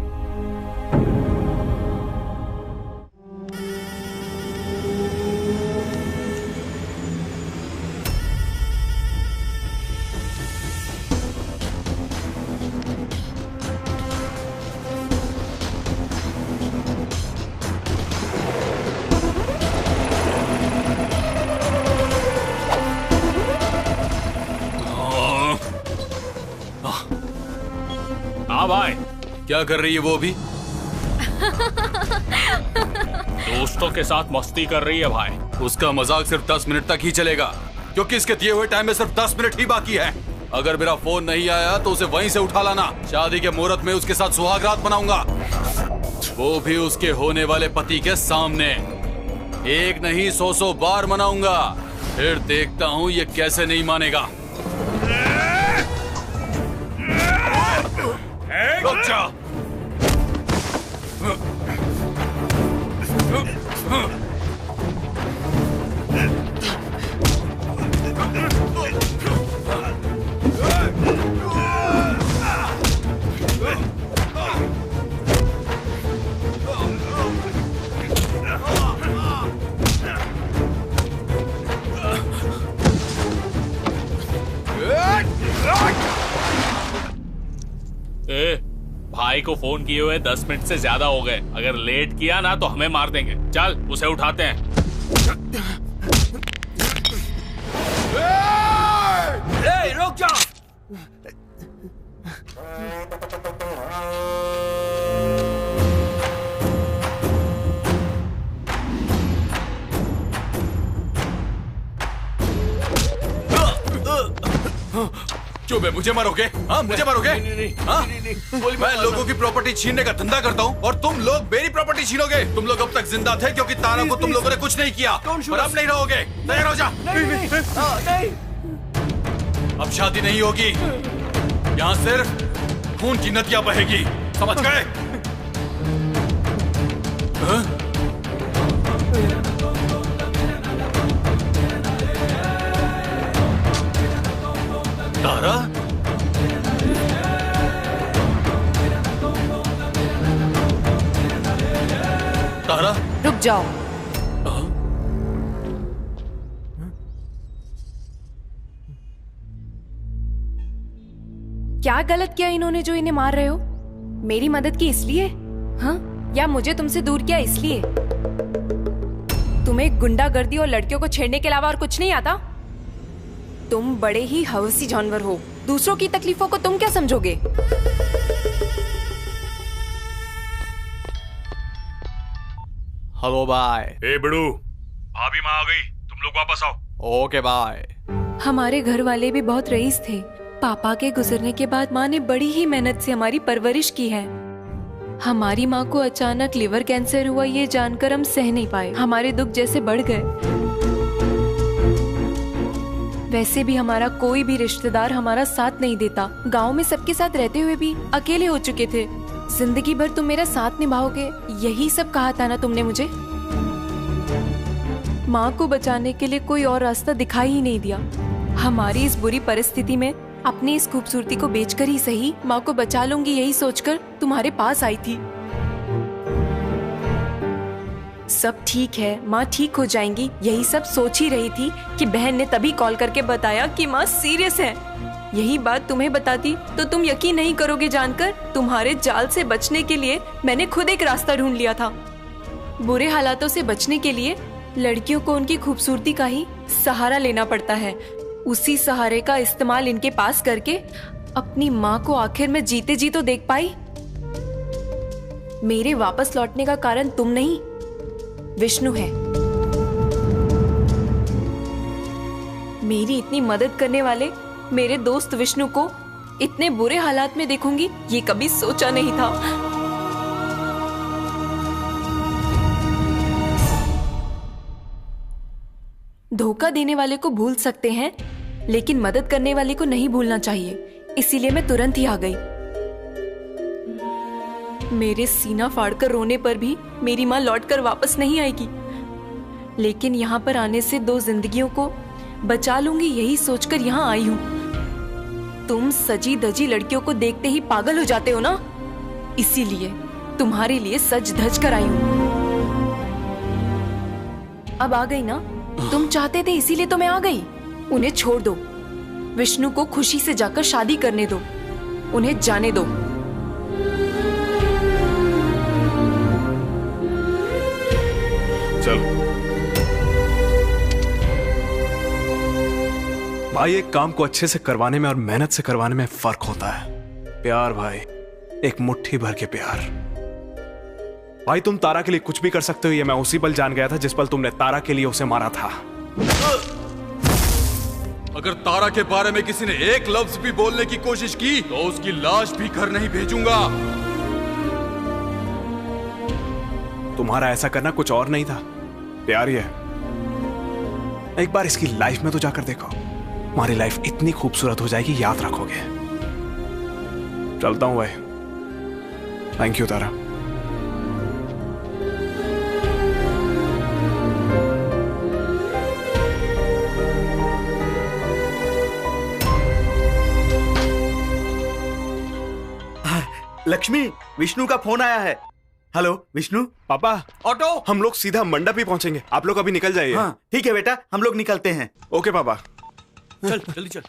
हाँ भाई, क्या कर रही है वो अभी? दोस्तों के साथ मस्ती कर रही है भाई। उसका मजाक सिर्फ 10 मिनट तक ही चलेगा, क्योंकि इसके दिए हुए टाइम में सिर्फ 10 मिनट ही बाकी है। अगर मेरा फोन नहीं आया तो उसे वहीं से उठा लाना। शादी के मुहूर्त में उसके साथ सुहाग रात मनाऊंगा, वो भी उसके होने वाले पति के सामने। एक नहीं 100 बार मनाऊंगा, फिर देखता हूँ ये कैसे नहीं मानेगा। रुक जा। भाई को फोन किए हुए 10 मिनट से ज्यादा हो गए। अगर लेट किया ना तो हमें मार देंगे। चल उसे उठाते हैं। रुक जा। क्यों बे, मुझे मारोगे? हाँ मुझे मारोगे? हाँ? मैं लोगों की प्रॉपर्टी छीनने का धंधा करता हूँ और तुम लोग मेरी प्रॉपर्टी छीनोगे। तुम लोग अब तक जिंदा थे क्योंकि तारा को तुम लोगों ने कुछ नहीं किया, पर अब नहीं रहोगे। तैयार हो जा। नहीं। अब शादी नहीं होगी, यहाँ सिर्फ खून की नदियां बहेगी, समझ गए? तारा? तारा? रुक जाओ। क्या गलत किया इन्होंने जो इन्हें मार रहे हो? मेरी मदद की इसलिए? हाँ? या मुझे तुमसे दूर किया इसलिए? तुम्हें गुंडागर्दी और लड़कियों को छेड़ने के अलावा और कुछ नहीं आता? तुम बड़े ही हवसी जानवर हो। दूसरों की तकलीफों को तुम क्या समझोगे? Hello bye. ए बिड़ू, भाभी माँ आ गई, तुम लोग वापस आओ। Okay bye. हमारे घर वाले भी बहुत रईस थे। पापा के गुजरने के बाद माँ ने बड़ी ही मेहनत से हमारी परवरिश की है। हमारी माँ को अचानक लिवर कैंसर हुआ, ये जानकर हम सह नहीं पाए। हमारे दुख जैसे बढ़ गए। वैसे भी हमारा कोई भी रिश्तेदार हमारा साथ नहीं देता। गांव में सबके साथ रहते हुए भी अकेले हो चुके थे। जिंदगी भर तुम मेरा साथ निभाओगे, यही सब कहा था ना तुमने मुझे। माँ को बचाने के लिए कोई और रास्ता दिखाई ही नहीं दिया। हमारी इस बुरी परिस्थिति में अपनी इस खूबसूरती को बेचकर ही सही माँ को बचा लूंगी, यही सोचकर तुम्हारे पास आई थी। सब ठीक है, माँ ठीक हो जाएंगी, यही सब सोच ही रही थी कि बहन ने तभी कॉल करके बताया कि माँ सीरियस है। यही बात तुम्हें बताती तो तुम यकीन नहीं करोगे जानकर। तुम्हारे जाल से बचने के लिए मैंने खुद एक रास्ता ढूंढ लिया था। बुरे हालातों से बचने के लिए लड़कियों को उनकी खूबसूरती का ही सहारा लेना पड़ता है। उसी सहारे का इस्तेमाल इनके पास करके अपनी माँ को आखिर में जीते जी तो देख पाई। मेरे वापस लौटने का कारण तुम नहीं, विष्णु है। मेरी इतनी मदद करने वाले मेरे दोस्त विष्णु को इतने बुरे हालात में देखूंगी, ये कभी सोचा नहीं था। धोखा देने वाले को भूल सकते हैं, लेकिन मदद करने वाले को नहीं भूलना चाहिए। इसीलिए मैं तुरंत ही आ गई। मेरे सीना फाड़कर रोने पर भी मेरी माँ लौटकर वापस नहीं आएगी, लेकिन यहाँ पर आने से 2 जिंदगियों को बचा लूंगी, यही सोचकर यहाँ आई हूँ। तुम सजी धजी लड़कियों को देखते ही पागल हो जाते हो ना, इसीलिए तुम्हारे लिए सज धज कर आई हूँ। अब आ गई ना? तुम चाहते थे इसीलिए तो मैं आ गई। उन्हें छोड़ दो, विष्णु को खुशी से जाकर शादी करने दो, उन्हें जाने दो। चल भाई, एक काम को अच्छे से करवाने में और मेहनत से करवाने में फर्क होता है। प्यार भाई, एक मुट्ठी भर के प्यार। भाई तुम तारा के लिए कुछ भी कर सकते हो, ये मैं उसी पल जान गया था जिस पल तुमने तारा के लिए उसे मारा था। अगर तारा के बारे में किसी ने एक लफ्ज भी बोलने की कोशिश की तो उसकी लाश भी घर नहीं भेजूंगा। तुम्हारा ऐसा करना कुछ और नहीं था, प्यार ही है। एक बार इसकी लाइफ में तो जाकर देखो, हमारी लाइफ इतनी खूबसूरत हो जाएगी, याद रखोगे। चलता हूं भाई, थैंक यू तारा। लक्ष्मी, विष्णु का फोन आया है। हेलो विष्णु। पापा ऑटो, हम लोग सीधा मंडप ही पहुंचेंगे, आप लोग अभी निकल जाइए। हाँ ठीक है बेटा, हम लोग निकलते हैं। ओके पापा। चल जल्दी चल।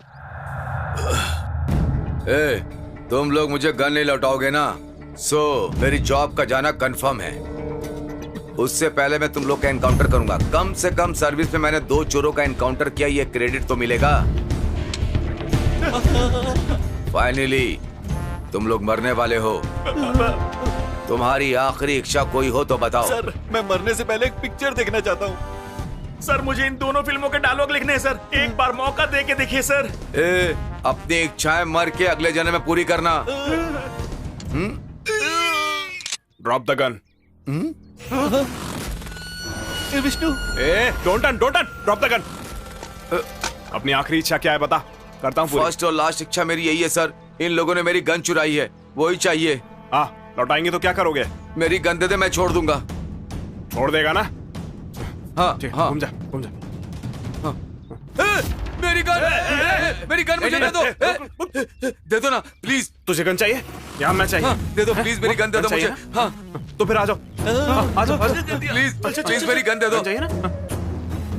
ए, तुम लोग मुझे गन नहीं लौटाओगे ना? सो मेरी जॉब का जाना कंफर्म है। उससे पहले मैं तुम लोग का एनकाउंटर करूंगा। कम से कम सर्विस में मैंने 2 चोरों का एनकाउंटर किया, ये क्रेडिट तो मिलेगा। फाइनली तुम लोग मरने वाले हो। तुम्हारी आखिरी इच्छा कोई हो तो बताओ। सर, मैं मरने से पहले एक पिक्चर देखना चाहता हूँ। सर मुझे इन दोनों फिल्मों के डायलॉग लिखने हैं सर, एक बार मौका दे के देखिए सर। अपनी इच्छाएं मर के अगले जन्म में पूरी करना। Drop the gun. Vishnu, don't turn, drop the gun. अपनी आखिरी इच्छा क्या है बता, करता हूँ। फर्स्ट और लास्ट इच्छा मेरी यही है सर। इन लोगों ने मेरी गन चुराई है, वही चाहिए। लौटाएंगे तो क्या करोगे? मेरी गन दे दे, मैं छोड़ दूंगा। छोड़ देगा ना? हाँ हाँ, घूम जा। हाँ। मेरी गन मुझे दे दो। दे दो ना प्लीज। तुझे गन चाहिए या मैं चाहिए? दे दो प्लीज, मेरी गन दे दो मुझे। हाँ तो फिर आ जाओ, आ जाओ प्लीज मेरी गन दे दो। चाहिए ना?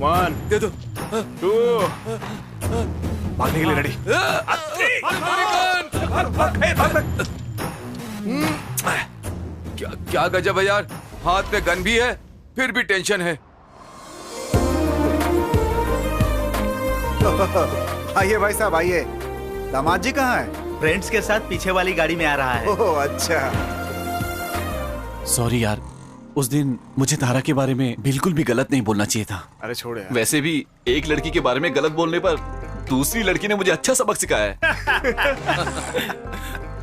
1 दे दो, 2 भागने के लिए रेडी। क्या गजब है यार, हाथ में गन भी है फिर भी टेंशन है। आइए भाई साहब आइए। दामाद जी कहाँ है? फ्रेंड्स के साथ पीछे वाली गाड़ी में आ रहा है। ओह अच्छा। सॉरी यार, उस दिन मुझे तारा के बारे में बिल्कुल भी गलत नहीं बोलना चाहिए था। अरे छोड़ यार। वैसे भी एक लड़की के बारे में गलत बोलने पर दूसरी लड़की ने मुझे अच्छा सबक सिखाया है।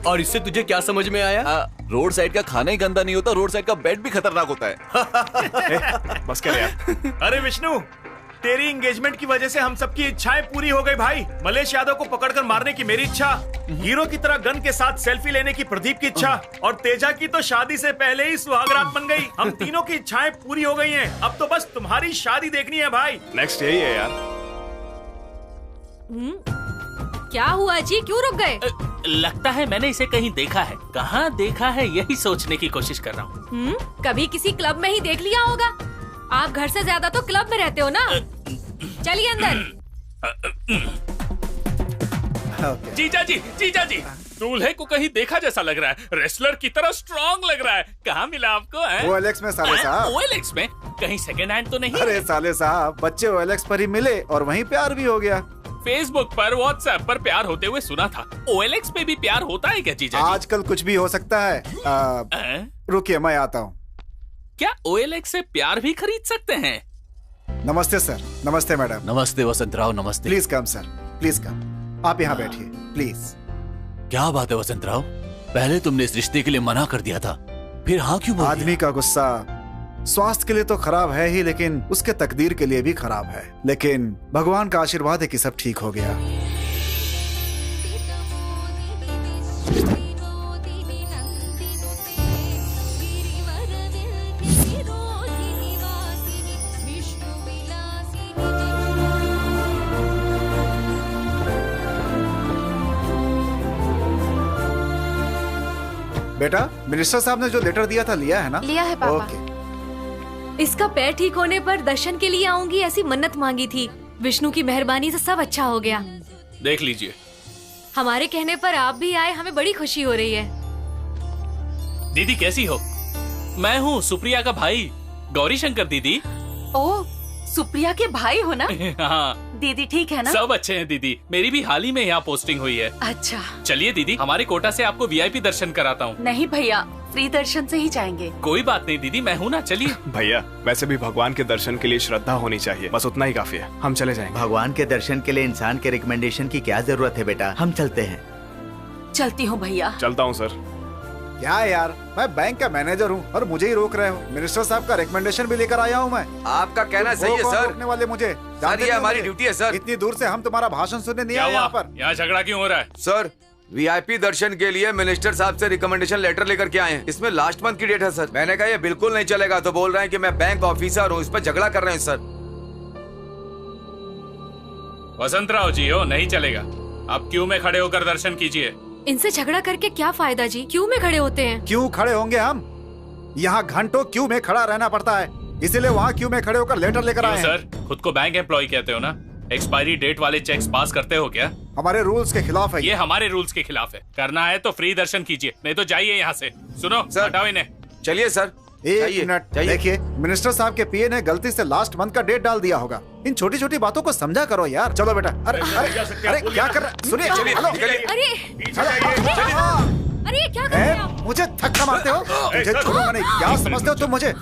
और इससे तुझे क्या समझ में आया? रोड साइड का खाना ही गंदा नहीं होता, रोड साइड का बेड भी खतरनाक होता है। बस कर यार। अरे विष्णु, तेरी एंगेजमेंट की वजह से हम सबकी इच्छाएं पूरी हो गई भाई। मलेश यादव को पकड़कर मारने की मेरी इच्छा, हीरो की तरह गन के साथ सेल्फी लेने की प्रदीप की इच्छा, और तेजा की तो शादी से पहले ही सुहागरात बन गई। हम तीनों की इच्छाएं पूरी हो गई हैं। अब तो बस तुम्हारी शादी देखनी है भाई। नेक्स्ट यही है यार। क्या हुआ जी, क्यों रुक गए? लगता है मैंने इसे कहीं देखा है। कहाँ देखा है यही सोचने की कोशिश कर रहा हूँ। कभी किसी क्लब में ही देख लिया होगा। आप घर से ज्यादा तो क्लब में रहते हो ना। चलिए अंदर। जीजा जी, दूल्हे को कहीं देखा जैसा लग रहा है। रेसलर की तरह स्ट्रॉन्ग लग रहा है। कहाँ मिला आपको? OLX में साले साहब। OLX में? कहीं सेकंड हैंड तो नहीं? अरे साले साहब, बच्चे OLX पर ही मिले और वहीं प्यार भी हो गया। फेसबुक पर, व्हाट्सएप पर प्यार होते हुए सुना था। OLX पे भी प्यार होता है क्या जीजा जी? आजकल कुछ भी हो सकता है। रुकिए मैं आता हूँ। क्या OLX से प्यार भी खरीद सकते हैं? नमस्ते सर। नमस्ते मैडम। नमस्ते वसंत राव। नमस्ते। Please come sir, please come. आप यहाँ बैठिए प्लीज। क्या बात है वसंत राव, पहले तुमने इस रिश्ते के लिए मना कर दिया था, फिर हाँ क्यों बोल दिया? आदमी का गुस्सा स्वास्थ्य के लिए तो खराब है ही, लेकिन उसके तकदीर के लिए भी खराब है। लेकिन भगवान का आशीर्वाद है कि सब ठीक हो गया। बेटा, मिनिस्टर साहब ने जो लेटर दिया था लिया है ना? लिया है पापा। ओके। इसका पैर ठीक होने पर दर्शन के लिए आऊंगी ऐसी मन्नत मांगी थी। विष्णु की मेहरबानी से सब अच्छा हो गया। देख लीजिए। हमारे कहने पर आप भी आए, हमें बड़ी खुशी हो रही है। दीदी कैसी हो? मैं हूँ सुप्रिया का भाई, गौरी शंकर दीदी। ओह, सुप्रिया के भाई हो ना? हाँ। दीदी ठीक है ना? सब अच्छे हैं दीदी। मेरी भी हाल ही में यहाँ पोस्टिंग हुई है। अच्छा। चलिए दीदी, हमारे कोटा से आपको VIP दर्शन कराता हूँ। नहीं भैया, फ्री दर्शन से ही जाएंगे। कोई बात नहीं दीदी, मैं हूँ ना, चलिए। भैया वैसे भी भगवान के दर्शन के लिए श्रद्धा होनी चाहिए, बस उतना ही काफी है। हम चले जाएंगे। भगवान के दर्शन के लिए इंसान के रिकमेंडेशन की क्या जरूरत है बेटा, हम चलते हैं। चलती हूँ भैया। चलता हूँ सर। क्या यार, मैं बैंक का मैनेजर हूँ और मुझे ही रोक रहे हो। मिनिस्टर साहब का रिकमेंडेशन भी लेकर आया हूँ मैं। आपका कहना सही है सर। रोकने वाले मुझे सर, ये हमारी ड्यूटी है सर। इतनी दूर से हम तुम्हारा भाषण सुनने नहीं आए यहाँ पर। यहाँ झगड़ा क्यों हो रहा है? सर वीआईपी दर्शन के लिए मिनिस्टर साहब से रिकमेंडेशन लेटर लेकर के आए हैं। इसमें लास्ट मंथ की डेट है सर। मैंने कहा ये बिल्कुल नहीं चलेगा, तो बोल रहे हैं कि मैं बैंक ऑफिसर हूँ, इस पर झगड़ा कर रहे हैं सर। वसंतराव जी हो, नहीं चलेगा। आप क्यू में खड़े होकर दर्शन कीजिए। इनसे झगड़ा करके क्या फायदा जी? क्यू में खड़े होते हैं। क्यों खड़े होंगे हम? यहाँ घंटों क्यू में खड़ा रहना पड़ता है, इसीलिए वहाँ क्यू में खड़े होकर लेटर लेकर आए हैं। सर खुद को बैंक एम्प्लॉय कहते हो ना, एक्सपायरी डेट वाले चेक्स पास करते हो क्या? हमारे रूल्स के खिलाफ है ये हमारे रूल्स के खिलाफ है। करना है तो फ्री दर्शन कीजिए, नहीं तो जाइए यहाँ से। सुनो सर, हटाओ इन्हें। चलिए सर। एक मिनट देखिए, मिनिस्टर साहब के पीए ने गलती से लास्ट मंथ का डेट डाल दिया होगा। इन छोटी छोटी बातों को समझा करो यार। चलो बेटा। अरे क्या कर रहे? सुनिए, अरे क्या कर रहे हो? मुझे धक्का मारते हो? मुझे छोड़ूंगा नहीं, क्या समझते हो तुम मुझे?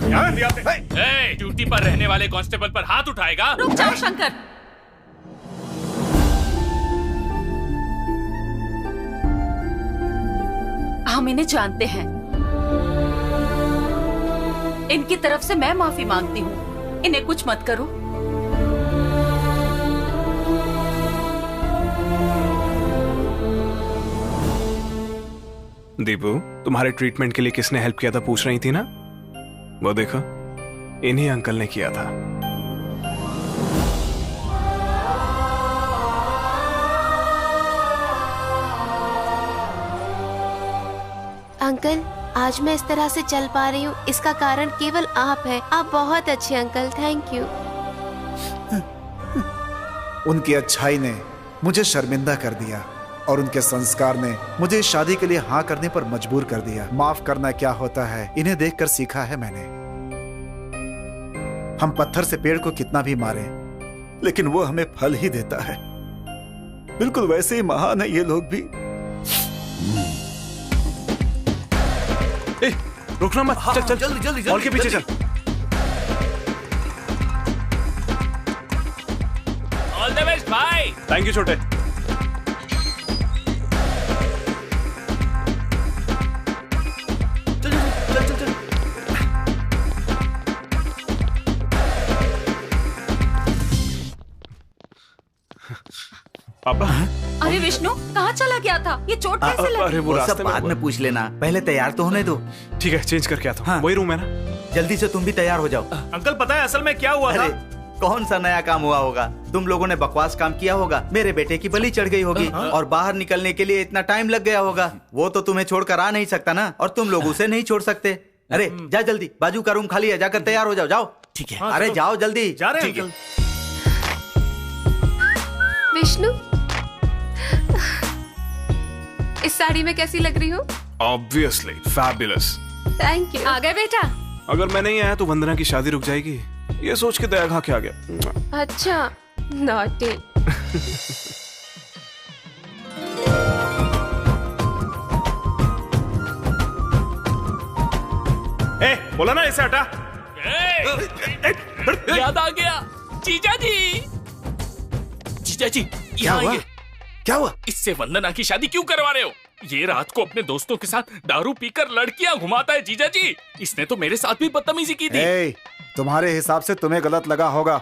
ड्यूटी पर रहने वाले कांस्टेबल पर हाथ उठाएगा? रुक जाओ शंकर। हम इन्हें जानते हैं, इनकी तरफ से मैं माफी मांगती हूँ। इन्हें कुछ मत करो। दीपू, तुम्हारे ट्रीटमेंट के लिए किसने हेल्प किया था पूछ रही थी ना? वो देखो, इन्हीं अंकल ने किया था। अंकल, आज मैं इस तरह से चल पा रही हूँ, इसका कारण केवल आप हैं। आप बहुत अच्छे अंकल, थैंक यू। उनकी अच्छाई ने मुझे शर्मिंदा कर दिया और उनके संस्कार ने मुझे इस शादी के लिए हाँ करने पर मजबूर कर दिया। माफ करना क्या होता है, इन्हें देखकर सीखा है मैंने। हम पत्थर से पेड़ को कितना भी मारें, लेकिन वो हमें फल ही देता है। बिल्कुल वैसे ही महान है ये लोग भी। रुकना मत। चल चल जल्दी जल्दी मॉल के पीछे चल। ऑल द बेस्ट भाई। थैंक यू छोटे। पापा। अरे विष्णु, कहाँ चला गया था? ये चोट कैसे लगी? अरे वो सब बाद में पूछ लेना, पहले तैयार तो होने दो। ठीक है, चेंज करके आता हूँ। वही रूम है ना? जल्दी से तुम भी तैयार हो जाओ। अंकल पता है असल में क्या हुआ था? कौन सा नया काम हुआ होगा? तुम लोगों ने बकवास काम किया होगा, मेरे बेटे की बलि चढ़ गई होगी और बाहर निकलने के लिए इतना टाइम लग गया होगा। वो तो तुम्हें छोड़कर आ नहीं सकता ना, और तुम लोग उसे नहीं छोड़ सकते। अरे जा जल्दी, बाजू का रूम खाली है, जाकर तैयार हो जाओ। जाओ। ठीक है। अरे जाओ जल्दी। जा रहे हैं अंकल। विष्णु, इस साड़ी में कैसी लग रही हूँ? Obviously, fabulous. Thank you. आ गए बेटा? अगर मैं नहीं आया तो वंदना की शादी रुक जाएगी, ये सोच के दया खा के आ गया। अच्छा, नॉटी। बोला ना ऐसे हटा। याद आ गया। जीजा जी, जीजा जी यहाँ आइए। क्या हुआ? इससे वंदना की शादी क्यों करवा रहे हो? ये रात को अपने दोस्तों के साथ दारू पीकर लड़कियां घुमाता है जीजा जी। इसने तो मेरे साथ भी बदतमीजी की थी। तुम्हारे हिसाब से तुम्हें गलत लगा होगा,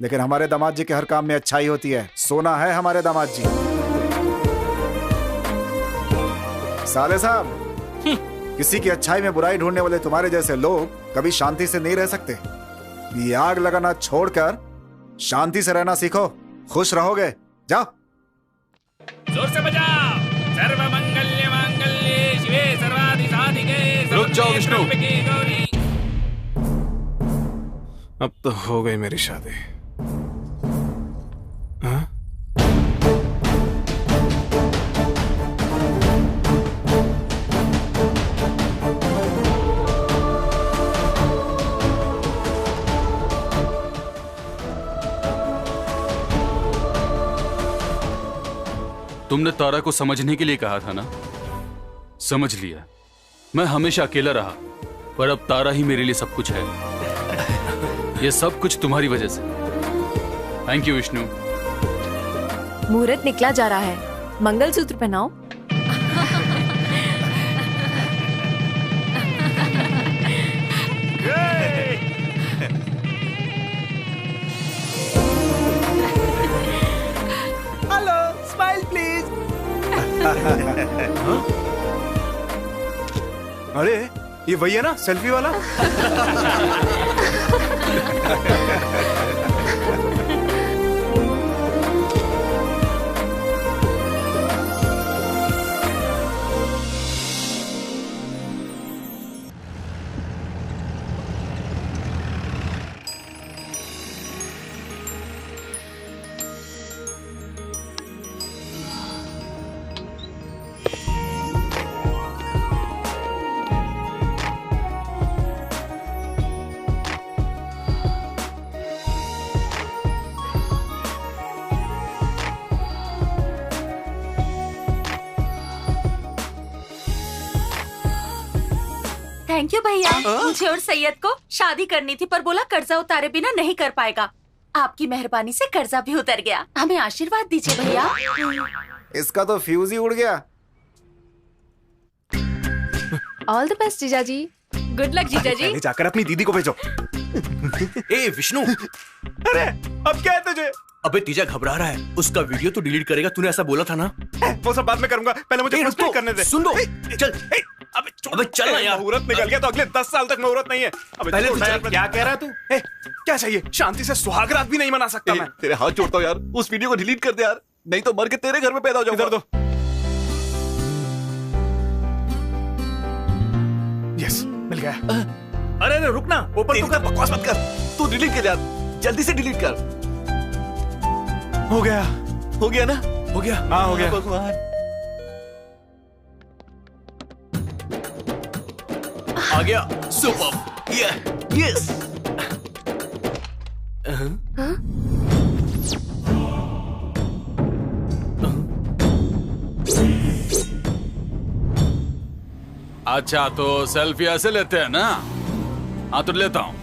लेकिन हमारे दामाद जी के हर काम में अच्छाई होती है। सोना है हमारे दामाद जी। साले साहब, किसी की अच्छाई में बुराई ढूंढने वाले तुम्हारे जैसे लोग कभी शांति से नहीं रह सकते। ये आग लगाना छोड़कर शांति से रहना सीखो, खुश रहोगे। जाओ। जोर से बजाओ। सर्वमंगल्य मांगल्ये शिवे सर्वादि साधिके। रुक जाओ विष्णु। अब तो हो गई मेरी शादी। हाँ? तुमने तारा को समझने के लिए कहा था ना? समझ लिया। मैं हमेशा अकेला रहा, पर अब तारा ही मेरे लिए सब कुछ है। ये सब कुछ तुम्हारी वजह से। Thank you Vishnu. मुहूर्त निकला जा रहा है, मंगलसूत्र पहनाओ। Hello, smile please. अरे ये वही है ना सेल्फी वाला? थैंक यू भैया। मुझे और सैयद को शादी करनी थी, पर बोला कर्जा उतारे बिना नहीं कर पाएगा। आपकी मेहरबानी से कर्जा भी उतर गया। हमें आशीर्वाद दीजिए भैया। इसका तो फ्यूज ही उड़ गया। ऑल द बेस्ट जीजा जी। गुड लक जीजा जी। जाकर अपनी दीदी को भेजो। ए विष्णु, अरे अब क्या है तुझे? अबे तीजा घबरा रहा है, उसका वीडियो तो डिलीट करेगा, तूने ऐसा बोला था ना। वो सब बाद में करूंगा, पहले मुझे फर्स्ट करने दे। सुन दो, चल। अबे चल ना यार। मुहूर्त निकल गया तो अगले 10 साल तक मुहूर्त नहीं है। अबे पहले छोड़ यार, क्या कह रहा है तू? क्या चाहिए? शांति से सुहाग रात भी नहीं मना सकता मैं। तेरे हाथ जोड़ता हूँ यार, उस वीडियो को डिलीट कर दे यार, नहीं तो मर के तेरे घर में पैदा हो जाऊंगा। इधर दो। यस, मिल गया। अरे रुकना, ओपन तो कर। बकवास मत कर, तू डिलीट कर यार, जल्दी से डिलीट कर। हो गया ना? हो गया। हाँ हो गया। भगवान आ गया। सुपर। यस। अच्छा तो सेल्फी ऐसे लेते हैं ना? हाँ तो लेता हूँ।